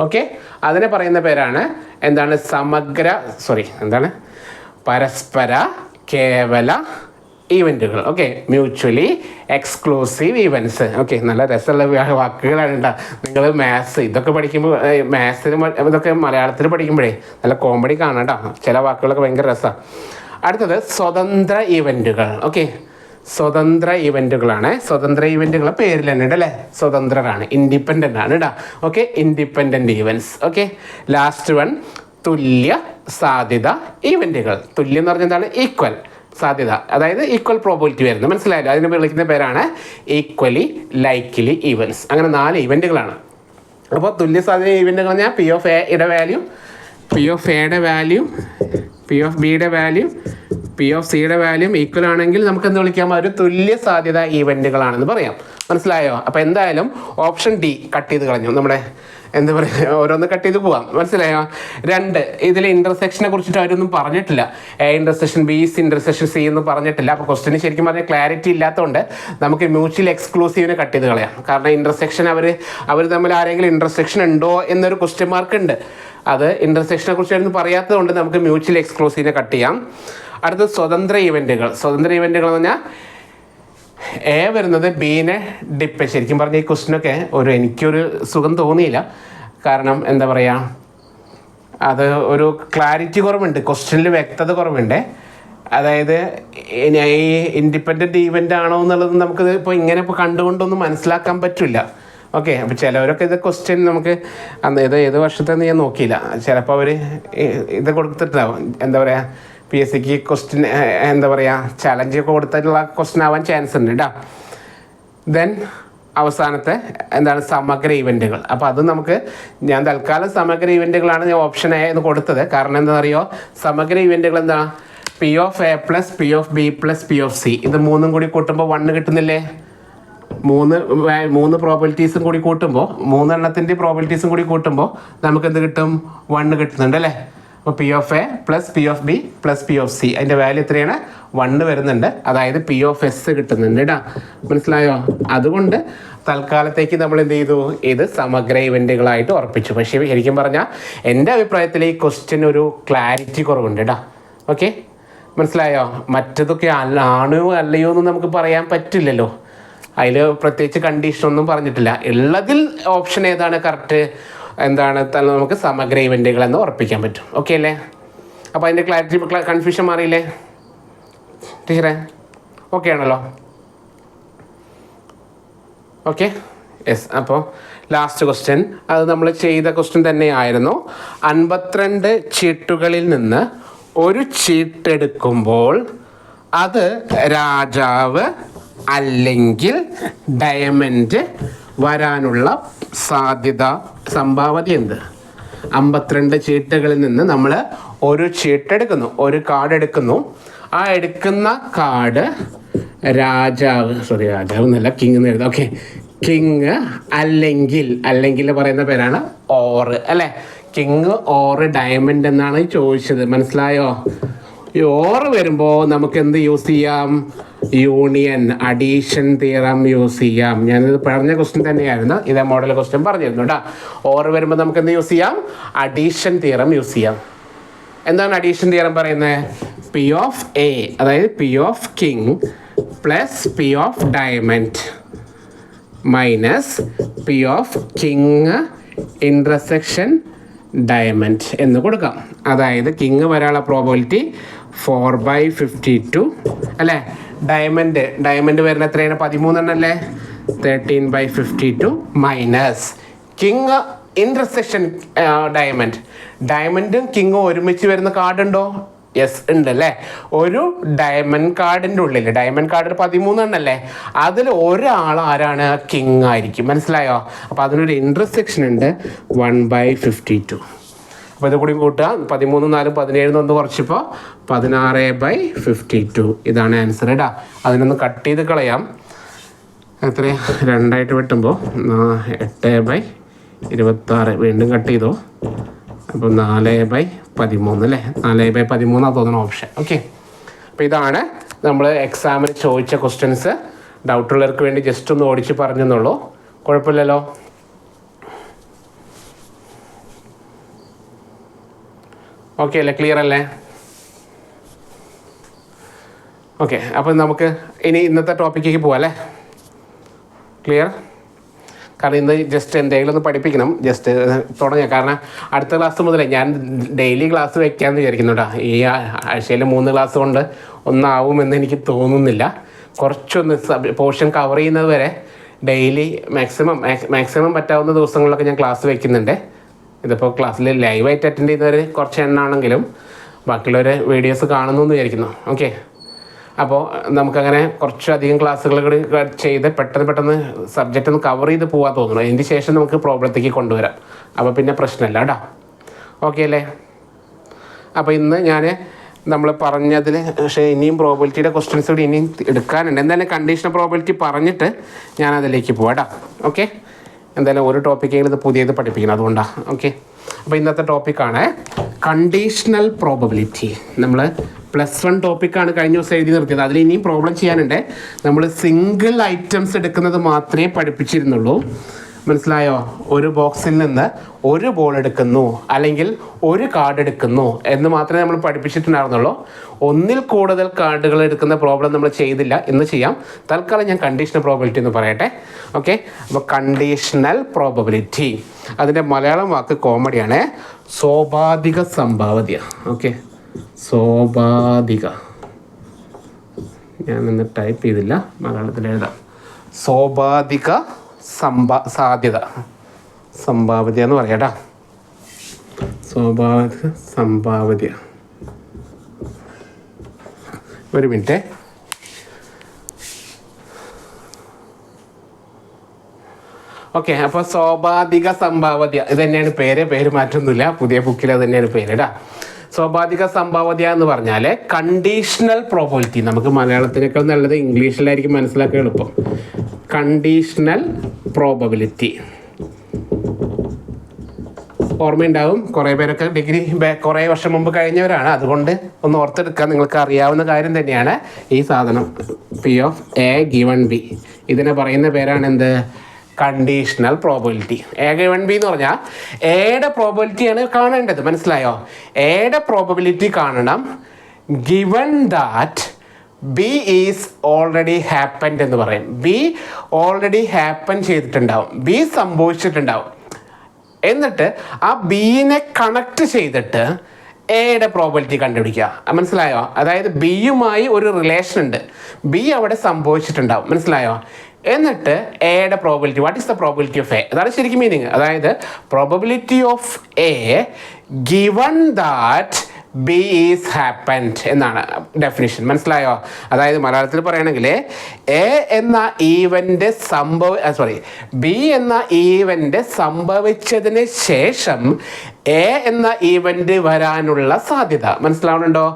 ഓക്കെ, അതിനെ പറയുന്ന പേരാണ് എന്താണ്? പരസ്പര കേവല ഈവൻറ്റുകൾ. Okay, mutually exclusive events. Okay, നല്ല രസമുള്ള വാക്കുകളാണ് കേട്ടോ. നിങ്ങൾ മാത്സ് ഇതൊക്കെ പഠിക്കുമ്പോൾ, മാത്സിന് ഇതൊക്കെ മലയാളത്തിൽ പഠിക്കുമ്പോഴേ നല്ല കോമഡി കാണാം കേട്ടോ. ചില വാക്കുകളൊക്കെ ഭയങ്കര രസമാണ്. അടുത്തത് സ്വതന്ത്ര ഈവൻറ്റുകൾ. ഓക്കെ, സ്വതന്ത്ര ഈവൻറ്റുകളാണ്. സ്വതന്ത്ര ഈവൻറ്റുകൾ പേരിൽ തന്നെ ഉണ്ട് അല്ലേ, സ്വതന്ത്രരാണ്, ഇൻഡിപെൻഡൻ്റ് ആണ് കേട്ടോ. Okay, independent events. Okay, last one തുല്യ സാധ്യത ഈവൻറ്റുകൾ. തുല്യം എന്ന് പറഞ്ഞാൽ എന്താണ്? ഈക്വൽ സാധ്യത, അതായത് ഈക്വൽ പ്രോബിലിറ്റി വരുന്നത്. മനസ്സിലായല്ലോ? അതിന് വിളിക്കുന്ന പേരാണ് ഈക്വലി ലൈക്ക്ലി ഈവൻറ്റ്സ്. അങ്ങനെ 4 ഈവൻറ്റുകളാണ്. അപ്പോൾ തുല്യ സാധ്യത ഈവൻറ്റുകൾ പറഞ്ഞാൽ പി ഓഫ് എയുടെ വാല്യൂ, പി ഓഫ് എയുടെ വാല്യൂ, പി ഓഫ് ബിയുടെ വാല്യൂ, പി ഓഫ് സിയുടെ വാല്യൂ ഈക്വൽ ആണെങ്കിൽ നമുക്ക് എന്ത് വിളിക്കാം? ഒരു തുല്യ സാധ്യത ഈവൻറ്റുകളാണെന്ന് പറയാം. മനസ്സിലായോ? അപ്പോൾ എന്തായാലും ഓപ്ഷൻ ഡി കട്ട് ചെയ്ത് കളഞ്ഞു. നമ്മുടെ എന്താ പറയുക, ഓരോന്ന് കട്ട് ചെയ്ത് പോവാം. മനസ്സിലായോ? 2 ഇതിൽ ഇൻ്റർസെക്ഷനെ കുറിച്ചിട്ട് അവരൊന്നും പറഞ്ഞിട്ടില്ല. A intersection B, intersection C എന്ന് പറഞ്ഞിട്ടില്ല. അപ്പോൾ ക്വസ്റ്റിന് ശരിക്കും പറഞ്ഞാൽ ക്ലാരിറ്റി ഇല്ലാത്തതുകൊണ്ട് നമുക്ക് മ്യൂച്വൽ എക്സ്ക്ലൂസീവിനെ കട്ട് ചെയ്ത് കളയാം. കാരണം ഇൻ്റർസെക്ഷൻ അവർ തമ്മിൽ ആരെങ്കിലും ഇൻ്റർസെക്ഷൻ ഉണ്ടോ എന്നൊരു ക്വസ്റ്റ്യൻ മാർക്ക് ഉണ്ട്. അത് ഇൻ്റർസെക്ഷനെ കുറിച്ചൊന്നും പറയാത്തത് കൊണ്ട് നമുക്ക് മ്യൂച്വൽ എക്സ്ക്ലൂസീവിനെ കട്ട് ചെയ്യാം. അടുത്തത് സ്വതന്ത്ര ഈവൻറ്റുകൾ. സ്വതന്ത്ര ഈവൻറ്റുകൾ എന്ന് പറഞ്ഞാൽ എ വരുന്നത് ബീനെ ഡിപ്പെൻഡ്. ശരിക്കും പറഞ്ഞ ഈ ക്വസ്റ്റിനൊക്കെ എനിക്കൊരു സുഖം തോന്നിയില്ല. കാരണം എന്താ പറയുക, അത് ഒരു ക്ലാരിറ്റി കുറവുണ്ട്, ക്വസ്റ്റ്യനിൽ വ്യക്തത കുറവുണ്ട്. അതായത് ഈ ഇൻഡിപെൻഡൻറ്റ് ഈവൻ്റ് ആണോ എന്നുള്ളത് നമുക്ക് ഇപ്പോൾ ഇങ്ങനെ ഇപ്പോൾ കണ്ടുകൊണ്ടൊന്നും മനസ്സിലാക്കാൻ പറ്റില്ല. ഓക്കെ, അപ്പോൾ ചിലവരൊക്കെ ഇത് ക്വസ്റ്റ്യൻ നമുക്ക് ഇത് ഏത് വർഷത്തെന്ന് ഞാൻ നോക്കിയില്ല. ചിലപ്പോൾ അവർ ഇത് കൊടുത്തിട്ടുണ്ടാവും, എന്താ പറയുക, PSC ക്വസ്റ്റ്യൻ എന്താ പറയുക, ചലഞ്ചൊക്കെ കൊടുത്തിട്ടുള്ള ക്വസ്റ്റ്യൻ ആവാൻ ചാൻസ് ഉണ്ട് കേട്ടോ. ദെൻ അവസാനത്തെ എന്താണ്? സമഗ്ര ഈവൻറ്റുകൾ. അപ്പോൾ അത് നമുക്ക്, ഞാൻ തൽക്കാലം സമഗ്ര ഈവൻറ്റുകളാണ് ഞാൻ ഓപ്ഷൻ എ എന്ന് കൊടുത്തത്. കാരണം എന്താണെന്നറിയോ, സമഗ്ര ഈവൻറ്റുകൾ എന്താ? P of A plus P of B plus P of C. ഇത് 3 കൂടി കൂട്ടുമ്പോൾ 1 കിട്ടുന്നില്ലേ? 3 പ്രോബിലിറ്റീസും കൂടി കൂട്ടുമ്പോൾ, 3 എണ്ണത്തിൻ്റെ പ്രോബിലിറ്റീസും കൂടി കൂട്ടുമ്പോൾ നമുക്ക് എന്ത് കിട്ടും? 1 കിട്ടുന്നുണ്ട് അല്ലേ? അപ്പോൾ P of A plus P of B plus P of C, അതിൻ്റെ വാല്യൂ എത്രയാണ്? 1 വരുന്നുണ്ട്. അതായത് പി ഓഫ് എസ് കിട്ടുന്നുണ്ട് കേട്ടോ. മനസ്സിലായോ? അതുകൊണ്ട് തൽക്കാലത്തേക്ക് നമ്മൾ എന്ത് ചെയ്തു? ഇത് സമഗ്ര ഇവൻറ്റുകളായിട്ട് ഉറപ്പിച്ചു. പക്ഷേ ശരിക്കും പറഞ്ഞാൽ എൻ്റെ അഭിപ്രായത്തിൽ ഈ ക്വസ്റ്റ്യൻ ഒരു ക്ലാരിറ്റി കുറവുണ്ട് കേട്ടോ. ഓക്കെ, മനസ്സിലായോ? മറ്റതൊക്കെ ആണോ അല്ലയോ എന്ന് നമുക്ക് പറയാൻ പറ്റില്ലല്ലോ. അതിൽ പ്രത്യേകിച്ച് കണ്ടീഷനൊന്നും പറഞ്ഞിട്ടില്ല. ഉള്ളതിൽ ഓപ്ഷൻ ഏതാണ് കറക്റ്റ്, എന്താണ് നമുക്ക് സമഗ്ര ഇവൻറ്റുകൾ എന്ന് ഉറപ്പിക്കാൻ പറ്റും. ഓക്കെ അല്ലേ? അപ്പോൾ അതിൻ്റെ ക്ലാരിറ്റി, കൺഫ്യൂഷൻ മാറിയില്ലേ ടീച്ചറെ? ഓക്കെ ആണല്ലോ? Okay, yes. അപ്പോൾ ലാസ്റ്റ് ക്വസ്റ്റ്യൻ, അത് നമ്മൾ ചെയ്ത ക്വസ്റ്റ്യൻ തന്നെയായിരുന്നു. 52 ചീട്ടുകളിൽ നിന്ന് ഒരു ചീട്ടെടുക്കുമ്പോൾ അത് രാജാവ് അല്ലെങ്കിൽ ഡയമണ്ട് വരാനുള്ള സംഭാവന എന്ത്? 52 ചീട്ടുകളിൽ നിന്ന് നമ്മൾ ഒരു ചീട്ടെടുക്കുന്നു, ഒരു കാർഡ് എടുക്കുന്നു. ആ എടുക്കുന്ന കാർഡ് രാജാവ് എന്നല്ല, കിങ് എന്ന് എഴുതാം. ഓക്കെ, കിങ് അല്ലെങ്കിൽ പറയുന്ന പേരാണ് ഓർ അല്ലേ? കിങ് ഓർ ഡയമണ്ട് എന്നാണ് ചോദിച്ചത്. മനസ്സിലായോ? ഈ ഓർ വരുമ്പോൾ നമുക്ക് എന്ത് യൂസ് ചെയ്യാം? യൂണിയൻ, അഡീഷൻ തിയറം യൂസ് ചെയ്യാം. ഞാനിത് പറഞ്ഞ ക്വസ്റ്റ്യൻ തന്നെയായിരുന്നു, ഇതേ മോഡൽ ക്വസ്റ്റ്യൻ പറഞ്ഞിരുന്നു കേട്ടോ. ഓർ വരുമ്പോൾ നമുക്ക് എന്ത് യൂസ് ചെയ്യാം? അഡീഷൻ തിയറം യൂസ് ചെയ്യാം. എന്താണ് അഡീഷൻ തിയറം പറയുന്നത്? പി ഓഫ് എ, അതായത് P of king plus P of diamond minus P of king intersection diamond എന്ന് കൊടുക്കാം. അതായത് കിങ് വരാനുള്ള പ്രോബിലിറ്റി 4/52 അല്ലേ? ഡയമണ്ട് വരുന്ന എത്രയാണ്? 13 അല്ലേ? 13/52 മൈനസ് കിങ് ഇൻ്റർസെക്ഷൻ ഡയമണ്ടും കിങ്ങും ഒരുമിച്ച് വരുന്ന കാർഡ് ഉണ്ടോ? യെസ് ഉണ്ട് അല്ലേ? ഒരു ഡയമണ്ട് കാർഡിൻ്റെ ഉള്ളിൽ, ഡയമണ്ട് കാർഡിൽ 13 എണ്ണല്ലേ, അതിൽ ഒരാൾ ആരാണ്? കിങ് ആയിരിക്കും. മനസ്സിലായോ? അപ്പോൾ അതിനൊരു ഇൻ്റർസെക്ഷൻ ഉണ്ട് 1/52. അപ്പോൾ ഇത് കൂടി കൂട്ടുക, 13 4 17 ഒന്ന് കുറച്ചിപ്പോൾ 16/52. ഇതാണ് ആൻസർ കേട്ടോ. അതിനൊന്ന് കട്ട് ചെയ്ത് കളയാം. എത്ര 2 വെട്ടുമ്പോൾ 8/26. വീണ്ടും കട്ട് ചെയ്തോ. അപ്പോൾ 4/13 അല്ലേ? 4/13 തോന്നുന്ന ഓപ്ഷൻ. ഓക്കെ, അപ്പോൾ ഇതാണ് നമ്മൾ എക്സാമിന് ചോദിച്ച ക്വസ്റ്റ്യൻസ്. ഡൗട്ടുള്ളവർക്ക് വേണ്ടി ജസ്റ്റ് ഒന്ന് ഓടിച്ച് പറഞ്ഞെന്നുള്ളൂ. കുഴപ്പമില്ലല്ലോ? ഓക്കെ അല്ലേ? ക്ലിയർ അല്ലേ? ഓക്കെ, അപ്പം നമുക്ക് ഇനി ഇന്നത്തെ ടോപ്പിക്കേക്ക് പോവാം അല്ലേ? ക്ലിയർ? കാരണം ഇന്ന് ജസ്റ്റ് എന്തെങ്കിലും ഒന്ന് പഠിപ്പിക്കണം, ജസ്റ്റ് തുടങ്ങുക. കാരണം അടുത്ത ക്ലാസ് മുതലേ ഞാൻ ഡെയിലി ക്ലാസ് വെക്കാമെന്ന് വിചാരിക്കുന്നു കേട്ടോ. ഈ ആഴ്ചയിൽ 3 ക്ലാസ് കൊണ്ട് ഒന്നാവുമെന്ന് എനിക്ക് തോന്നുന്നില്ല. കുറച്ചൊന്ന് പോർഷൻ കവർ ചെയ്യുന്നത് വരെ ഡെയിലി മാക്സിമം പറ്റാവുന്ന ദിവസങ്ങളിലൊക്കെ ഞാൻ ക്ലാസ് വെക്കുന്നുണ്ട്. ഇതിപ്പോൾ ക്ലാസ്സിൽ ലൈവായിട്ട് അറ്റൻഡ് ചെയ്യുന്നവർ കുറച്ച് എണ്ണാണെങ്കിലും ബാക്കിയുള്ളവർ വീഡിയോസ് കാണുന്നു എന്ന് വിചാരിക്കുന്നു. ഓക്കെ, അപ്പോൾ നമുക്കങ്ങനെ കുറച്ചധികം ക്ലാസ്സുകൾ കൂടി ചെയ്ത് പെട്ടെന്ന് സബ്ജക്റ്റ് ഒന്ന് കവർ ചെയ്ത് പോകാൻ തോന്നുന്നു. അതിന് ശേഷം നമുക്ക് പ്രോബ്ലത്തേക്ക് കൊണ്ടുവരാം. അപ്പോൾ പിന്നെ പ്രശ്നമില്ല കേട്ടോ. ഓക്കെ അല്ലേ? അപ്പോൾ ഇന്ന് നമ്മൾ പറഞ്ഞതിൽ പക്ഷേ ഇനിയും പ്രോബിലിറ്റിയുടെ ക്വസ്റ്റ്യൻസ് കൂടി ഇനിയും എടുക്കാനുണ്ട്. എന്തായാലും കണ്ടീഷണൽ പ്രോബിലിറ്റി പറഞ്ഞിട്ട് ഞാൻ അതിലേക്ക് പോകാം കേട്ടോ. ഓക്കെ, എന്തായാലും ഒരു ടോപ്പിക്കെങ്കിലും ഇത് പുതിയത് പഠിപ്പിക്കണം, അതുകൊണ്ടാണ്. ഓക്കെ, അപ്പോൾ ഇന്നത്തെ ടോപ്പിക്കാണ് കണ്ടീഷണൽ പ്രോബബിലിറ്റി. നമ്മൾ +1 ടോപ്പിക്കാണ് കഴിഞ്ഞ ദിവസം എഴുതി നിർത്തിയത്. അതിൽ ഇനിയും പ്രോബ്ലം ചെയ്യാനുണ്ട്. നമ്മൾ സിംഗിൾ ഐറ്റംസ് എടുക്കുന്നത് മാത്രമേ പഠിപ്പിച്ചിരുന്നുള്ളൂ. മനസ്സിലായോ? ഒരു ബോക്സിൽ നിന്ന് ഒരു ബോൾ എടുക്കുന്നു അല്ലെങ്കിൽ ഒരു കാർഡ് എടുക്കുന്നു എന്ന് മാത്രമേ നമ്മൾ പഠിപ്പിച്ചിട്ടുണ്ടായിരുന്നുള്ളൂ. ഒന്നിൽ കൂടുതൽ കാർഡുകൾ എടുക്കുന്ന പ്രോബ്ലം നമ്മൾ ചെയ്തില്ല. ഇന്ന് ചെയ്യാം. തൽക്കാലം ഞാൻ കണ്ടീഷണൽ പ്രോബബിലിറ്റി എന്ന് പറയട്ടെ. ഓക്കെ, അപ്പോൾ കണ്ടീഷണൽ പ്രോബബിലിറ്റി, അതിൻ്റെ മലയാളം വാക്ക് കോമഡിയാണ്, സോപാധിക സംഭാവ്യത. ഓക്കെ, സോപാധിക, ഞാനൊന്ന് ടൈപ്പ് ചെയ്തില്ല, മലയാളത്തിൽ എഴുതാം. സോപാധിക സാധ്യത, സംഭാവ്യത എന്ന് പറയാം കേട്ടോ. സ്വാഭാവിക സംഭാവ്യത. ഒരു മിനിറ്റ്. ഓക്കെ, അപ്പോൾ സ്വാഭാവിക സംഭാവ്യത ഇത് തന്നെയാണ് പേര് മാറ്റൊന്നുമില്ല. പുതിയ ബുക്കിൽ അത് തന്നെയാണ് പേര് കേട്ടോ. സ്വാഭാവിക സംഭാവ്യത എന്ന് പറഞ്ഞാൽ കണ്ടീഷണൽ പ്രോബബിലിറ്റി. നമുക്ക് മലയാളത്തിനേക്കാൾ നല്ലത് ഇംഗ്ലീഷിലായിരിക്കും മനസ്സിലാക്കാൻ എളുപ്പം. കണ്ടീഷണൽ പ്രോബബിലിറ്റി ഓർമ്മയുണ്ടാവും. കുറേ പേരൊക്കെ ഡിഗ്രി കുറേ വർഷം മുമ്പ് കഴിഞ്ഞവരാണ്, അതുകൊണ്ട് ഒന്ന് ഓർത്തെടുക്കാൻ നിങ്ങൾക്ക് അറിയാവുന്ന കാര്യം തന്നെയാണ് ഈ സാധനം. P(A)(B). ഇതിനെ പറയുന്ന പേരാണ് എന്ത്? Conditional probability. A(B) എന്ന് പറഞ്ഞാൽ എയുടെ പ്രോബബിലിറ്റിയാണ് കാണേണ്ടത്. മനസ്സിലായോ? എയുടെ പ്രോബബിലിറ്റി കാണണം given that B is already happened എന്ന് പറയും. B ഓൾറെഡി ഹാപ്പൻ ചെയ്തിട്ടുണ്ടാവും, B സംഭവിച്ചിട്ടുണ്ടാവും. എന്നിട്ട് ആ ബീനെ കണക്ട് ചെയ്തിട്ട് എയുടെ പ്രോബബിലിറ്റി കണ്ടുപിടിക്കുക. മനസ്സിലായോ? അതായത് ബിയുമായി ഒരു റിലേഷൻ ഉണ്ട്, ബി അവിടെ സംഭവിച്ചിട്ടുണ്ടാവും. മനസ്സിലായോ? എന്നിട്ട് എയുടെ probability, what is the probability of A? അതാണ് ശരിക്കും മീനിങ്. അതായത് probability of A given that be is happened എന്നാണ് ഡെഫിനിഷൻ. മനസ്സിലായോ? അതായത് മലയാളത്തിൽ പറയുകയാണെങ്കിൽ എ എന്ന ഈവൻ്റ് ബി എന്ന ഈവൻ്റ് സംഭവിച്ചതിന് ശേഷം എ എന്ന ഈവൻ്റ് വരാനുള്ള സാധ്യത. മനസ്സിലാവുന്നുണ്ടോ?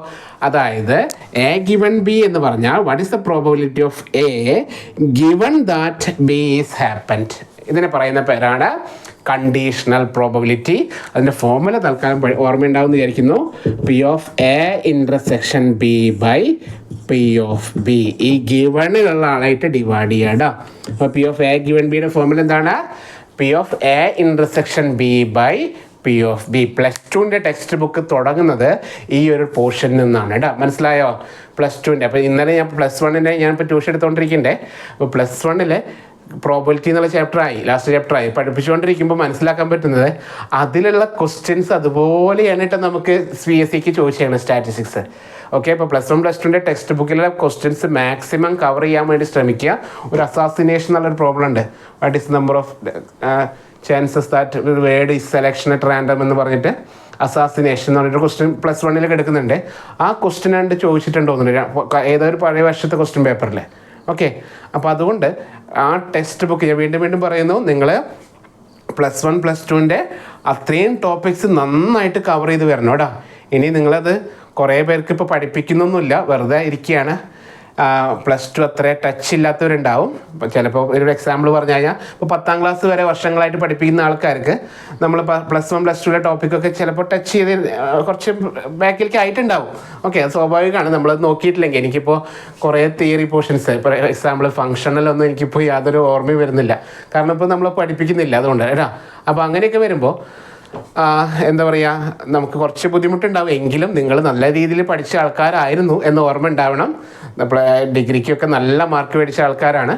അതായത് എ ഗിവൺ ബി എന്ന് പറഞ്ഞാൽ what is the probability of A given that be is happened. ഇതിനെ പറയുന്ന പേരാണ് കണ്ടീഷണൽ പ്രോബബിലിറ്റി. അതിൻ്റെ ഫോർമുല തൽക്കാലം ഓർമ്മയുണ്ടാവുമെന്ന് വിചാരിക്കുന്നു. P(A)(B)/P(B). ഈ ഗിവണിലുള്ള ആളായിട്ട് ഡിവൈഡ് ചെയ്യണം. അപ്പോൾ P(A)(B)യുടെ ഫോർമുല എന്താണ്? P(A)(B)/P(B). +2ൻ്റെ ടെക്സ്റ്റ് ബുക്ക് തുടങ്ങുന്നത് ഈ ഒരു പോർഷനിൽ നിന്നാണ് കേട്ടോ. മനസ്സിലായോ? +2ൻ്റെ. അപ്പോൾ ഇന്നലെ ഞാൻ +1ൻ്റെ ഞാനിപ്പോൾ ട്യൂഷൻ എടുത്തുകൊണ്ടിരിക്കണ്ടേ. അപ്പോൾ +1 പ്രോബബിലിറ്റി എന്നുള്ള ലാസ്റ്റ് ചാപ്റ്ററായി പഠിപ്പിച്ചുകൊണ്ടിരിക്കുമ്പോൾ മനസ്സിലാക്കാൻ പറ്റുന്നത് അതിലുള്ള ക്വസ്റ്റ്യൻസ് അതുപോലെയാണ് കേട്ടോ നമുക്ക് CSEക്ക് ചോദിച്ചാണ് സ്റ്റാറ്റിസ്റ്റിക്സ്. ഓക്കെ, അപ്പോൾ +1 +2ൻ്റെ ടെക്സ്റ്റ് ബുക്കിലെ ക്വസ്റ്റ്യൻസ് മാക്സിമം കവർ ചെയ്യാൻ വേണ്ടി ശ്രമിക്കുക. ഒരു അസാസിനേഷൻ എന്നുള്ളൊരു പ്രോബ്ലം ഉണ്ട്. What is number of chances that word is selection at random എന്ന് പറഞ്ഞിട്ട് അസാസിനേഷൻ എന്ന് പറഞ്ഞിട്ട് ക്വസ്റ്റ്യൻ +1 എടുക്കുന്നുണ്ട്. ആ ക്വസ്റ്റ്യൻ കണ്ട് ചോദിച്ചിട്ടുണ്ടോ ഏതോ ഒരു പഴയ വർഷത്തെ ക്വസ്റ്റ്യൻ പേപ്പറിൽ. ഓക്കെ, അപ്പോൾ അതുകൊണ്ട് ആ ടെക്സ്റ്റ് ബുക്ക് ഞാൻ വീണ്ടും പറയുന്നു, നിങ്ങൾ +1 +2ൻ്റെ അത്രയും ടോപ്പിക്സ് നന്നായിട്ട് കവർ ചെയ്ത് വരണം കേട്ടോ. ഇനി നിങ്ങളത് കുറേ പേർക്ക് ഇപ്പോൾ പഠിപ്പിക്കുന്നൊന്നുമില്ല, വെറുതെ ഇരിക്കുകയാണ്. +2 അത്ര ടച്ച് ഇല്ലാത്തവരുണ്ടാവും. ചിലപ്പോൾ ഒരു എക്സാമ്പിൾ പറഞ്ഞു കഴിഞ്ഞാൽ ഇപ്പോൾ 10ാം ക്ലാസ് വരെ വർഷങ്ങളായിട്ട് പഠിപ്പിക്കുന്ന ആൾക്കാർക്ക് നമ്മൾ +1 +2ലെ ടോപ്പിക്കൊക്കെ ചിലപ്പോൾ ടച്ച് ചെയ്ത് കുറച്ച് ബാക്കിലേക്ക് ആയിട്ടുണ്ടാവും. ഓക്കെ, അത് സ്വാഭാവികമാണ്. നമ്മളത് നോക്കിയിട്ടില്ലെങ്കിൽ എനിക്കിപ്പോൾ കുറേ തിയറി പോർഷൻസ്, ഇപ്പോൾ എക്സാമ്പിൾ ഫങ്ഷണലൊന്നും എനിക്കിപ്പോൾ യാതൊരു ഓർമ്മയും വരുന്നില്ല, കാരണം ഇപ്പോൾ നമ്മൾ പഠിപ്പിക്കുന്നില്ല, അതുകൊണ്ട് കേട്ടോ. അപ്പോൾ അങ്ങനെയൊക്കെ വരുമ്പോൾ എന്താ പറയുക, നമുക്ക് കുറച്ച് ബുദ്ധിമുട്ടുണ്ടാവും. എങ്കിലും നിങ്ങൾ നല്ല രീതിയിൽ പഠിച്ച ആൾക്കാരായിരുന്നു എന്ന് ഓർമ്മ ഉണ്ടാവണം. നമ്മൾ ഡിഗ്രിക്കൊക്കെ നല്ല മാർക്ക് മേടിച്ച ആൾക്കാരാണ്.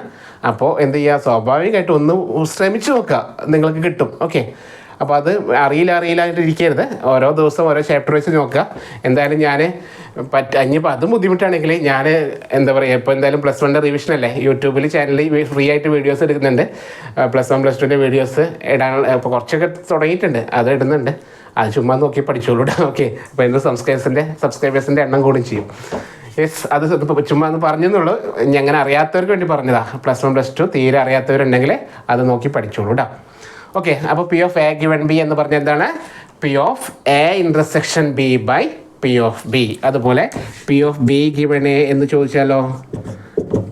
അപ്പോൾ എന്ത് ചെയ്യുക, സ്വാഭാവികമായിട്ട് ഒന്ന് ശ്രമിച്ചു നോക്കുക, നിങ്ങൾക്ക് കിട്ടും. ഓക്കെ, അപ്പോൾ അത് അറിയില്ലായിട്ടിരിക്കരുത്. ഓരോ ദിവസം ഓരോ ചാപ്റ്റർ വെച്ച് നോക്കുക. എന്തായാലും ഞാൻ ഇനിയിപ്പോൾ അതും ബുദ്ധിമുട്ടാണെങ്കിൽ ഞാൻ എന്താ പറയുക, ഇപ്പോൾ എന്തായാലും +1 റിവിഷൻ അല്ലേ, യൂട്യൂബിൽ ചാനലിൽ ഫ്രീ ആയിട്ട് വീഡിയോസ് എടുക്കുന്നുണ്ട്. +1 +2 വീഡിയോസ് ഇടാൻ ഇപ്പോൾ കുറച്ചൊക്കെ തുടങ്ങിയിട്ടുണ്ട്, അത് ഇടുന്നുണ്ട്. അത് ചുമ്മാ നോക്കി പഠിച്ചോളൂ. ഓക്കെ, അപ്പോൾ എൻ്റെ സബ്സ്ക്രൈബേഴ്സിൻ്റെ എണ്ണം കൂടും ചെയ്യും. യെസ്, അത് ചുമ്മാ ഒന്ന് പറഞ്ഞെന്നുള്ളൂ. അങ്ങനെ അറിയാത്തവർക്ക് വേണ്ടി പറഞ്ഞതാണ്. +1 +2 തീരെ അറിയാത്തവരുണ്ടെങ്കിൽ അത് നോക്കി പഠിച്ചോളൂ കേട്ടോ. ഓക്കെ, അപ്പോൾ P of A given B എന്ന് പറഞ്ഞാൽ എന്താണ്? P of A intersection B by P of B. അതുപോലെ P of B given A എന്ന് ചോദിച്ചാലോ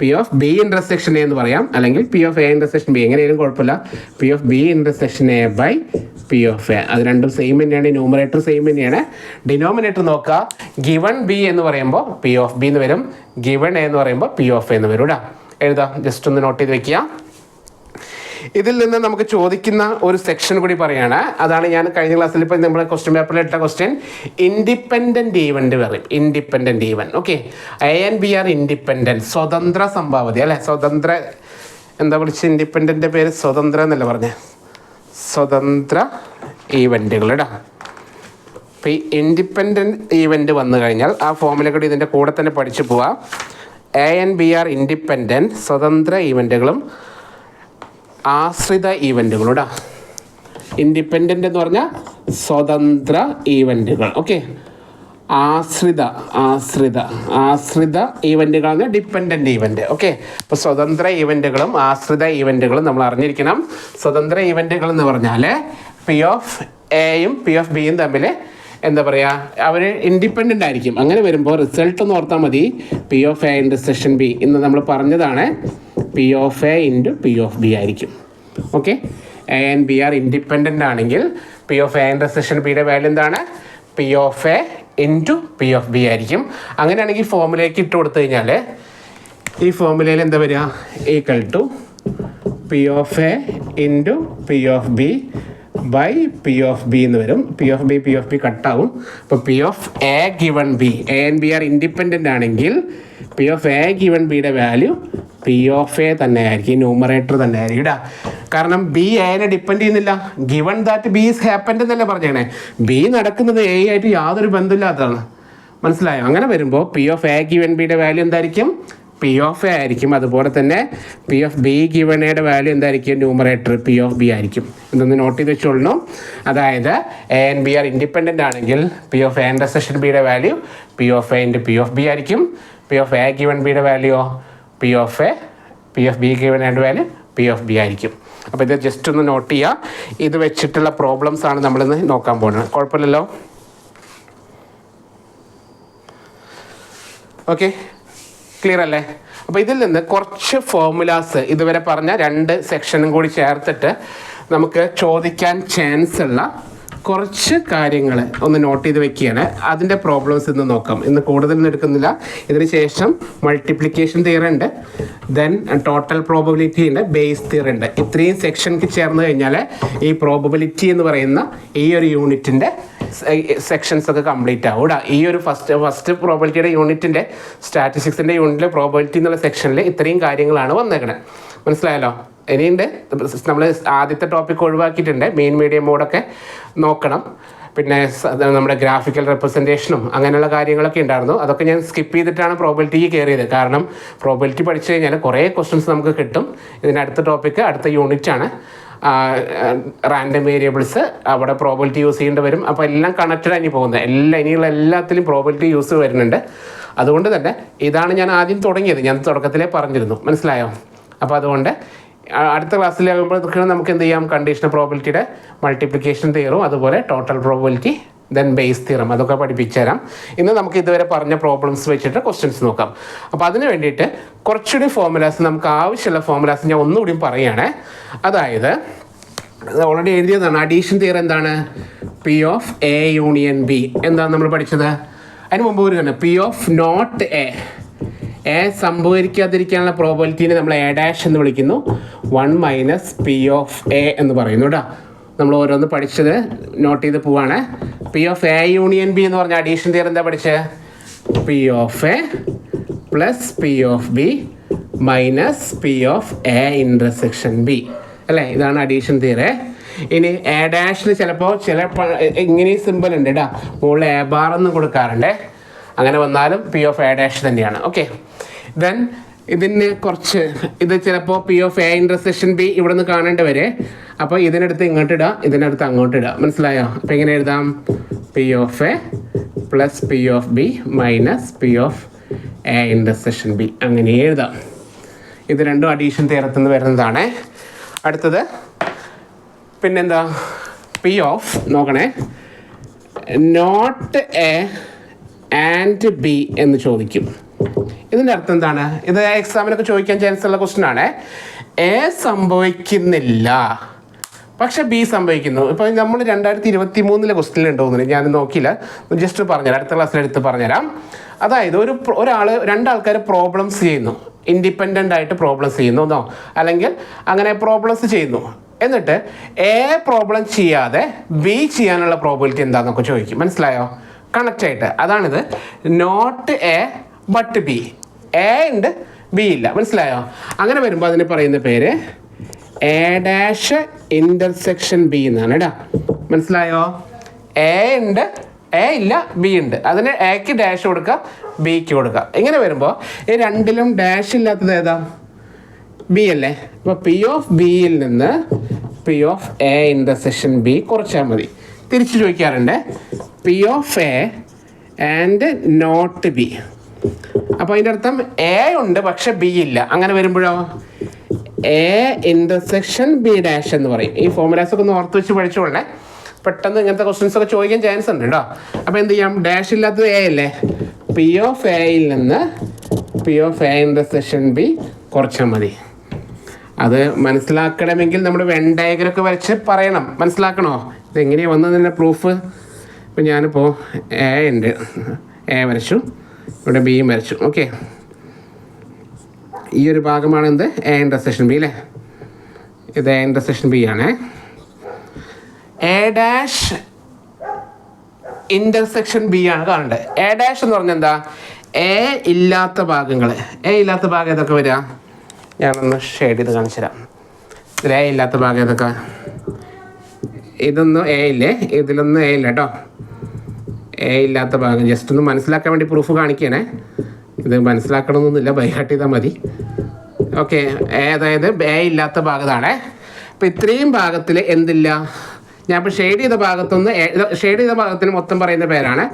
P of B intersection A എന്ന് പറയാം, അല്ലെങ്കിൽ P of A intersection B, എങ്ങനെയാലും കുഴപ്പമില്ല. P of B intersection A by P of A, അത് രണ്ടും സെയിം തന്നെയാണ്. ന്യൂമറേറ്റർ സെയിം തന്നെയാണ്. ഡിനോമിനേറ്റർ നോക്കുക, ഗിവൺ B എന്ന് പറയുമ്പോൾ P of B എന്ന് വരും, ഗിവൺ A എന്ന് പറയുമ്പോൾ P of A എന്ന് വരും കേട്ടോ. എഴുതാം, ജസ്റ്റ് ഒന്ന് നോട്ട് ചെയ്ത് വെക്കുക. ഇതിൽ നിന്ന് നമുക്ക് ചോദിക്കുന്ന ഒരു സെക്ഷൻ കൂടി പറയുകയാണ്. അതാണ് ഞാൻ കഴിഞ്ഞ ക്ലാസ്സിൽ ഇപ്പോൾ നമ്മുടെ ക്വസ്റ്റ്യൻ പേപ്പറിൽ ഇട്ട ക്വസ്റ്റ്യൻ. ഇൻഡിപെൻഡൻറ്റ് ഈവൻറ്റ് പറയും, independent event. Okay, A and B R independent, സ്വതന്ത്ര സംഭാവതി അല്ലേ. സ്വതന്ത്ര എന്താ വിളിച്ച് ഇൻഡിപെൻഡൻ്റെ പേര് സ്വതന്ത്ര എന്നല്ല പറഞ്ഞേ, സ്വതന്ത്ര ഈവൻറ്റുകൾ കേട്ടോ. അപ്പോൾ ഈ ഇൻഡിപെൻഡൻറ്റ് ഈവൻറ്റ് വന്നു കഴിഞ്ഞാൽ ആ ഫോമിലെ കൂടി ഇതിൻ്റെ കൂടെ തന്നെ പഠിച്ചു പോവാം. A and B R independent, സ്വതന്ത്ര ഈവൻറ്റുകളും ആശ്രിത ഈവൻറ്റുകളൂടെ. ഇൻഡിപെൻഡൻ്റ് എന്ന് പറഞ്ഞാൽ സ്വതന്ത്ര ഈവൻറ്റുകൾ. ഓക്കെ, ആശ്രിത ഈവൻറ്റുകളാണ് ഡിപ്പെൻഡൻ്റ് ഈവൻറ്റ്. ഓക്കെ, അപ്പോൾ സ്വതന്ത്ര ഈവൻറ്റുകളും ആശ്രിത ഈവൻറ്റുകളും നമ്മൾ അറിഞ്ഞിരിക്കണം. സ്വതന്ത്ര ഈവൻറ്റുകൾ എന്ന് പറഞ്ഞാൽ P of Aയും P of Bയും തമ്മിൽ എന്താ പറയുക, അവർ ഇൻഡിപെൻഡൻ്റ് ആയിരിക്കും. അങ്ങനെ വരുമ്പോൾ റിസൾട്ട് ഒന്ന് ഓർത്താൽ മതി, P of A intersection B ഇന്ന് നമ്മൾ പറഞ്ഞതാണ് P of A into P of B ആയിരിക്കും. Okay, A and B are independent ആണെങ്കിൽ P of A intersection Bയുടെ വാല്യൂ എന്താണ്? P of A into P of B ആയിരിക്കും. അങ്ങനെയാണെങ്കിൽ ഫോമുലേക്ക് ഇട്ട് കൊടുത്തു കഴിഞ്ഞാൽ ഈ ഫോമുലയിൽ എന്താ വരിക? Equal to P of A into P of B by P of B എന്ന് വരും. P of B കട്ടാവും. അപ്പോൾ P of A given B, A and B are independent ആണെങ്കിൽ P of A given Bയുടെ വാല്യൂ P of A തന്നെ ആയിരിക്കും, numerator തന്നെ ആയിരിക്കും ഇടാ. കാരണം B Aനെ ഡിപ്പെൻഡ് ചെയ്യുന്നില്ല. Given that B is happened എന്നല്ലേ പറഞ്ഞേണേ. B നടക്കുന്നത് A ആയിട്ട് യാതൊരു ബന്ധമില്ലാത്തതാണ്. മനസ്സിലായോ? അങ്ങനെ വരുമ്പോൾ P of A given Bയുടെ വാല്യൂ എന്തായിരിക്കും? P of A ആയിരിക്കും. അതുപോലെ തന്നെ P of B given Aയുടെ വാല്യൂ എന്തായിരിക്കും? ന്യൂമറേറ്റർ P of B ആയിരിക്കും. ഇതൊന്ന് നോട്ട് ചെയ്ത് വെച്ചോളൂ. അതായത് A and B are independent ആണെങ്കിൽ P of A intersection Bയുടെ value P of A into P of B ആയിരിക്കും. P of A given Bയുടെ value P of B given Aയുടെ വാല്യൂ P of B ആയിരിക്കും. അപ്പോൾ ഇത് ജസ്റ്റ് ഒന്ന് not ചെയ്യുക. ഇത് വെച്ചിട്ടുള്ള പ്രോബ്ലംസ് ആണ് നമ്മളിന്ന് നോക്കാൻ പോകുന്നത്. കുഴപ്പമില്ലല്ലോ? ഓക്കെ, ക്ലിയർ അല്ലേ? അപ്പോൾ ഇതിൽ നിന്ന് കുറച്ച് ഫോർമുലാസ് ഇതുവരെ പറഞ്ഞ 2 സെക്ഷനും കൂടി ചേർത്തിട്ട് നമുക്ക് ചോദിക്കാൻ ചാൻസ് ഉള്ള കുറച്ച് കാര്യങ്ങൾ ഒന്ന് നോട്ട് ചെയ്ത് വെക്കുകയാണ്. അതിൻ്റെ പ്രോബ്ലംസ് ഇന്ന് നോക്കാം. ഇന്ന് കൂടുതലൊന്നും എടുക്കുന്നില്ല. ഇതിന് ശേഷം മൾട്ടിപ്ലിക്കേഷൻ തിയറി ഉണ്ട്, ദെൻ ടോട്ടൽ പ്രോബബിലിറ്റി ഉണ്ട്, ബേസ് തിയറി ഉണ്ട്. ഇത്രയും സെക്ഷനിക്ക് ചേർന്ന് കഴിഞ്ഞാൽ ഈ പ്രോബബിലിറ്റി എന്ന് പറയുന്ന ഈ ഒരു യൂണിറ്റിൻ്റെ സെക്ഷൻസ് ഒക്കെ കംപ്ലീറ്റ് ആവും ഇവിടെ. ഈ ഒരു ഫസ്റ്റ് പ്രോബബിലിറ്റിയുടെ യൂണിറ്റിൻ്റെ സ്റ്റാറ്റിസ്റ്റിക്സിൻ്റെ യൂണിറ്റിലെ പ്രോബബിലിറ്റി എന്നുള്ള സെക്ഷനിൽ ഇത്രയും കാര്യങ്ങളാണ് വന്നേക്കണത്. മനസ്സിലായല്ലോ? ഇനിയുണ്ട്, നമ്മൾ ആദ്യത്തെ ടോപ്പിക് ഒഴിവാക്കിയിട്ടുണ്ട്. മെയിൻ മീഡിയം മോഡൊക്കെ നോക്കണം. പിന്നെ നമ്മുടെ ഗ്രാഫിക്കൽ റെപ്രസെൻറ്റേഷനും അങ്ങനെയുള്ള കാര്യങ്ങളൊക്കെ ഉണ്ടായിരുന്നു. അതൊക്കെ ഞാൻ സ്കിപ്പ് ചെയ്തിട്ടാണ് പ്രോബബിലിറ്റിക്ക് കയറിയത്. കാരണം പ്രോബബിലിറ്റി പഠിച്ചു കഴിഞ്ഞാൽ കുറേ ക്വസ്റ്റ്യൻസ് നമുക്ക് കിട്ടും. ഇതിനടുത്ത ടോപ്പിക്ക് അടുത്ത യൂണിറ്റാണ് റാൻഡം വേരിയബിൾസ്. അവിടെ പ്രോബബിലിറ്റി യൂസ് ചെയ്യേണ്ടി വരും. അപ്പോൾ എല്ലാം കണക്റ്റഡ് ആയി പോകുന്നത്. ഇനിയുള്ള എല്ലാത്തിലും പ്രോബബിലിറ്റി യൂസ് വരുന്നുണ്ട്. അതുകൊണ്ട് തന്നെ ഇതാണ് ഞാൻ ആദ്യം തുടങ്ങിയത്. ഞാൻ തുടക്കത്തിലേ പറഞ്ഞിരുന്നു. മനസ്സിലായോ? അപ്പോൾ അതുകൊണ്ട് അടുത്ത ക്ലാസ്സിലാകുമ്പോഴത്തേക്കാണ് നമുക്ക് എന്ത് ചെയ്യാം, കണ്ടീഷണൽ പ്രോബബിലിറ്റിയുടെ മൾട്ടിപ്ലിക്കേഷൻ തിയറും അതുപോലെ total probability then base theorem അതൊക്കെ പഠിപ്പിച്ചു തരാം. ഇന്ന് നമുക്ക് ഇതുവരെ പറഞ്ഞ പ്രോബ്ലംസ് വെച്ചിട്ട് ക്വസ്റ്റ്യൻസ് നോക്കാം. അപ്പോൾ അതിന് വേണ്ടിയിട്ട് കുറച്ചുകൂടി ഫോർമുലാസ്, നമുക്ക് ആവശ്യമുള്ള ഫോർമുലാസ് ഞാൻ ഒന്നുകൂടി പറയുകയാണ്. അതായത് ഓൾറെഡി എഴുതിയതാണ്. അഡീഷൻ തിയറം എന്താണ്? P of A union B എന്താണ് നമ്മൾ പഠിച്ചത്? അതിന് മുമ്പ് ഒരു P of not A, സംഭവിക്കാതിരിക്കാനുള്ള പ്രോബബിലിറ്റീനെ നമ്മൾ A' എന്ന് വിളിക്കുന്നു. 1 - P of A എന്ന് പറയുന്നു കേട്ടോ. നമ്മൾ ഓരോന്ന് പഠിച്ചത് നോട്ട് ചെയ്ത് പോവാണ്. P of A union B എന്ന് പറഞ്ഞ അഡീഷൻ തിയറി എന്താ പഠിച്ചത്? P of A plus P of B minus P of A intersection B അല്ലേ? ഇതാണ് അഡീഷൻ തിയറി. ഇനി എ ഡാഷിന് ചിലപ്പോൾ ഇങ്ങനെ സിമ്പിൾ ഉണ്ട് കേട്ടോ, മുകളിൽ എ ബാർ എന്ന് കൊടുക്കാറുണ്ട്. അങ്ങനെ വന്നാലും പി ഓഫ് എ ഡാഷ് തന്നെയാണ്. ഓക്കെ, ദെൻ ഇതിന് കുറച്ച് ഇത് ചിലപ്പോൾ P of A intersection B ഇവിടെ നിന്ന് കാണേണ്ടി വരെ. അപ്പോൾ ഇതിനടുത്ത് ഇങ്ങോട്ട് ഇടുക, ഇതിനടുത്ത് അങ്ങോട്ട് ഇടുക. മനസ്സിലായോ? അപ്പോൾ എങ്ങനെ എഴുതാം? P of A plus P of B minus P of A intersection B അങ്ങനെ എഴുതാം. ഇത് രണ്ടും അഡീഷൻ തിയറത്തിൽ നിന്ന് വരുന്നതാണ്. അടുത്തത് പിന്നെന്താ? പി ഓഫ് നോക്കണേ, നോട്ട് എ ആൻഡ് ബി എന്ന് ചോദിക്കും. ഇതിൻ്റെ അർത്ഥം എന്താണ്? ഇത് എക്സാമിനൊക്കെ ചോദിക്കാൻ ചാൻസ് ഉള്ള ക്വസ്റ്റ്യൻ ആണ്. എ സംഭവിക്കുന്നില്ല പക്ഷെ ബി സംഭവിക്കുന്നു. ഇപ്പോൾ നമ്മൾ 2023 ക്വസ്റ്റ്യനിൽ ഉണ്ടോന്നില്ല, ഞാൻ നോക്കിയില്ല, ജസ്റ്റ് പറഞ്ഞുതരാം, അടുത്ത ക്ലാസ്സിൽ എടുത്ത് പറഞ്ഞുതരാം. അതായത് രണ്ടാൾക്കാർ പ്രോബ്ലംസ് ചെയ്യുന്നു, ഇൻഡിപെൻഡൻ്റ് ആയിട്ട് പ്രോബ്ലംസ് ചെയ്യുന്നു എന്നോ അല്ലെങ്കിൽ അങ്ങനെ പ്രോബ്ലംസ് ചെയ്യുന്നു. എന്നിട്ട് എ പ്രോബ്ലം ചെയ്യാതെ ബി ചെയ്യാനുള്ള പ്രോബിലിറ്റി എന്താണെന്നൊക്കെ ചോദിക്കും. മനസ്സിലായോ? കണക്റ്റ് ആയിട്ട് അതാണിത്. Note A but B, A ഉണ്ട് ബി ഇല്ല. മനസ്സിലായോ? അങ്ങനെ വരുമ്പോൾ അതിന് പറയുന്ന പേര് എ ഡാഷ് ഇൻ്റർസെക്ഷൻ ബി എന്നാണ് കേട്ടോ. മനസ്സിലായോ? എ ഉണ്ട്, എ ഇല്ല, ബി ഉണ്ട്. അതിന് എക്ക് ഡാഷ് കൊടുക്കുക, ബിക്ക് കൊടുക്കുക. ഇങ്ങനെ വരുമ്പോൾ ഈ രണ്ടിലും ഡാഷ് ഇല്ലാത്തത് ഏതാ? ബി അല്ലേ? അപ്പോൾ പി ഓഫ് ബിയിൽ നിന്ന് P of A intersection B കുറച്ചാൽ മതി. തിരിച്ച് ചോദിക്കാറുണ്ട് P of A and not B. അപ്പോൾ അതിൻ്റെ അർത്ഥം എ ഉണ്ട് പക്ഷെ ബി ഇല്ല. അങ്ങനെ വരുമ്പോഴോ എ ഇൻ്റർസെക്ഷൻ ബി ഡാഷ് എന്ന് പറയും. ഈ ഫോർമുലാസ് ഒക്കെ ഒന്ന് ഓർത്ത് വെച്ച് പഠിച്ചോളേ, പെട്ടെന്ന് ഇങ്ങനത്തെ ക്വസ്റ്റ്യൻസ് ഒക്കെ ചോദിക്കാൻ ചാൻസ് ഉണ്ട് കേട്ടോ. അപ്പോൾ എന്ത് ചെയ്യാം? ഡാഷ് ഇല്ലാത്തത് എ അല്ലേ? പി ഓഫ് എയിൽ നിന്ന് P of A intersection B കുറച്ചാൽ മതി. അത് മനസ്സിലാക്കണമെങ്കിൽ നമ്മൾ വെൻ ഡയഗ്രം വരച്ച് പറയണം. മനസ്സിലാക്കണോ? ഇതെങ്ങനെയാണ് വന്നതിൻ്റെ പ്രൂഫ്? ഇപ്പം ഞാനിപ്പോൾ എ ഉണ്ട്, എ വരച്ചു, ഇവിടെ ബിയും വരച്ചു. ഓക്കെ, ഈ ഒരു ഭാഗമാണ് എന്ത്? എ ഇൻ്റർസെക്ഷൻ ബി അല്ലേ? ഇത് എ ഇൻ്റർസെക്ഷൻ ബി ആണ്. എ ഡാഷ് ഇൻ്റർസെക്ഷൻ ബി ആണ് കാണേണ്ടത്. എ ഡാഷ് എന്ന് പറഞ്ഞാൽ എന്താ? എ ഇല്ലാത്ത ഭാഗങ്ങൾ. എ ഇല്ലാത്ത ഭാഗം ഏതൊക്കെ വരിക? ഞാനൊന്ന് ഷെയ്ഡ് ചെയ്ത് കാണിച്ചു തരാം. ഇതിൽ എ ഇല്ലാത്ത ഭാഗം ഏതൊക്കെ? ഇതൊന്നും എ ഇല്ലേ, ഇതിലൊന്നും എ ഇല്ല കേട്ടോ. എ ഇല്ലാത്ത ഭാഗം ജസ്റ്റ് ഒന്ന് മനസ്സിലാക്കാൻ വേണ്ടി പ്രൂഫ് കാണിക്കണേ. ഇത് മനസ്സിലാക്കണമെന്നൊന്നുമില്ല, ബൈഹാർട്ട് ചെയ്താൽ മതി. ഓക്കെ, അതായത് എ ഇല്ലാത്ത ഭാഗത്താണ്. അപ്പോൾ ഇത്രയും ഭാഗത്തിൽ എന്തില്ല? ഞാൻ ഇപ്പോൾ ഷെയ്ഡ് ചെയ്ത ഭാഗത്തൊന്ന് ഷെയ്ഡ് ചെയ്ത ഭാഗത്തിന് മൊത്തം പറയുന്ന പേരാണ്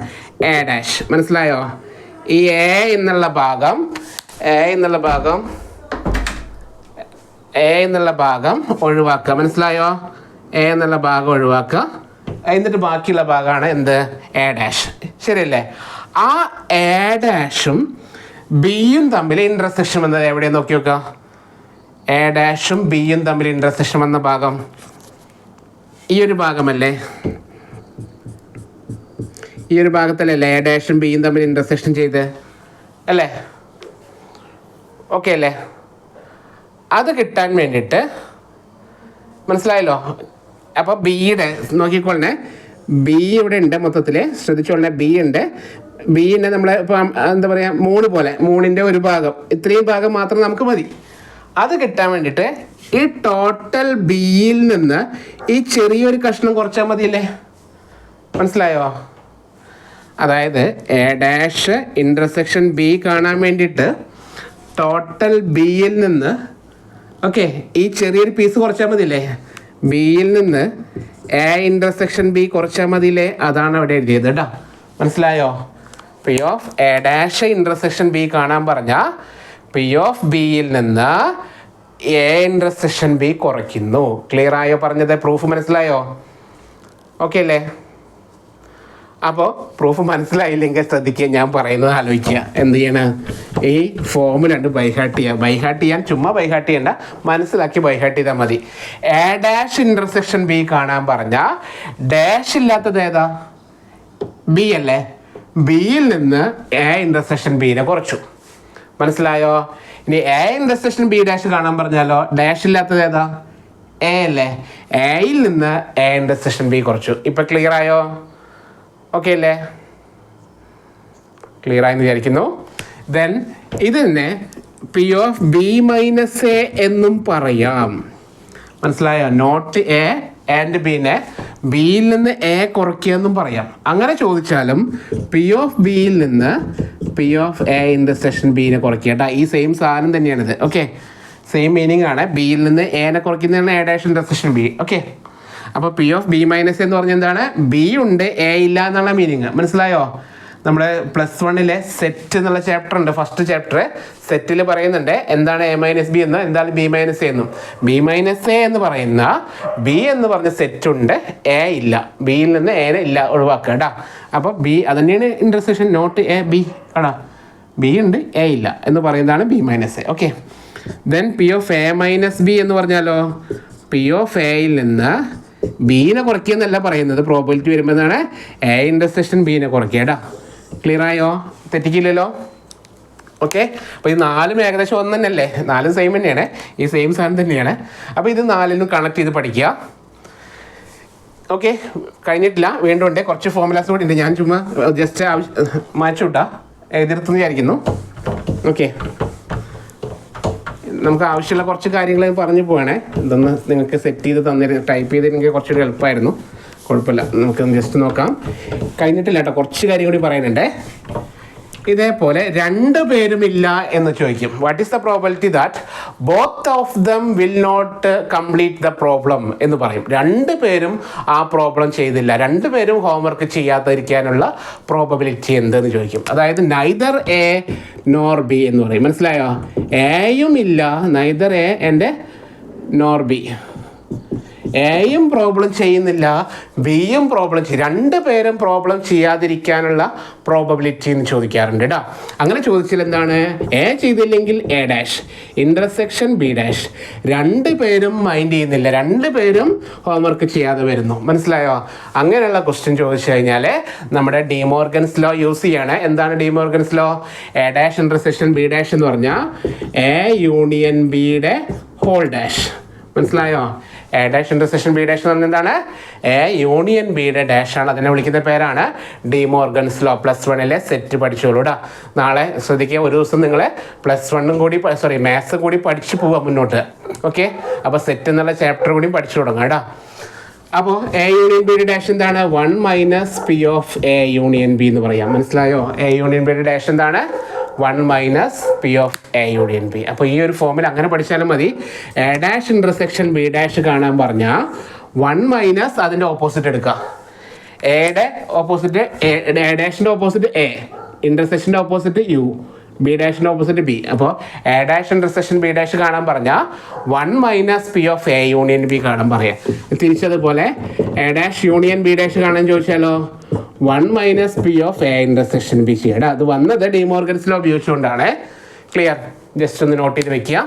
എ ഡാഷ്. മനസ്സിലായോ? ഈ എ എന്നുള്ള ഭാഗം ഒഴിവാക്കുക. മനസ്സിലായോ? എ എന്നുള്ള ഭാഗം ഒഴിവാക്കുക. എന്നിട്ട് ബാക്കിയുള്ള ഭാഗമാണ് എന്ത്? A dash. ശരിയല്ലേ? ആ എ ഡാഷും ബിയും തമ്മിൽ ഇൻ്റർസെക്ഷൻ വന്നത് എവിടെയാണ് നോക്കി നോക്കുക. എ ഡാഷും ബിയും തമ്മിൽ ഇൻ്റർസെക്ഷൻ വന്ന ഭാഗം ഈ ഒരു ഭാഗമല്ലേ? ഈ ഒരു ഭാഗത്തല്ലേ എ ഡാഷും ബിയും തമ്മിൽ ഇൻ്റർസെക്ഷൻ ചെയ്ത് അല്ലേ? ഓക്കെ അല്ലേ? അത് കിട്ടാൻ വേണ്ടിയിട്ട് മനസ്സിലായല്ലോ. അപ്പോൾ ബിയുടെ നോക്കിക്കോളണേ, ബി ഇവിടെ ഉണ്ട്, മൊത്തത്തിൽ ശ്രദ്ധിച്ചോളണേ. ബി ഉണ്ട്, ബിന്നെ നമ്മൾ ഇപ്പം എന്താ പറയുക, മൂണ് പോലെ, മൂണിൻ്റെ ഒരു ഭാഗം, ഇത്രയും ഭാഗം മാത്രം നമുക്ക് മതി. അത് കിട്ടാൻ വേണ്ടിയിട്ട് ഈ ടോട്ടൽ ബിയിൽ നിന്ന് ഈ ചെറിയൊരു കഷ്ണം കുറച്ചാൽ മതിയല്ലേ? മനസ്സിലായോ? അതായത് എ ഡാഷ് ഇൻ്റർസെക്ഷൻ ബി കാണാൻ വേണ്ടിയിട്ട് ടോട്ടൽ ബിയിൽ നിന്ന് ഓക്കെ ഈ ചെറിയൊരു പീസ് കുറച്ചാൽ മതിയില്ലേ? ബിയിൽ നിന്ന് എ ഇൻ്റർസെക്ഷൻ ബി കുറച്ചാൽ മതിയില്ലേ? അതാണ് അവിടെ എഴുതിയത് കേട്ടോ. മനസ്സിലായോ? P of A dash intersection B കാണാൻ പറഞ്ഞാൽ പി ഓഫ് ബിയിൽ നിന്ന് എ ഇൻ്റർസെക്ഷൻ ബി കുറയ്ക്കുന്നു. ക്ലിയർ ആയോ പറഞ്ഞത്? പ്രൂഫ് മനസ്സിലായോ? ഓക്കെ അല്ലേ? അപ്പോൾ പ്രൂഫ് മനസ്സിലായില്ലെങ്കിൽ ശ്രദ്ധിക്കുക, ഞാൻ പറയുന്നത് ആലോചിക്കുക. എന്ത് ചെയ്യണം? ഈ ഫോമുല ബൈഹാർട്ട് ചെയ്യുക. ബൈഹാർട്ട് ചെയ്യാൻ ചുമ്മാ ബൈഹാർട്ട് ചെയ്യണ്ട, മനസ്സിലാക്കി ബൈഹാർട്ട് ചെയ്താൽ മതി. എ ഡാഷ് ഇൻ്റർസെക്ഷൻ ബി കാണാൻ പറഞ്ഞാൽ ഡാഷ് ഇല്ലാത്തത് ഏതാ? ബി അല്ലേ? ബിയിൽ നിന്ന് എ ഇൻ്റർസെക്ഷൻ ബിനെ കുറച്ചു. മനസ്സിലായോ? ഇനി എ ഇൻ്റർസെക്ഷൻ ബി ഡാഷ് കാണാൻ പറഞ്ഞാലോ ഡാഷ് ഇല്ലാത്തത് ഏതാ? എ അല്ലേ, എയിൽ നിന്ന് എ ഇൻ്റർസെക്ഷൻ ബി കുറച്ചു. ഇപ്പം ക്ലിയർ ആയോ? ഓക്കെ അല്ലേ? ക്ലിയർ ആയെന്ന് വിചാരിക്കുന്നു. ദെൻ ഇതിനെ P of B minus A എന്നും പറയാം. മനസ്സിലായോ? നോട്ട് എ ആൻഡ് ബിനെ ബിയിൽ നിന്ന് എ കുറയ്ക്കുക എന്നും പറയാം. അങ്ങനെ ചോദിച്ചാലും പി ഓഫ് ബിയിൽ നിന്ന് പി ഓഫ് എ ഇൻ്റർസെക്ഷൻ ബിനെ കുറയ്ക്കുക കേട്ടോ. ഈ സെയിം സാധനം തന്നെയാണിത്. ഓക്കെ, സെയിം മീനിങ് ആണ്. ബിയിൽ നിന്ന് എനെ കുറയ്ക്കുന്നതാണ് A dash intersection B. Okay, അപ്പോൾ പി ഓഫ് ബി മൈനസ് എന്ന് പറഞ്ഞാൽ എന്താണ്? ബി ഉണ്ട്, എ ഇല്ല എന്നുള്ള മീനിങ്. മനസ്സിലായോ? നമ്മുടെ +1 സെറ്റ് എന്നുള്ള ചാപ്റ്റർ ഉണ്ട്. ഫസ്റ്റ് ചാപ്റ്റർ സെറ്റിൽ പറയുന്നുണ്ട് എന്താണ് എ മൈനസ് ബി എന്നും എന്താണ് ബി മൈനസ് എ എന്നും. ബി മൈനസ് എ എന്ന് പറയുന്ന ബി എന്ന് പറഞ്ഞ സെറ്റ് ഉണ്ട്, എ ഇല്ല. ബിയിൽ നിന്ന് എ ഇല്ല, ഒഴിവാക്കുക കേട്ടോ. അപ്പോൾ ബി അതന്നെയാണ് ഇൻ്റർസെക്ഷൻ, നോട്ട് എ ബി ആടാ. ബി ഉണ്ട്, എ ഇല്ല എന്ന് പറയുന്നതാണ് B minus A. Okay, then P of A minus B എന്ന് പറഞ്ഞാലോ പി ഓഫ് എയിൽ നിന്ന് ബീനെ കുറയ്ക്കുക എന്നല്ല പറയുന്നത്. പ്രോബിലിറ്റി വരുമ്പോൾ എന്താണ്? എ ഇൻ്റർസെക്ഷൻ ബീനെ കുറയ്ക്കുക കേട്ടോ. ക്ലിയർ ആയോ? തെറ്റിക്കില്ലല്ലോ? ഓക്കെ, അപ്പോൾ ഈ 4 ഏകദേശം ഒന്ന് തന്നെയല്ലേ? 4 സെയിം തന്നെയാണ്, ഈ സെയിം സാധനം തന്നെയാണ്. അപ്പോൾ ഇത് 4 കണക്ട് ചെയ്ത് പഠിക്കുക. ഓക്കെ, കഴിഞ്ഞിട്ടില്ല, വീണ്ടും ഉണ്ട് കുറച്ച് ഫോർമുലാസ് കൂടി ഉണ്ട്. ഞാൻ ചുമ്മാ ജസ്റ്റ് മാറ്റി വിട്ടാ എഴുതിർത്തുന്ന വിചാരിക്കുന്നു. ഓക്കെ, നമുക്ക് ആവശ്യമുള്ള കുറച്ച് കാര്യങ്ങൾ പറഞ്ഞു പോവാണേ. ഇതൊന്ന് നിങ്ങൾക്ക് സെറ്റ് ചെയ്ത് തന്നിരുന്നു, ടൈപ്പ് ചെയ്തിരുന്നെങ്കിൽ കുറച്ചുകൂടി എളുപ്പമായിരുന്നു. കുഴപ്പമില്ല, നമുക്ക് ജസ്റ്റ് നോക്കാം. കഴിഞ്ഞിട്ടില്ല കേട്ടോ, കുറച്ച് കാര്യം കൂടി പറയാനുണ്ട്. ഇതേപോലെ 2 പേരുമില്ല എന്ന് ചോദിക്കും. What is the probability that both of them will not complete the problem എന്ന് പറയും. 2 പേരും ആ പ്രോബ്ലം ചെയ്തില്ല, 2 പേരും ഹോംവർക്ക് ചെയ്യാതിരിക്കാനുള്ള പ്രോബബിലിറ്റി എന്തെന്ന് ചോദിക്കും. അതായത് നൈദർ എ നോർ ബി എന്ന് പറയും. മനസ്സിലായോ? എയും ഇല്ല, neither A and nor B. എയും പ്രോബ്ലം ചെയ്യുന്നില്ല, ബിയും പ്രോബ്ലം ചെയ്യും. 2 പേരും പ്രോബ്ലം ചെയ്യാതിരിക്കാനുള്ള പ്രോബബിലിറ്റി എന്ന് ചോദിക്കാറുണ്ട് കേട്ടോ. അങ്ങനെ ചോദിച്ചാൽ എന്താണ്? എ ചെയ്തില്ലെങ്കിൽ A dash intersection B dash. 2 പേരും മൈൻഡ് ചെയ്യുന്നില്ല, 2 പേരും ഹോംവർക്ക് ചെയ്യാതെ വരുന്നു. മനസ്സിലായോ? അങ്ങനെയുള്ള ക്വസ്റ്റ്യൻ ചോദിച്ചു കഴിഞ്ഞാൽ നമ്മുടെ ഡിമോർഗൻസ് ലോ യൂസ് ചെയ്യാണ്. എന്താണ് De Morgan's law? A dash intersection B dash എന്ന് പറഞ്ഞാൽ എ യൂണിയൻ ബിയുടെ ഹോൾ ഡാഷ്. മനസ്സിലായോ? A dash intersection B dash എന്ന് പറഞ്ഞാൽ എന്താണ്? എ യൂണിയൻ ബിയുടെ ഡാഷാണ്. അതിനെ വിളിക്കുന്ന പേരാണ് ഡിമോർഗൻസ് ലോ. +1 സെറ്റ് പഠിച്ചോളൂടാ. നാളെ ശ്രദ്ധിക്കുക, ഒരു ദിവസം നിങ്ങൾ +1 കൂടി മാത്സ് കൂടി പഠിച്ചു പോവാം മുന്നോട്ട്. ഓക്കെ, അപ്പോൾ സെറ്റ് എന്നുള്ള ചാപ്റ്റർ കൂടി പഠിച്ചു തുടങ്ങാം കേട്ടോ. അപ്പോൾ എ യൂണിയൻ ബിയുടെ ഡാഷ് എന്താണ്? 1 minus P of A union B എന്ന് പറയാം. മനസ്സിലായോ? എ യൂണിയൻ ബിയുടെ ഡാഷ് എന്താണ്? 1 minus P of A union B. അപ്പോൾ ഈ ഒരു ഫോമിൽ അങ്ങനെ പഠിച്ചാലും മതി. A dash intersection B dash കാണാൻ പറഞ്ഞാൽ 1 മൈനസ് അതിൻ്റെ ഓപ്പോസിറ്റ് എടുക്കുക. എയുടെ ഓപ്പോസിറ്റ് എ ഡാഷിൻ്റെ ഓപ്പോസിറ്റ് എ, ഇൻ്റർസെക്ഷൻ്റെ ഓപ്പോസിറ്റ് യു, ബി ഡാഷിൻ്റെ ഓപ്പോസിറ്റ് ബി. അപ്പോൾ A dash intersection B dash കാണാൻ പറഞ്ഞാൽ 1 minus P of A union B കാണാൻ പറയാം. തിരിച്ചതുപോലെ A dash union B dash കാണാൻ ചോദിച്ചാലോ 1 minus P of A intersection B ചെയ്യണം. അത് വന്നത് ഡിമോർഗൻസ് ലോ ഉപയോഗിച്ചുകൊണ്ടാണ്. ക്ലിയർ? ജസ്റ്റ് ഒന്ന് നോട്ട് ചെയ്ത് വെക്കുക.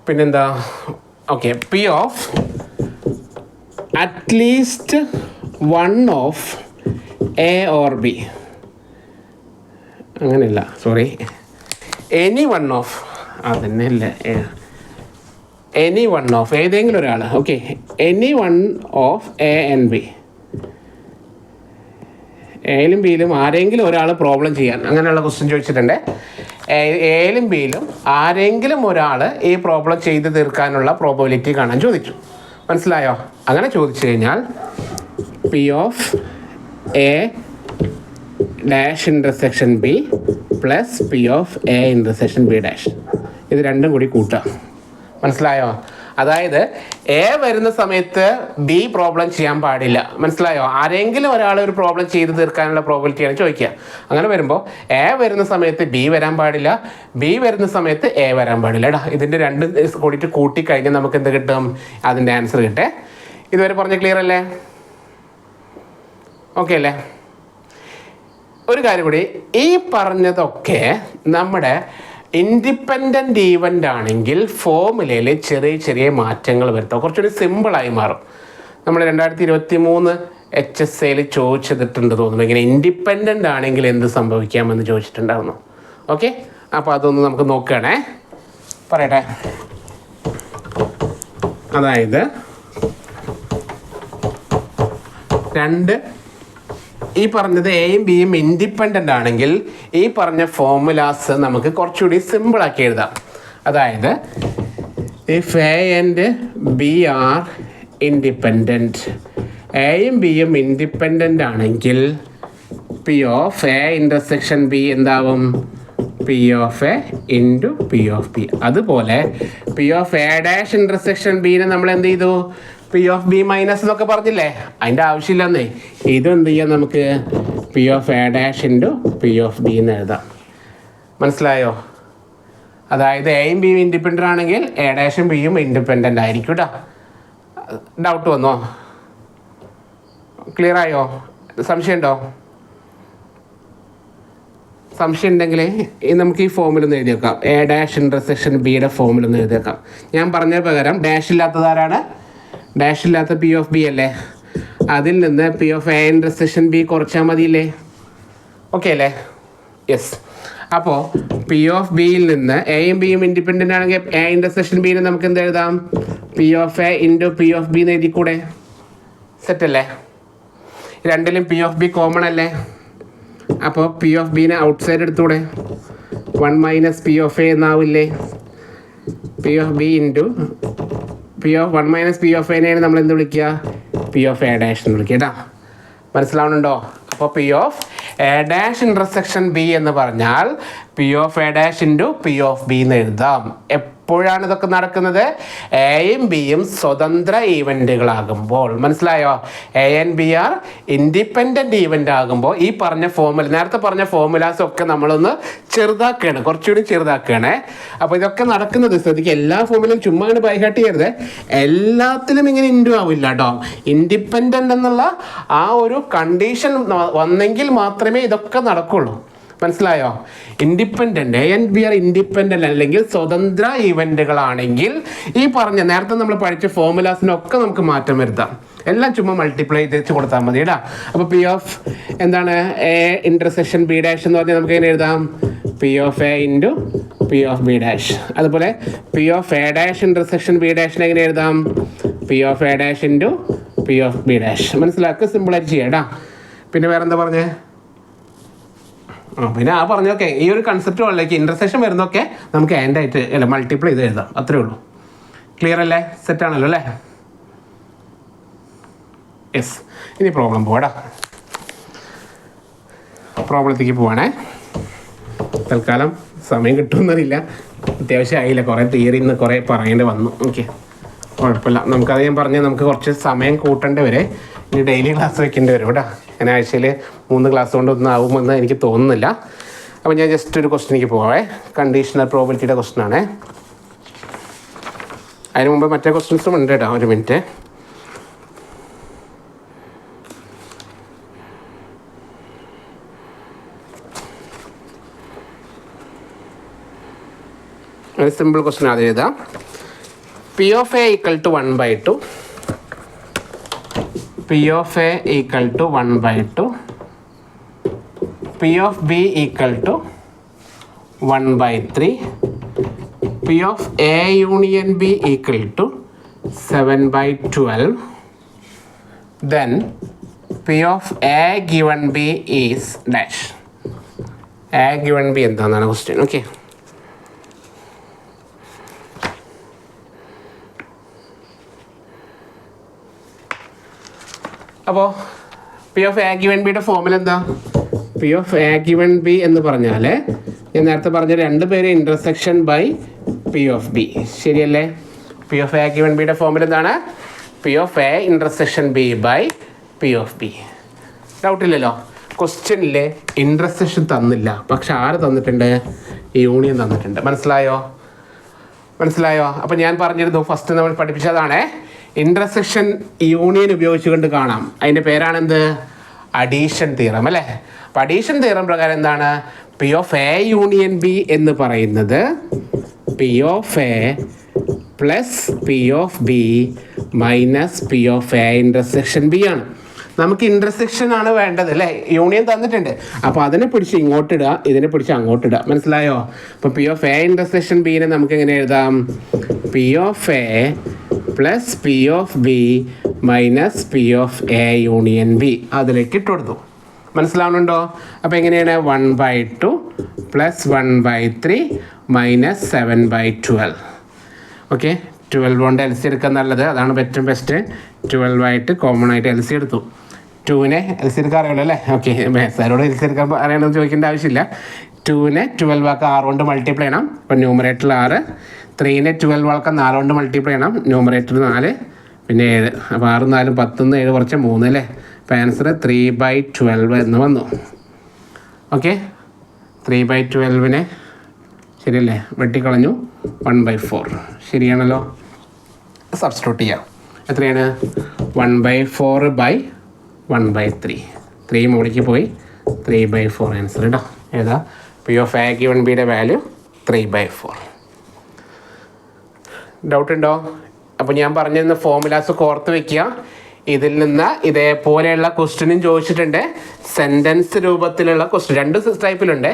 പിന്നെന്താ? Okay, P of at least 1 of A or B, അങ്ങനെയല്ല, സോറി, എനി 1 ഓഫ്, അതന്നെയല്ലേ, എനി 1 ഓഫ് ഏതെങ്കിലും ഒരാൾ. Okay, any 1 of A and B. എയിലും ബിയിലും ആരെങ്കിലും ഒരാൾ പ്രോബ്ലം ചെയ്യാൻ, അങ്ങനെയുള്ള ക്വസ്റ്റ്യൻ ചോദിച്ചിട്ടുണ്ട്. എയിലും ബിയിലും ആരെങ്കിലും ഒരാൾ ഈ പ്രോബ്ലം ചെയ്ത് തീർക്കാനുള്ള പ്രോബബിലിറ്റി കാണാൻ ചോദിച്ചു. മനസ്സിലായോ? അങ്ങനെ ചോദിച്ചു കഴിഞ്ഞാൽ P of A dash intersection B plus P of A intersection B dash, ഇത് രണ്ടും കൂടി കൂട്ടുക. മനസ്സിലായോ? അതായത് എ വരുന്ന സമയത്ത് ബി പ്രോബ്ലം ചെയ്യാൻ പാടില്ല. മനസ്സിലായോ? ആരെങ്കിലും ഒരാൾ ഒരു പ്രോബ്ലം ചെയ്ത് തീർക്കാനുള്ള പ്രോബിലിറ്റിയാണ് ചോദിക്കുക. അങ്ങനെ വരുമ്പോൾ എ വരുന്ന സമയത്ത് ബി വരാൻ പാടില്ല, ബി വരുന്ന സമയത്ത് എ വരാൻ പാടില്ല. എടാ, ഇതിൻ്റെ 2 കൂടിയിട്ട് കൂട്ടിക്കഴിഞ്ഞാൽ നമുക്ക് എന്ത് കിട്ടും? അതിൻ്റെ ആൻസർ കിട്ടേ. ഇതുവരെ പറഞ്ഞ ക്ലിയർ അല്ലേ? ഓക്കെ അല്ലേ? ഒരു കാര്യം കൂടി, ഈ പറഞ്ഞതൊക്കെ നമ്മുടെ ഇൻഡിപെൻഡൻ്റ് ഈവൻ്റ് ആണെങ്കിൽ ഫോമുലയിൽ ചെറിയ ചെറിയ മാറ്റങ്ങൾ വരുത്താം, കുറച്ചുകൂടി സിമ്പിളായി മാറും. നമ്മൾ 2023 HSAയിൽ ചോദിച്ചിട്ടുണ്ട് തോന്നുന്നു, ഇങ്ങനെ ഇൻഡിപെൻഡൻ്റ് ആണെങ്കിൽ എന്ത് സംഭവിക്കാമെന്ന് ചോദിച്ചിട്ടുണ്ടായിരുന്നു. ഓക്കെ, അപ്പോൾ അതൊന്ന് നമുക്ക് നോക്കുകയാണേ. പറയട്ടെ. അതായത് രണ്ട് ഈ പറഞ്ഞത് എയും ബിയും ഇൻഡിപെൻഡൻ്റ് ആണെങ്കിൽ ഈ പറഞ്ഞ ഫോർമുലാസ് നമുക്ക് കുറച്ചുകൂടി സിമ്പിളാക്കി എഴുതാം. അതായത് if A and B are independent, എയും ബിയും ഇൻഡിപെൻഡൻ്റ് ആണെങ്കിൽ P of A intersection B എന്താവും? P of A into P of B. അതുപോലെ P of A dash intersection ബീനെ നമ്മൾ എന്ത് ചെയ്തു? പി ഓഫ് ബി മൈനസ് എന്നൊക്കെ പറഞ്ഞില്ലേ, അതിൻ്റെ ആവശ്യമില്ലെന്നേ. ഇതും എന്ത് ചെയ്യാം നമുക്ക്? P of A dash into P of B എന്ന് എഴുതാം. മനസ്സിലായോ? അതായത് എയും ബിയും ഇൻഡിപെൻഡൻ്റ് ആണെങ്കിൽ എ ഡാഷും ബിയും ഇൻഡിപെൻഡൻ്റ് ആയിരിക്കും കേട്ടോ. ഡൗട്ട് വന്നോ? ക്ലിയർ ആയോ? സംശയമുണ്ടോ? സംശയം ഉണ്ടെങ്കിൽ നമുക്ക് ഈ ഫോമിലൊന്ന് എഴുതി വെക്കാം. എ ഡാഷ് ഇൻ്റർസെക്ഷൻ ബിയുടെ ഫോമിലൊന്ന് എഴുതി വെക്കാം. ഞാൻ പറഞ്ഞ പകരം ഡാഷ് ഇല്ലാത്തതാരാണ്? ഡാഷ് ഇല്ലാത്ത പി ഓഫ് ബി അല്ലേ? അതിൽ നിന്ന് P of A intersection B കുറച്ചാൽ മതിയില്ലേ? ഓക്കെ അല്ലേ? യെസ്. അപ്പോൾ പി ഓഫ് ബിയിൽ നിന്ന് എയും ബിയും ഇൻഡിപെൻഡൻ്റ് ആണെങ്കിൽ എ ഇൻ്റർസെക്ഷൻ ബിയിൽ നമുക്ക് എന്ത് എഴുതാം? P of A into P of B എന്ന് എഴുതിക്കൂടെ? സെറ്റല്ലേ? രണ്ടിലും പി ഓഫ് ബി കോമൺ അല്ലേ? അപ്പോൾ പി ഓഫ് ബീനെ ഔട്ട് സൈഡ് എടുത്തൂടെ? 1 മൈനസ് പി ഓഫ് എ എന്നാവില്ലേ? P of B into P of 1 minus P of എനെയാണ് നമ്മൾ എന്ത് വിളിക്കുക? പി ഓഫ് എ ഡാഷ് എന്ന് വിളിക്കുക കേട്ടോ. മനസ്സിലാവുന്നുണ്ടോ? അപ്പോൾ P of A dash intersection B എന്ന് പറഞ്ഞാൽ P of A dash into P of B എന്ന് എഴുതാം. എപ്പോഴാണ് ഇതൊക്കെ നടക്കുന്നത്? എയും ബിയും സ്വതന്ത്ര ഈവൻറ്റുകളാകുമ്പോൾ. മനസ്സിലായോ? A and B are independent event ആകുമ്പോൾ ഈ പറഞ്ഞ ഫോമുല, നേരത്തെ പറഞ്ഞ ഫോമുലാസ് ഒക്കെ നമ്മളൊന്ന് ചെറുതാക്കുകയാണ്, കുറച്ചുകൂടി ചെറുതാക്കുകയാണേ. അപ്പോൾ ഇതൊക്കെ നടക്കുന്നത് ശ്രദ്ധിക്കുക. എല്ലാ ഫോമിലും ചുമ്മാ അങ്ങനെ ബൈഹാർട്ട് ചെയ്യരുത്. എല്ലാത്തിലും ഇങ്ങനെ ഇൻറ്റു ആവില്ല കേട്ടോ. ഇൻഡിപെൻഡൻ്റ് എന്നുള്ള ആ ഒരു കണ്ടീഷൻ വന്നെങ്കിൽ മാത്രമേ ഇതൊക്കെ നടക്കുള്ളൂ. മനസ്സിലായോ? Independent, A and B are independent അല്ലെങ്കിൽ സ്വതന്ത്ര ഈവൻറ്റുകളാണെങ്കിൽ ഈ പറഞ്ഞ നേരത്തെ നമ്മൾ പഠിച്ച ഫോമുലാസിനൊക്കെ നമുക്ക് മാറ്റം വരുത്താം. എല്ലാം ചുമ്മാ മൾട്ടിപ്ലൈ ചെയ്ത് കൊടുത്താൽ മതി കേട്ടോ. അപ്പോൾ പി ഓഫ് എന്താണ്? എ ഇൻ്റർസെക്ഷൻ ബി ഡാഷ് എന്ന് പറഞ്ഞാൽ നമുക്ക് എങ്ങനെ എഴുതാം? P of A into P of B dash. അതുപോലെ P of A dash intersection B ഡാഷിനെ എങ്ങനെ എഴുതാം? P of A dash into P of B dash. മനസ്സിലാക്കുക, സിമ്പിളായിട്ട് ചെയ്യാം കേട്ടോ. പിന്നെ വേറെ എന്താ പറഞ്ഞേ? പിന്നെ ആ പറഞ്ഞൊക്കെ ഈ ഒരു കൺസെപ്റ്റ് ഉള്ളിലേക്ക് ഇൻ്റർസെക്ഷൻ വരുന്നൊക്കെ നമുക്ക് ആൻഡ് ആയിട്ട് അല്ല മൾട്ടിപ്ലൈ ചെയ്ത് എഴുതാം. അത്രേ ഉള്ളൂ. ക്ലിയർ അല്ലേ? സെറ്റാണല്ലോ അല്ലേ? യെസ്. ഇനി പ്രോബ്ലം പോവാടാ. പ്രോബ്ലത്തേക്ക് പോവാണേ. തൽക്കാലം സമയം കിട്ടുമെന്നറിയില്ല, അത്യാവശ്യം ആയില്ല. കുറേ തിയറി ഇന്ന് കുറേ പറയേണ്ടി വന്നു. ഓക്കെ, കുഴപ്പമില്ല. നമുക്കത് ഞാൻ പറഞ്ഞ് നമുക്ക് കുറച്ച് സമയം കൂട്ടേണ്ടി വരെ. ഇനി ഡെയിലി ക്ലാസ് വെക്കേണ്ടി വരും കേട്ടോ. ഞാൻ ആഴ്ചയിൽ 3 ക്ലാസ് കൊണ്ടൊന്നും ആവുമെന്ന് എനിക്ക് തോന്നുന്നില്ല. അപ്പോൾ ഞാൻ ജസ്റ്റ് ഒരു ക്വസ്റ്റിനിലേക്ക് പോവാവേ. കണ്ടീഷണൽ പ്രോബിലിറ്റിയുടെ ക്വസ്റ്റൻ ആണേ. അതിന് മുമ്പ് മറ്റേ ക്വസ്റ്റ്യൻസും ഉണ്ട് കേട്ടോ. ഒരു മിനിറ്റ്. ഒരു സിമ്പിൾ ക്വസ്റ്റൻ ആദ്യം എഴുതാം. P of A equal to 1/2, P of A equal to 1/2, P of B equal to 1/3, P of A union B equal to 7/12, then P of A given B is dash. A given B എന്താണ് question? Okay, അപ്പോൾ P of A given ബിയുടെ ഫോമിൽ എന്താ? P of A given B എന്ന് പറഞ്ഞാൽ ഞാൻ നേരത്തെ പറഞ്ഞ 2 പേര് intersection by P of B, ശരിയല്ലേ? പി ഓഫ് എ ഗിവൻ ബിയുടെ ഫോമിൽ എന്താണ്? P of A intersection B by P of B. ഡൗട്ടില്ലല്ലോ? ക്വസ്റ്റ്യനിൽ ഇൻ്റർസെക്ഷൻ തന്നില്ല, പക്ഷെ ആര് തന്നിട്ടുണ്ട്? യൂണിയൻ തന്നിട്ടുണ്ട്. മനസ്സിലായോ? അപ്പോൾ ഞാൻ പറഞ്ഞിരുന്നു ഫസ്റ്റ് നമ്മൾ പഠിപ്പിച്ചതാണേ, ഇൻ്റർസെക്ഷൻ യൂണിയൻ ഉപയോഗിച്ചുകൊണ്ട് കാണാം. അതിൻ്റെ പേരാണെന്ത്? അഡീഷൻ തിയറം അല്ലേ? അപ്പോൾ അഡീഷൻ തിയറം പ്രകാരം എന്താണ്? P of A union B എന്ന് പറയുന്നത് P of A plus P of B minus P of A intersection B ആണ്. നമുക്ക് ഇൻ്റർസെക്ഷൻ ആണ് വേണ്ടത് അല്ലേ? യൂണിയൻ തന്നിട്ടുണ്ട്, അപ്പോൾ അതിനെ പിടിച്ച് ഇങ്ങോട്ടിടുക, ഇതിനെ പിടിച്ച് അങ്ങോട്ടിടുക. മനസ്സിലായോ? അപ്പോൾ പി ഓഫ് എ ഇൻ്റർസെക്ഷൻ ബീനെ നമുക്ക് എങ്ങനെ എഴുതാം? P of A plus P of B minus P of A union B അതിലേക്ക് ഇട്ട് കൊടുത്തു. മനസ്സിലാവുന്നുണ്ടോ? അപ്പോൾ എങ്ങനെയാണ് 1/2 പ്ലസ് 1/3 മൈനസ് 7/12. ഓക്കെ, 12 കൊണ്ട് എൽ സി എടുക്കാൻ നല്ലത്, അതാണ് ഏറ്റവും ബെസ്റ്റ്. 12 ആയിട്ട് കോമൺ ആയിട്ട് എൽ സി എടുത്തു. 2നെ എൽ സി എടുക്കാൻ അറിയുള്ളൂ അല്ലേ? ഓക്കെ, സാരോട് എൽ സി എടുക്കാൻ അറിയണമെന്ന് ചോദിക്കേണ്ട ആവശ്യമില്ല. 2നെ 12 ആക്കാൻ 6 കൊണ്ട് മൾട്ടിപ്ലൈ ചെയ്യണം. അപ്പോൾ ന്യൂമറേറ്ററിൽ 6. 3നെ 12 ആക്കാൻ 4 കൊണ്ട് മൾട്ടിപ്ലൈ ചെയ്യണം. ന്യൂമറേറ്ററിൽ 4 പിന്നെ 7. അപ്പോൾ 6 4 10 7 കുറച്ച് 3 അല്ലേ? അപ്പോൾ ആൻസർ 3/12 എന്ന് വന്നു. ഓക്കെ, 3/12നെ ശരിയല്ലേ വെട്ടിക്കളഞ്ഞു. 1/4 ശരിയാണല്ലോ. സബ്സ്റ്റിറ്റ്യൂട്ട് ചെയ്യാം. എത്രയാണ്? 1/4/1/3. 3 മുകളിലേക്ക് പോയി 3/4 ആൻസർ കേട്ടോ. ഏതാ? പി ഓഫ് എ ഗിവൺ ബിയുടെ വാല്യൂ 3/4. ഡൗട്ട് ഉണ്ടോ? അപ്പോൾ ഞാൻ പറഞ്ഞിരുന്ന ഫോർമുലാസ് ഓർത്ത് വെക്കുക. ഇതിൽ നിന്ന് ഇതേപോലെയുള്ള ക്വസ്റ്റ്യനും ചോദിച്ചിട്ടുണ്ട്. സെൻറ്റൻസ് രൂപത്തിലുള്ള ക്വസ്റ്റ്യൻ 2 ടൈപ്പിലുണ്ട്.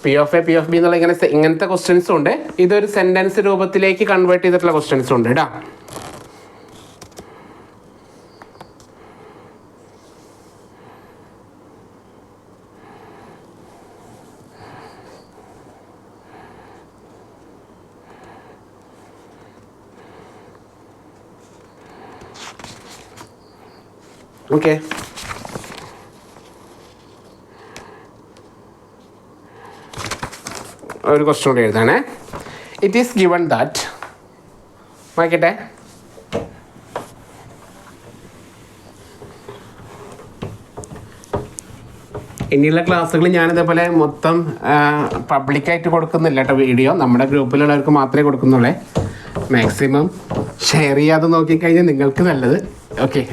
P of A P of B എന്നുള്ള ഇങ്ങനത്തെ ക്വസ്റ്റ്യൻസും ഉണ്ട്. ഇതൊരു സെൻറ്റൻസ് രൂപത്തിലേക്ക് കൺവേർട്ട് ചെയ്തിട്ടുള്ള ക്വസ്റ്റ്യൻസും ഉണ്ട് കേട്ടോ. ഓക്കെ, ഒരു ക്വസ്റ്റ്യൻ കൂടി എഴുതാണേ. ഇറ്റ് ഈസ് ഗിവൺ ദാറ്റ്, വായിക്കട്ടെ. ഇനിയുള്ള ക്ലാസ്സുകൾ ഞാനിതേപോലെ മൊത്തം പബ്ലിക്കായിട്ട് കൊടുക്കുന്നില്ല കേട്ടോ. വീഡിയോ നമ്മുടെ ഗ്രൂപ്പിലുള്ളവർക്ക് മാത്രമേ കൊടുക്കുന്നുള്ളൂ. മാക്സിമം ഷെയർ ചെയ്യാതെ നോക്കിക്കഴിഞ്ഞാൽ നിങ്ങൾക്ക് നല്ലത്. ഓക്കെ,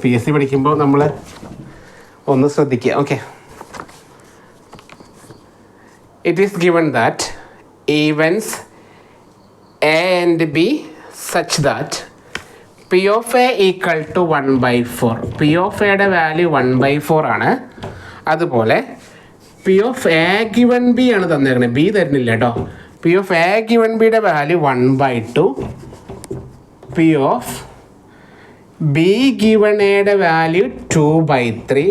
PSC പഠിക്കുമ്പോൾ നമ്മൾ ഒന്ന് ശ്രദ്ധിക്കുക. Okay, it is given that events A and B such that P of A equal to 1/4. P of Aയുടെ value 1/4 ആണ്. അതുപോലെ P of A given B ആണ് തന്നേക്കണേ, B തരുന്നില്ല കേട്ടോ. P of A given Bയുടെ value 1/2. P of B given Aയുടെ value 2/3.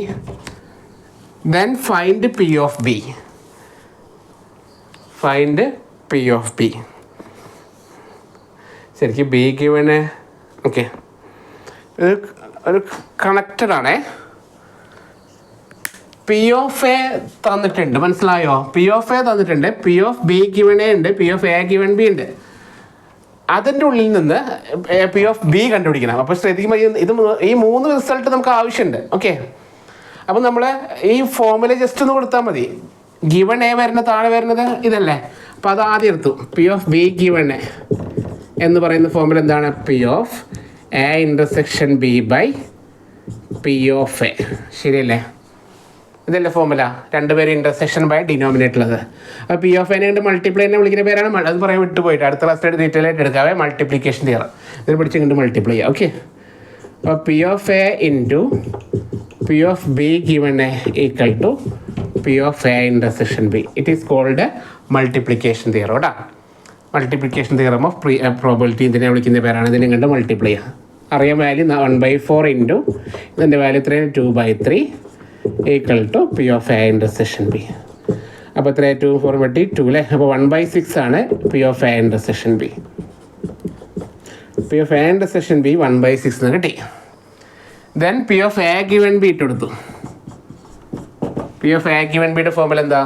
Then find P of B. Find P of B. ശരിക്കും B ഗിവന് okay ഒരു കണക്റ്റഡ് ആണേ. പി ഓഫ് എ തന്നിട്ടുണ്ട്, മനസ്സിലായോ? പി ഓഫ് എ തന്നിട്ടുണ്ട്, P of B given A ഉണ്ട്, P of A given B ഉണ്ട്. അതിൻ്റെ ഉള്ളിൽ നിന്ന് പി ഓഫ് ബി കണ്ടുപിടിക്കണം. അപ്പോൾ ശ്രദ്ധിക്കുമ്പോൾ ഈ 3 റിസൾട്ട് നമുക്ക് ആവശ്യമുണ്ട്. ഓക്കെ, അപ്പോൾ നമ്മൾ ഈ ഫോമുല ജസ്റ്റ് ഒന്ന് കൊടുത്താൽ മതി. ഗിവൺ എ വരുന്ന താഴെ വരുന്നത് ഇതല്ലേ? അപ്പോൾ അത് ആദ്യം എടുത്തു. P of B given A എന്ന് പറയുന്ന ഫോമുല എന്താണ്? P of A intersection B by P of A. ശരിയല്ലേ? ഇതല്ലേ ഫോമുല? 2 പേര് ഇൻ്റർസെക്ഷൻ ബൈ ഡിനോമിനേറ്റുള്ളത്. അപ്പോൾ പി ഓഫ് എനെ കൊണ്ട് മൾട്ടിപ്ലൈനെ വിളിക്കുന്ന പേരാണ്. അത് പറയാൻ വിട്ടുപോയിട്ട് അടുത്ത ക്ലാസ്സിലായിട്ട് ഡീറ്റെയിൽ ആയിട്ട് എടുക്കാവേ. മൾട്ടിപ്ലിക്കേഷൻ തിയറം ഇതിൽ പിടിച്ച് ഇങ്ങോട്ട് മൾട്ടിപ്ലൈ ചെയ്യാം. ഓക്കെ, അപ്പോൾ P of A into P of B given A equal to P of A intersection B. It is called multiplication theorem കേട്ടോ. മൾട്ടിപ്ലിക്കേഷൻ തിയറം ഓഫ് പ്രോബിലിറ്റി ഇതിനെ വിളിക്കുന്ന പേരാണ്. ഇതിനെ കണ്ട് മൾട്ടിപ്ലൈ ചെയ്യുക. അറിയാൻ വാല്യൂ 1/4 ഇൻറ്റു ഇതിൻ്റെ value 2/3 equal to P of A intersection B. അപ്പോൾ 2 4 വെട്ടി 2 അല്ലേ? അപ്പോൾ 1/6 ആണ് P of A intersection B. P of A intersection B 1/6 എന്ന് കിട്ടി. Then P of A given B ഇട്ടെടുത്തു. പി ഓഫ് എ ഗിവൺ ബിയുടെ ഫോമുല എന്താ?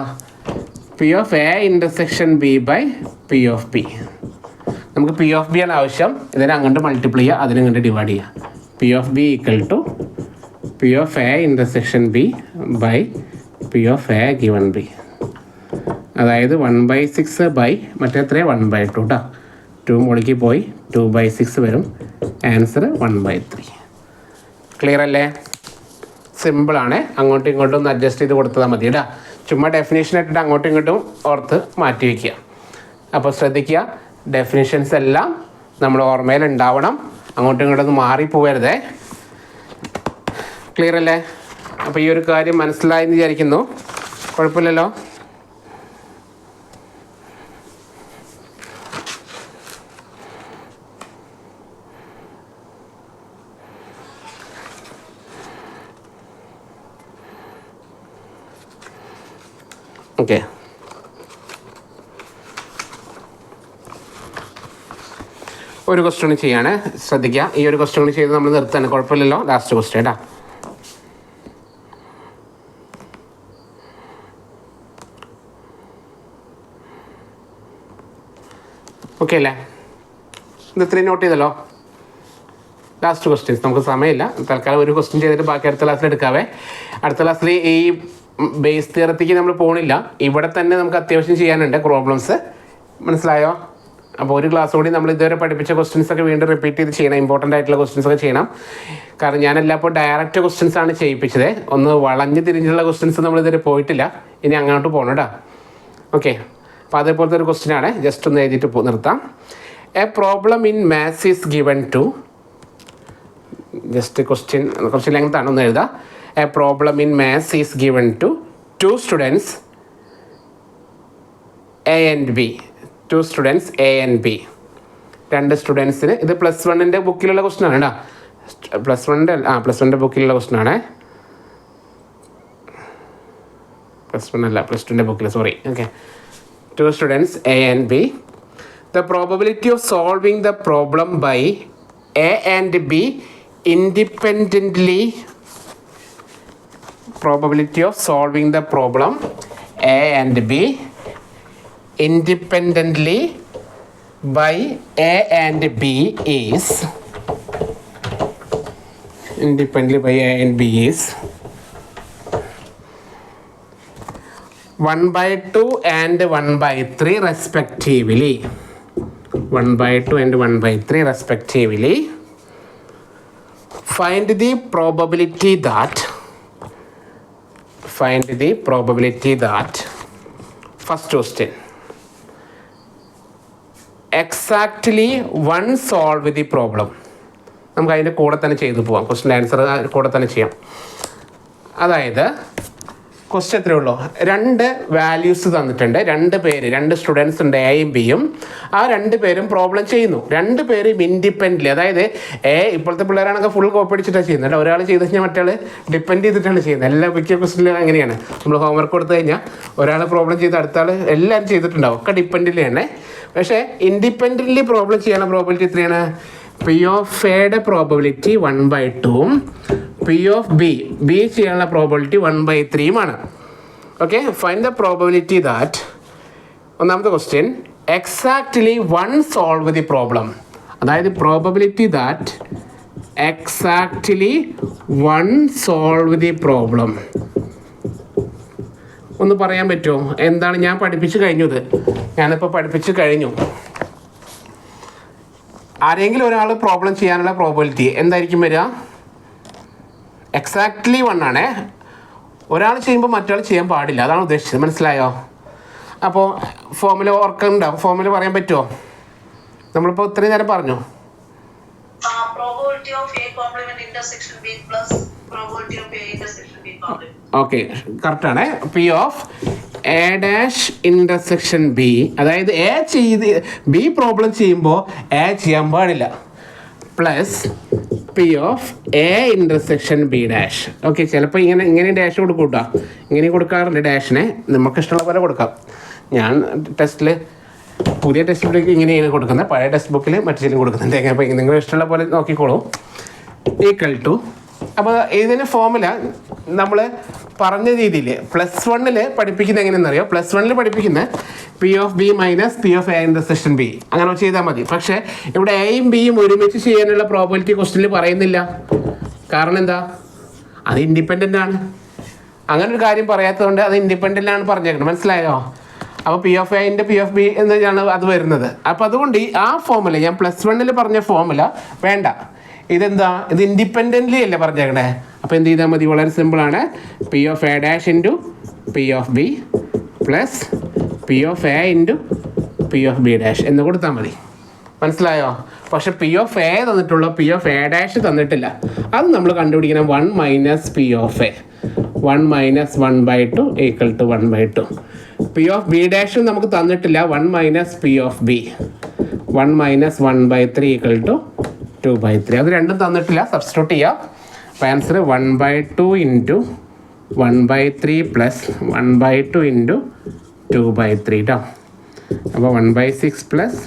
P of A intersection B by P of B. നമുക്ക് പി ഓഫ് ബി ആണ് ആവശ്യം. ഇതിനെ അങ്ങോട്ട് മൾട്ടിപ്ലൈ ചെയ്യുക, അതിനെ അങ്ങോട്ട് ഡിവൈഡ് ചെയ്യുക. P of B equal to P of A intersection B by P of A given B. അതായത് 1/6 ബൈ മറ്റേ 1/2 കേട്ടോ. 2 മുകളിലേക്ക് പോയി 2/6 വരും. ആൻസർ 1/3. ക്ലിയർ അല്ലേ? സിമ്പിളാണ്. അങ്ങോട്ടും ഇങ്ങോട്ടും ഒന്ന് അഡ്ജസ്റ്റ് ചെയ്ത് കൊടുത്താൽ മതി കേട്ടോ. ചുമ്മാ ഡെഫിനേഷൻ ഇട്ടിട്ട് അങ്ങോട്ടും ഇങ്ങോട്ടും ഓർത്ത് മാറ്റി വയ്ക്കുക. അപ്പോൾ ശ്രദ്ധിക്കുക, ഡെഫിനേഷൻസ് എല്ലാം നമ്മൾ ഓർമ്മയിൽ ഉണ്ടാവണം. അങ്ങോട്ടും ഇങ്ങോട്ടും മാറിപ്പോകരുതേ. ക്ലിയർ അല്ലേ? അപ്പോൾ ഈ ഒരു കാര്യം മനസ്സിലായെന്ന് വിചാരിക്കുന്നു. കുഴപ്പമില്ലല്ലോ? ഓക്കെ, ഒരു ക്വസ്റ്റ്യൻ ചെയ്യാണ്, ശ്രദ്ധിക്കുക. ഈ ഒരു ക്വസ്റ്റ്യൻ ചെയ്ത് നമ്മൾ നിർത്താൻ കുഴപ്പമില്ലല്ലോ. ലാസ്റ്റ് ക്വസ്റ്റ്യൻ കേട്ടോ. ഓക്കെ അല്ലേ? ഇത് ഇത്രയും നോട്ട് ചെയ്തല്ലോ. ലാസ്റ്റ് ക്വസ്റ്റ്യൻസ്, നമുക്ക് സമയമില്ല, തൽക്കാലം ഒരു ക്വസ്റ്റ്യൻ ചെയ്തിട്ട് ബാക്കി അടുത്ത ക്ലാസ്സിൽ എടുക്കാവേ. അടുത്ത ക്ലാസ്സിൽ ഈ ബേസ് തിയറത്തിക്ക് നമ്മൾ പോകണില്ല, ഇവിടെ തന്നെ നമുക്ക് അത്യാവശ്യം ചെയ്യാനുണ്ട് പ്രോബ്ലംസ്. മനസ്സിലായോ? അപ്പോൾ ഒരു ക്ലാസ് കൂടി നമ്മൾ ഇതുവരെ പഠിപ്പിച്ച ക്വസ്റ്റ്യൻസ് ഒക്കെ വീണ്ടും റിപ്പീറ്റ് ചെയ്ത് ചെയ്യണം. ഇമ്പോർട്ടൻ്റ് ആയിട്ടുള്ള ക്വസ്റ്റ്യൻസ് ഒക്കെ ചെയ്യണം. കാരണം ഞാനെല്ലാം ഇപ്പോൾ ഡയറക്റ്റ് ക്വസ്റ്റ്യൻസ് ആണ് ചെയ്യിപ്പിച്ചത്. ഒന്ന് വളഞ്ഞ് തിരിഞ്ഞുള്ള ക്വസ്റ്റ്യൻസ് നമ്മൾ ഇതുവരെ പോയിട്ടില്ല. ഇനി അങ്ങോട്ട് പോകണം കേട്ടോ. ഓക്കെ, അപ്പോൾ അതേപോലത്തെ ഒരു ക്വസ്റ്റ്യൻ ആണ്. ജസ്റ്റ് ഒന്ന് എഴുതിയിട്ട് നിർത്താം. A problem in maths is given to, just question കുറച്ച് ലെങ്ത് ആണ്, ഒന്ന് എഴുതാം. A problem in maths is given to 2 students A and B. 2 students A and B. 2 സ്റ്റുഡൻസിന്, ഇത് +1ൻ്റെ ബുക്കിലുള്ള ക്വസ്റ്റ്യൻ ആണ് കേട്ടോ. +1ൻ്റെ ബുക്കിലുള്ള ക്വസ്റ്റ്യൻ ആണ്. +1 അല്ല, +2ൻ്റെ ബുക്കിൽ, sorry. Okay, 2 students A and B. The probability of solving the problem by A and B independently, probability of solving the problem A and B independently by A and B is, independently by A and B is 1/2 and 1/3 respectively. 1/2 and 1/3 respectively. Find the probability that first question, exactly one solve the problem. നമുക്ക് അതിൻ്റെ കൂടെ തന്നെ ചെയ്തു പോവാം. Question answer കൂടെ തന്നെ ചെയ്യാം. അതായത് ക്വസ്റ്റ്യൻ എത്രയേ ഉള്ളൂ, 2 വാല്യൂസ് തന്നിട്ടുണ്ട്. 2 പേര്, 2 സ്റ്റുഡൻസ് ഉണ്ട്, എയും ബിയും. ആ 2 പേരും പ്രോബ്ലം ചെയ്യുന്നു. 2 പേരും ഇൻഡിപെൻഡൻ്റ്ലി, അതായത് ഇപ്പോഴത്തെ പിള്ളേരാണെങ്കിൽ ഫുൾ കോപ്പി അടിച്ചിട്ടാണ് ചെയ്യുന്നത്. ഒരാൾ ചെയ്ത് കഴിഞ്ഞാൽ മറ്റേ ഡിപ്പെൻഡ് ചെയ്തിട്ടാണ് ചെയ്യുന്നത്. എല്ലാ മിക്ക ക്വസ്റ്റ്യനിലും അങ്ങനെയാണ്. നമ്മൾ ഹോംവർക്ക് കൊടുത്തു കഴിഞ്ഞാൽ ഒരാൾ പ്രോബ്ലം ചെയ്ത് അടുത്ത ആൾ എല്ലാവരും ചെയ്തിട്ടുണ്ടാവും. ഒക്കെ ഡിപ്പെൻഡൻ്റ്ലി ആണ്. പക്ഷേ ഇൻഡിപെൻഡൻ്റ്ലി പ്രോബ്ലം ചെയ്യാനുള്ള പ്രോബിലിറ്റി എത്രയാണ്? പി ഓഫ് എയുടെ പ്രോബിലിറ്റി 1/2, പി ഓഫ് ബി ചെയ്യാനുള്ള പ്രോബിലിറ്റി 1/3 ആണ്. Okay, find the probability that, ഒന്നാമത്തെ question, exactly 1 solve the problem. അതായത് probability that exactly 1 solve the problem. ഒന്ന് പറയാൻ പറ്റുമോ? എന്താണ് ഞാൻ പഠിപ്പിച്ച് കഴിഞ്ഞത്? ഞാനിപ്പോൾ പഠിപ്പിച്ച് കഴിഞ്ഞു. ആരെങ്കിലും ഒരാൾ പ്രോബ്ലം ചെയ്യാനുള്ള പ്രോബിലിറ്റി എന്തായിരിക്കും വരിക? എക്സാക്ട്ലി 1 ആണ്. ഒരാൾ ചെയ്യുമ്പോൾ മറ്റൊരാൾ ചെയ്യാൻ പാടില്ല, അതാണ് ഉദ്ദേശിച്ചത്. മനസ്സിലായോ? അപ്പോൾ ഫോമുല ഓർക്കുന്നുണ്ടാവും. ഫോമുല പറയാൻ പറ്റുമോ? നമ്മളിപ്പോൾ ഇത്രയും നേരം പറഞ്ഞു. ഓക്കെ, കറക്റ്റാണ്. P of A dash intersection B, അതായത് എ ചെയ്ത് ബി പ്രോബ്ലം ചെയ്യുമ്പോൾ എ ചെയ്യാൻ പാടില്ല, plus P of A intersection B dash. Okay, ചിലപ്പോൾ ഇങ്ങനെ ഡാഷ് കൊടുക്കും കേട്ടോ. ഇങ്ങനെ കൊടുക്കാറുണ്ട് ഡാഷിനെ, നമുക്ക് ഇഷ്ടമുള്ള പോലെ കൊടുക്കാം. ഞാൻ പുതിയ ടെക്സ്റ്റ് ബുക്കിൽ ഇങ്ങനെയാണ് കൊടുക്കുന്നത്, പഴയ ടെക്സ്റ്റ് ബുക്കിൽ മറ്റു ചില കൊടുക്കുന്നുണ്ട്. അപ്പോൾ നിങ്ങൾ ഇഷ്ടമുള്ള പോലെ നോക്കിക്കോളൂ. ഈക്വൽ ടു, അപ്പോൾ ഇതിന് ഫോമുല നമ്മൾ പറഞ്ഞ രീതിയിൽ +1 പഠിപ്പിക്കുന്നത് എങ്ങനെയെന്നറിയോ? +1 പഠിപ്പിക്കുന്നത് P of B minus P of A intersection B, അങ്ങനെ ചെയ്താൽ മതി. പക്ഷേ ഇവിടെ എയും ബിയും ഒരുമിച്ച് ചെയ്യാനുള്ള പ്രോബിലിറ്റി ക്വസ്റ്റ്യനിൽ പറയുന്നില്ല. കാരണം എന്താ? അത് ഇൻഡിപെൻഡൻ്റ് ആണ്. അങ്ങനെ ഒരു കാര്യം പറയാത്തതുകൊണ്ട് അത് ഇൻഡിപെൻഡൻ്റ് ആണ് പറഞ്ഞേക്കുന്നത്. മനസ്സിലായോ? അപ്പോൾ പി ഓഫ് എൻ്റെ പി ഓഫ് ബി എന്നാണ് അത് വരുന്നത്. അപ്പോൾ അതുകൊണ്ട് ആ ഫോമുല, ഞാൻ +1 പറഞ്ഞ ഫോമുല വേണ്ട. ഇതെന്താ? ഇത് ഇൻഡിപെൻഡൻ്റ്ലി അല്ലേ പറഞ്ഞേക്കണേ. അപ്പോൾ എന്ത് ചെയ്താൽ മതി? വളരെ സിമ്പിളാണ്. P of A dash into P of B plus P of A into P of B dash എന്ന് കൊടുത്താൽ മതി. മനസ്സിലായോ? പക്ഷെ പി ഓഫ് എ തന്നിട്ടുള്ളൂ, പി ഓഫ് എ ഡാഷ് തന്നിട്ടില്ല. അത് നമ്മൾ കണ്ടുപിടിക്കണം. 1 minus P of A, 1 minus 1/2 equal to 1/2. P of B ഡാഷും നമുക്ക് തന്നിട്ടില്ല. 1 minus P of B, 1 minus 1/3 equal to 2/3. അത് രണ്ടും തന്നിട്ടില്ല. സബ്സ്റ്റിറ്റ്യൂട്ട് ചെയ്യാം. അപ്പോൾ ആൻസർ 1/2 ഇൻറ്റു 1/3 പ്ലസ് 1/2 ഇൻറ്റു 2/3 കേട്ടോ. അപ്പോൾ 1/6 plus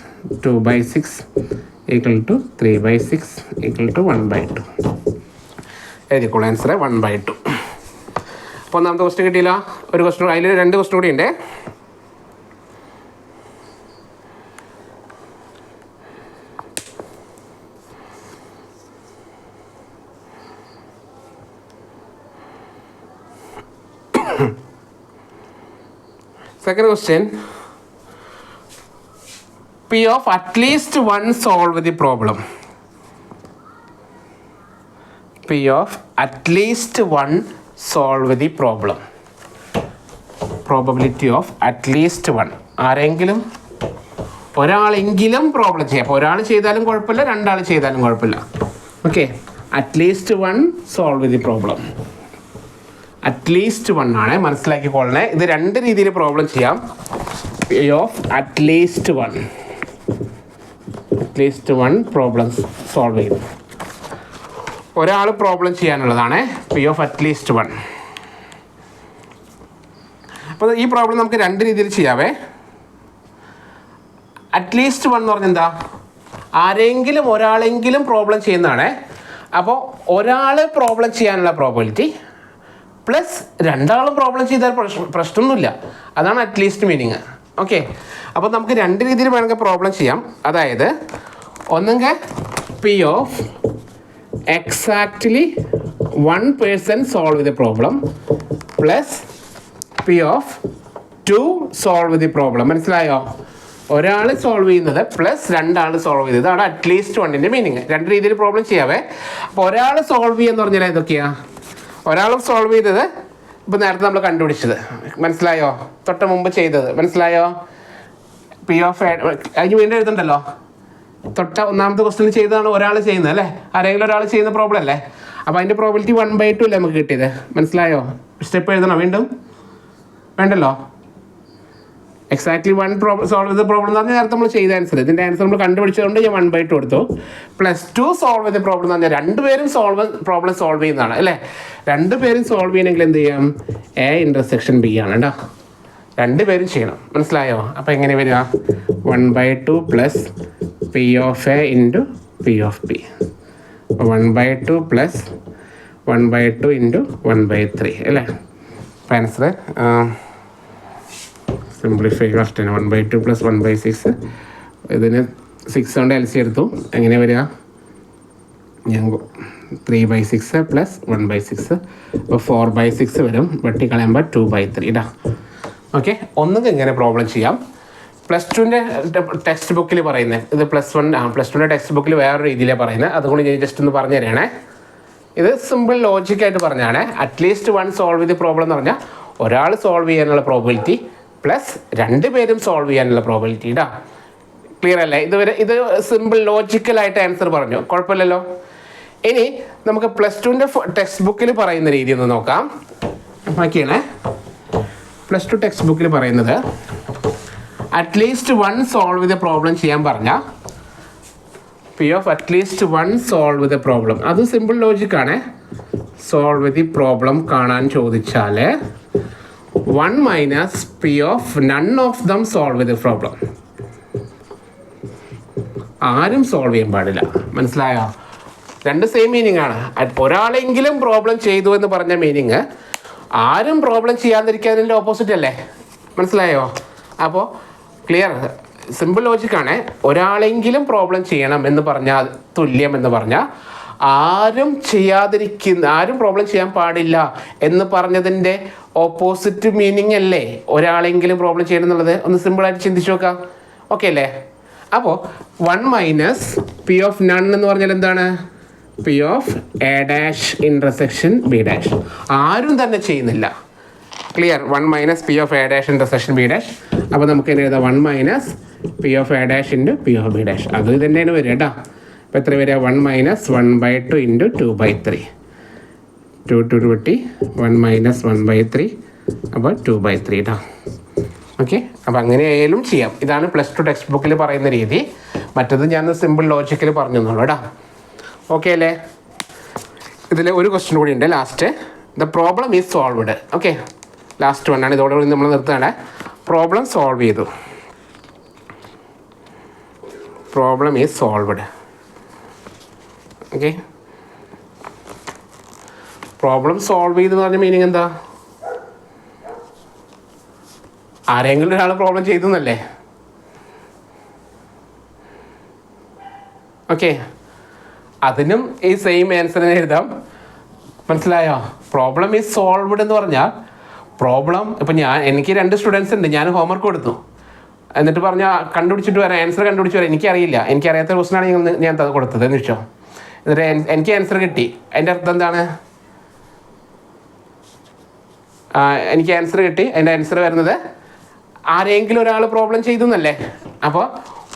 2/6 equal to 3/6 equal to 1/2. എഴുതിക്കോളൂ ആൻസർ 1/2. അപ്പോൾ ഒന്നാമത്തെ ക്വസ്റ്റ്യൻ കിട്ടിയില്ല. ഒരു ക്വസ്റ്റ്യൻ, അതിൽ 2 ക്വസ്റ്റ്യൻ കൂടി ഉണ്ട്. Second question, P of at least one solve the problem. P of at least one solve the problem. Probability of at least one. ആരെങ്കിലും ഒരാളെങ്കിലും പ്രോബ്ലം ചെയ്യാം. അപ്പോൾ ഒരാൾ ചെയ്താലും കുഴപ്പമില്ല, 2 ആൾ ചെയ്താലും കുഴപ്പമില്ല. Okay, at least one solve the problem. At least one ആണ്, മനസ്സിലാക്കിക്കൊള്ളണേ. ഇത് 2 രീതിയിൽ പ്രോബ്ലം ചെയ്യാം. P of at least one problem solve ചെയ്യും. ഒരാൾ പ്രോബ്ലം ചെയ്യാനുള്ളതാണ് പി ഓഫ് അറ്റ്ലീസ്റ്റ് വൺ. അപ്പോൾ ഈ പ്രോബ്ലം നമുക്ക് 2 രീതിയിൽ ചെയ്യാവേ. അറ്റ്ലീസ്റ്റ് വൺ എന്ന് പറഞ്ഞാൽ എന്താ? ആരെങ്കിലും ഒരാളെങ്കിലും പ്രോബ്ലം ചെയ്യുന്നതാണ്. അപ്പോൾ ഒരാൾ പ്രോബ്ലം ചെയ്യാനുള്ള പ്രോബിലിറ്റി പ്ലസ് 2 ആളും പ്രോബ്ലം ചെയ്താൽ പ്രശ്നമൊന്നുമില്ല. അതാണ് അറ്റ്ലീസ്റ്റ് മീനിങ്. ഓക്കെ, അപ്പോൾ നമുക്ക് 2 രീതിയിൽ വേണമെങ്കിൽ പ്രോബ്ലം ചെയ്യാം. അതായത് ഒന്നെങ്കിൽ P of exactly 1 person solve the problem plus P of 2 solve the problem. മനസ്സിലായോ? ഒരാൾ സോൾവ് ചെയ്യുന്നത് പ്ലസ് 2 ആൾ സോൾവ് ചെയ്തത്. അതാണ് അറ്റ്ലീസ്റ്റ് വണ്ണിൻ്റെ മീനിങ്. 2 രീതിയിൽ പ്രോബ്ലം ചെയ്യാവേ. അപ്പോൾ ഒരാൾ സോൾവ് ചെയ്യാന്ന് പറഞ്ഞാൽ എന്തൊക്കെയാണ്? ഒരാൾ സോൾവ് ചെയ്തത് ഇപ്പോൾ നേരത്തെ നമ്മൾ കണ്ടുപിടിച്ചത്, മനസ്സിലായോ? തൊട്ട് മുമ്പ് ചെയ്തത് മനസ്സിലായോ? പി ഓഫ് അതിന് വീണ്ടും എഴുതണ്ടല്ലോ. തൊട്ട ഒന്നാമത്തെ ക്വസ്റ്റ്യൻ ചെയ്തതാണ് ഒരാൾ ചെയ്യുന്നത് അല്ലേ? ആരെങ്കിലും ഒരാൾ ചെയ്യുന്ന പ്രോബ്ലം അല്ലേ? അപ്പോൾ അതിൻ്റെ പ്രോബിലിറ്റി 1/2 അല്ലേ നമുക്ക് കിട്ടിയത്? മനസ്സിലായോ? സ്റ്റെപ്പ് എഴുതണോ വീണ്ടും? വേണ്ടല്ലോ. എക്സാക്ട്ലി 1 സോൾവ് ചെയ്ത പ്രോബ്ലം എന്ന് പറഞ്ഞാൽ നേരത്തെ നമ്മൾ ചെയ്ത ആൻസർ. ഇതിൻ്റെ ആൻസർ നമ്മൾ കണ്ടുപിടിച്ചതുകൊണ്ട് ഞാൻ 1/2 എടുത്തു. പ്ലസ് 2 സോൾവ് ചെയ്ത പ്രോബ്ലം എന്ന് പറഞ്ഞാൽ 2 പേരും പ്രോബ്ലം സോൾവ് ചെയ്യുന്നതാണ് അല്ലേ? 2 പേരും സോൾവ് ചെയ്യണമെങ്കിൽ എന്ത് ചെയ്യാം? എ ഇൻ്റർസെക്ഷൻ ബി ആണ് കേട്ടോ. 2 പേരും ചെയ്യണം. മനസ്സിലായോ? അപ്പോൾ എങ്ങനെ വരിക? 1/2 plus P of A into P of B. അപ്പോൾ 1/2 പ്ലസ് 1/2 ഇൻറ്റു 1/3 അല്ലേ? അപ്പോൾ ആൻസർ സിംപ്ലിഫൈ ഫസ്റ്റ് 1/2 പ്ലസ് 1/6. ഇതിന് 6 കൊണ്ട് എൽസി എടുത്തു. എങ്ങനെ വരിക? ഞാൻ 3/6 പ്ലസ് 1/6. അപ്പോൾ 4/6 വരും. വെട്ടി കളയുമ്പോൾ 2/3 ഇടാം. ഓക്കെ, ഒന്നും ഇങ്ങനെ പ്രോബ്ലം ചെയ്യാം. +2ൻ്റെ ടെക്സ്റ്റ് ബുക്കിൽ പറയുന്നത് ഇത് +2ൻ്റെ ടെക്സ്റ്റ് ബുക്കിൽ വേറെ രീതിയിലാണ് പറയുന്നത്. അതുകൊണ്ട് ഞാൻ ജസ്റ്റ് ഒന്ന് പറഞ്ഞു തരികയാണേ. ഇത് സിമ്പിൾ ലോജിക്കായിട്ട് പറഞ്ഞാണ്. അറ്റ്ലീസ്റ്റ് വൺ സോൾവ് ചെയ്ത പ്രോബ്ലം എന്ന് പറഞ്ഞാൽ ഒരാൾ സോൾവ് ചെയ്യാനുള്ള പ്രോബിലിറ്റി പ്ലസ് 2 പേരും സോൾവ് ചെയ്യാനുള്ള പ്രോബിലിറ്റി ഇടാ. ക്ലിയർ അല്ലേ? ഇത് സിമ്പിൾ ലോജിക്കലായിട്ട് ആൻസർ പറഞ്ഞു, കുഴപ്പമില്ലല്ലോ. ഇനി നമുക്ക് +2ൻ്റെ ടെക്സ്റ്റ് ബുക്കിൽ പറയുന്ന രീതി ഒന്ന് നോക്കാം. ബാക്കിയാണ് +2 ടെക്സ്റ്റ് ബുക്കിൽ പറയുന്നത് അറ്റ്ലീസ്റ്റ് വൺ സോൾവ് ചെയ്ത പ്രോബ്ലം ചെയ്യാൻ പറഞ്ഞാൽ P of at least one solve the problem. അത് സിമ്പിൾ ലോജിക്കാണ്. സോൾവ് ദി പ്രോബ്ലം കാണാൻ ചോദിച്ചാൽ 1 minus P of none of them solve the problem. ആരും സോൾവ് ചെയ്യാൻ പാടില്ല. മനസ്സിലായോ? 2 സെയിം മീനിങ് ആണ്. ഒരാളെങ്കിലും പ്രോബ്ലം ചെയ്തു എന്ന് പറഞ്ഞ മീനിങ് ആരും പ്രോബ്ലം ചെയ്യാതിരിക്കാതിൻ്റെ ഓപ്പോസിറ്റ് അല്ലേ? മനസ്സിലായോ? അപ്പോൾ ക്ലിയർ, സിമ്പിൾ ലോജിക്കാണ്. ഒരാളെങ്കിലും പ്രോബ്ലം ചെയ്യണം എന്ന് പറഞ്ഞാൽ തുല്യം എന്ന് പറഞ്ഞാൽ ആരും പ്രോബ്ലം ചെയ്യാൻ പാടില്ല എന്ന് പറഞ്ഞതിൻ്റെ ഓപ്പോസിറ്റ് മീനിങ് അല്ലേ ഒരാളെങ്കിലും പ്രോബ്ലം ചെയ്യണം എന്നുള്ളത്? ഒന്ന് സിമ്പിളായിട്ട് ചിന്തിച്ച് നോക്കാം. ഓക്കെ അല്ലേ? അപ്പോൾ 1 മൈനസ് പി ഓഫ് നൺ എന്ന് പറഞ്ഞാൽ എന്താണ്? P of A dash intersection B dash. ആരും തന്നെ ചെയ്യുന്നില്ല. Clear? 1 minus P of A dash intersection B dash. അപ്പോൾ നമുക്ക് എന്നെ എഴുതാം 1 minus P of A dash into P of B dash. അത് തന്നെയാണ് വരിക കേട്ടോ. അപ്പോൾ എത്ര വരിക? 1 മൈനസ് 1/2 ഇൻറ്റു 2/3. 2 വെട്ടി 1 മൈനസ് 1/3. അപ്പോൾ 2/3 കേട്ടോ. ഓക്കെ, അപ്പോൾ അങ്ങനെ ആയാലും ചെയ്യാം. ഇതാണ് +2 ടെക്സ്റ്റ് ബുക്കിൽ പറയുന്ന രീതി. മറ്റത് ഞാൻ സിമ്പിൾ ലോജിക്കൽ പറഞ്ഞു തന്നുള്ളൂ കേട്ടോ. ഓക്കെ അല്ലേ? ഇതിൽ ഒരു ക്വസ്റ്റ്യൻ കൂടി ഉണ്ട് last. The problem is solved. Okay, last വണ്ണാണ്, ഇതോടുകൂടി നമ്മൾ നിർത്തുകയാണ്. പ്രോബ്ലം സോൾവ് ചെയ്തു, problem is solved. Okay, problem solve ചെയ്തെന്ന് പറഞ്ഞ മീനിങ് എന്താ? ആരെങ്കിലും ഒരാൾ പ്രോബ്ലം ചെയ്തു എന്നല്ലേ? ഓക്കെ, അതിനും ഈ സെയിം ആൻസറിനെ എഴുതാം. മനസ്സിലായോ? പ്രോബ്ലം ഈസ് സോൾവ്ഡ് എന്ന് പറഞ്ഞാൽ പ്രോബ്ലം ഇപ്പം എനിക്ക് 2 സ്റ്റുഡൻസ് ഉണ്ട്, ഞാൻ ഹോംവർക്ക് കൊടുത്തു, എന്നിട്ട് പറഞ്ഞാൽ കണ്ടുപിടിച്ചിട്ട് വരാം, ആൻസർ കണ്ടുപിടിച്ച് വരാം. എനിക്കറിയില്ല, എനിക്കറിയാത്ത ക്വസ്റ്റനാണ് ഞാൻ കൊടുത്തത് എന്ന് വെച്ചോ. എന്നിട്ട് എനിക്ക് ആൻസർ കിട്ടി. അതിൻ്റെ അർത്ഥം എന്താണ്? എനിക്ക് ആൻസർ കിട്ടി, അതിൻ്റെ ആൻസർ വരുന്നത് ആരെങ്കിലും ഒരാൾ പ്രോബ്ലം ചെയ്തു എന്നല്ലേ? അപ്പോൾ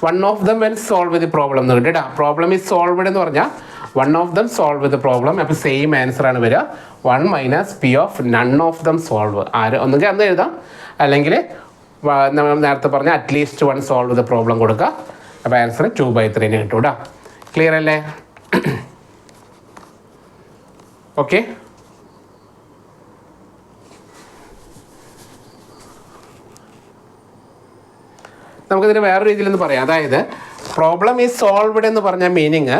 one of dum when solve the problem എന്ന് കിട്ടിട്ടാ. പ്രോബ്ലം ഈസ് സോൾവ്ഡ് എന്ന് പറഞ്ഞാൽ one of dum solve with problem. അപ്പോൾ സെയിം ആൻസർ ആണ് വരിക, 1 - P of none of them solve. ഒന്നുകിൽ അന്ന് എഴുതാം, അല്ലെങ്കിൽ നമ്മൾ നേരത്തെ പറഞ്ഞ അറ്റ്ലീസ്റ്റ് 1 സോൾവ് വിത്ത് പ്രോബ്ലം കൊടുക്കുക. അപ്പോൾ ആൻസർ 2/3 കിട്ടും കേട്ടോ. ക്ലിയർ അല്ലേ? ഓക്കെ, നമുക്കിതിന് വേറെ രീതിയിലൊന്ന് പറയാം. അതായത് പ്രോബ്ലം ഈസ് സോൾവ്ഡ് എന്ന് പറഞ്ഞ മീനിങ്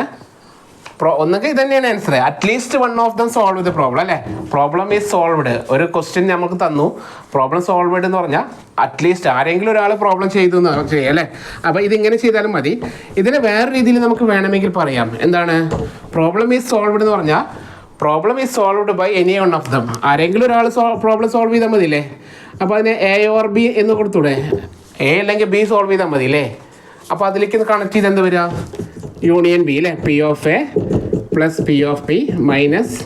ഒന്നുകിൽ ഇത് തന്നെയാണ് answer, at least 1 of them solve with problem അല്ലേ? പ്രോബ്ലം ഈസ് സോൾവ്ഡ്, ഒരു ക്വസ്റ്റ്യൻ നമുക്ക് തന്നു, പ്രോബ്ലം സോൾവ്ഡ് എന്ന് പറഞ്ഞാൽ അറ്റ്ലീസ്റ്റ് ആരെങ്കിലും ഒരാൾ പ്രോബ്ലം ചെയ്തു എന്ന് ചെയ്യാം അല്ലേ? അപ്പോൾ ഇതിങ്ങനെ ചെയ്താലും മതി. ഇതിന് വേറെ രീതിയിൽ നമുക്ക് വേണമെങ്കിൽ പറയാം. എന്താണ്? പ്രോബ്ലം ഈസ് സോൾവ്ഡ് എന്ന് പറഞ്ഞാൽ problem is solved by any one of them. ആരെങ്കിലും ഒരാൾ പ്രോബ്ലം സോൾവ് ചെയ്താൽ മതിയില്ലേ? അപ്പോൾ അതിന് A or B എന്ന് കൊടുത്തൂടെ? A അല്ലെങ്കിൽ B സോൾവ് ചെയ്താൽ മതി അല്ലേ? അപ്പോൾ അതിലേക്ക് കണക്ട് ചെയ്ത് എന്താ വരിക? യൂണിയൻ ബി അല്ലേ? P of A plus P of B minus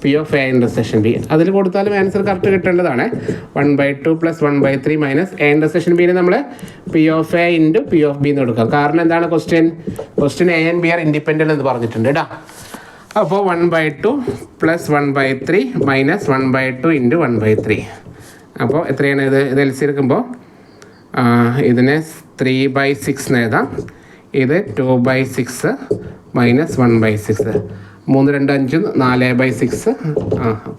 P of A intersection B. അതിൽ കൊടുത്താലും ആൻസർ കറക്റ്റ് കിട്ടേണ്ടതാണ്. 1/2 + 1/3 മൈനസ് A ഇൻ്റർസെക്ഷൻ ബിയിൽ നമ്മൾ P of A into P of B എന്ന് കൊടുക്കാം. കാരണം എന്താണ് question A and B are independent എന്ന് പറഞ്ഞിട്ടുണ്ട് കേട്ടോ. അപ്പോൾ 1/2 + 1/3 മൈനസ് 1/2 ഇൻറ്റു 1/3. അപ്പോൾ എത്രയാണ് ഇത്? ഇത് LC എടുക്കുമ്പോൾ ഇതിനെ 3/6 എന്ന് എഴുതാം. ഇത് 2/6 മൈനസ് 1/6. 3 2 5 4/6.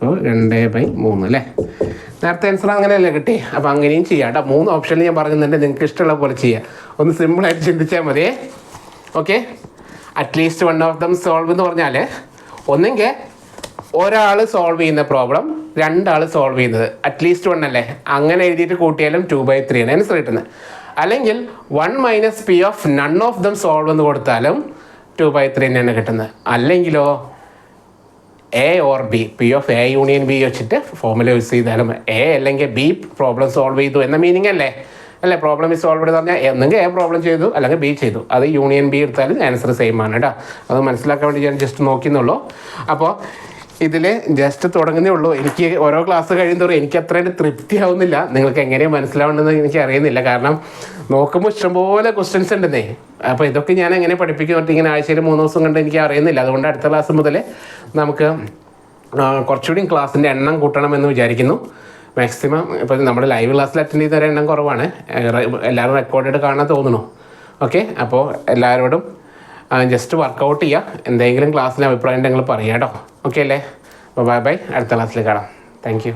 അപ്പോൾ 2/3 അല്ലേ? നേരത്തെ ആൻസർ അങ്ങനെയല്ലേ കിട്ടി? അപ്പോൾ അങ്ങനെയും ചെയ്യാം കേട്ടോ. 3 ഓപ്ഷനിൽ ഞാൻ പറയുന്നുണ്ട്, നിങ്ങൾക്ക് ഇഷ്ടമുള്ള പോലെ ചെയ്യാം. ഒന്ന് സിമ്പിളായിട്ട് ചിന്തിച്ചാൽ മതിയേ. Okay, at least 1 of them solve എന്ന് പറഞ്ഞാൽ ഒന്നെങ്കിൽ ഒരാൾ സോൾവ് ചെയ്യുന്ന പ്രോബ്ലം 2 ആൾ സോൾവ് ചെയ്യുന്നത്, അറ്റ്ലീസ്റ്റ് 1 അല്ലേ? അങ്ങനെ എഴുതിയിട്ട് കൂട്ടിയാലും 2/3 ആണ് ആൻസർ കിട്ടുന്നത്. അല്ലെങ്കിൽ 1 - P of none of them solve എന്ന് കൊടുത്താലും 2/3 തന്നെയാണ് കിട്ടുന്നത്. അല്ലെങ്കിലോ A or B, P of A union B വെച്ചിട്ട് ഫോർമുല യൂസ് ചെയ്താലും A അല്ലെങ്കിൽ B പ്രോബ്ലം സോൾവ് ചെയ്തു എന്ന മീനിങ് അല്ലേ? പ്രോബ്ലം ഈ സോൾവ് എന്ന് പറഞ്ഞാൽ ഒന്നെങ്കിൽ A പ്രോബ്ലം ചെയ്തു അല്ലെങ്കിൽ B ചെയ്തു, അത് യൂണിയൻ B എടുത്താലും ആൻസർ സെയിം ആണ് കേട്ടോ. അത് മനസ്സിലാക്കാൻ വേണ്ടി ഞാൻ ജസ്റ്റ് നോക്കിയെന്നുള്ളൂ. അപ്പോൾ ഇതിൽ ജസ്റ്റ് തുടങ്ങുന്നേ ഉള്ളൂ. എനിക്ക് ഓരോ ക്ലാസ് കഴിയുന്നതോറും എനിക്ക് അത്രയും തൃപ്തിയാവുന്നില്ല. നിങ്ങൾക്ക് എങ്ങനെയാണ് മനസ്സിലാവേണ്ടതെന്ന് എനിക്ക് അറിയുന്നില്ല. കാരണം നോക്കുമ്പോൾ ഇഷ്ടംപോലെ ക്വസ്റ്റ്യൻസ് ഉണ്ടെന്നേ. അപ്പോൾ ഇതൊക്കെ ഞാൻ എങ്ങനെ പഠിപ്പിക്കും ഇങ്ങനെ ആഴ്ചയിൽ 3 ദിവസം കണ്ട് എനിക്ക് അറിയുന്നില്ല. അതുകൊണ്ട് അടുത്ത ക്ലാസ് മുതൽ നമുക്ക് കുറച്ചുകൂടി ക്ലാസ്സിൻ്റെ എണ്ണം കൂട്ടണമെന്ന് വിചാരിക്കുന്നു. മാക്സിമം ഇപ്പോൾ നമ്മുടെ ലൈവ് ക്ലാസ്സിൽ അറ്റൻഡ് ചെയ്ത എണ്ണം കുറവാണ്. എല്ലാവരും റെക്കോർഡഡ് കാണാൻ തോന്നുന്നു. ഓക്കെ, അപ്പോൾ എല്ലാവരോടും ജസ്റ്റ് വർക്കൗട്ട് ചെയ്യുക. എന്തെങ്കിലും ക്ലാസ്സിലെ അഭിപ്രായം ഉണ്ടെങ്കിൽ പറയാം കേട്ടോ. ഓക്കെ അല്ലേ? അപ്പോൾ ബൈ, അടുത്ത ക്ലാസ്സിൽ കാണാം. Thank you.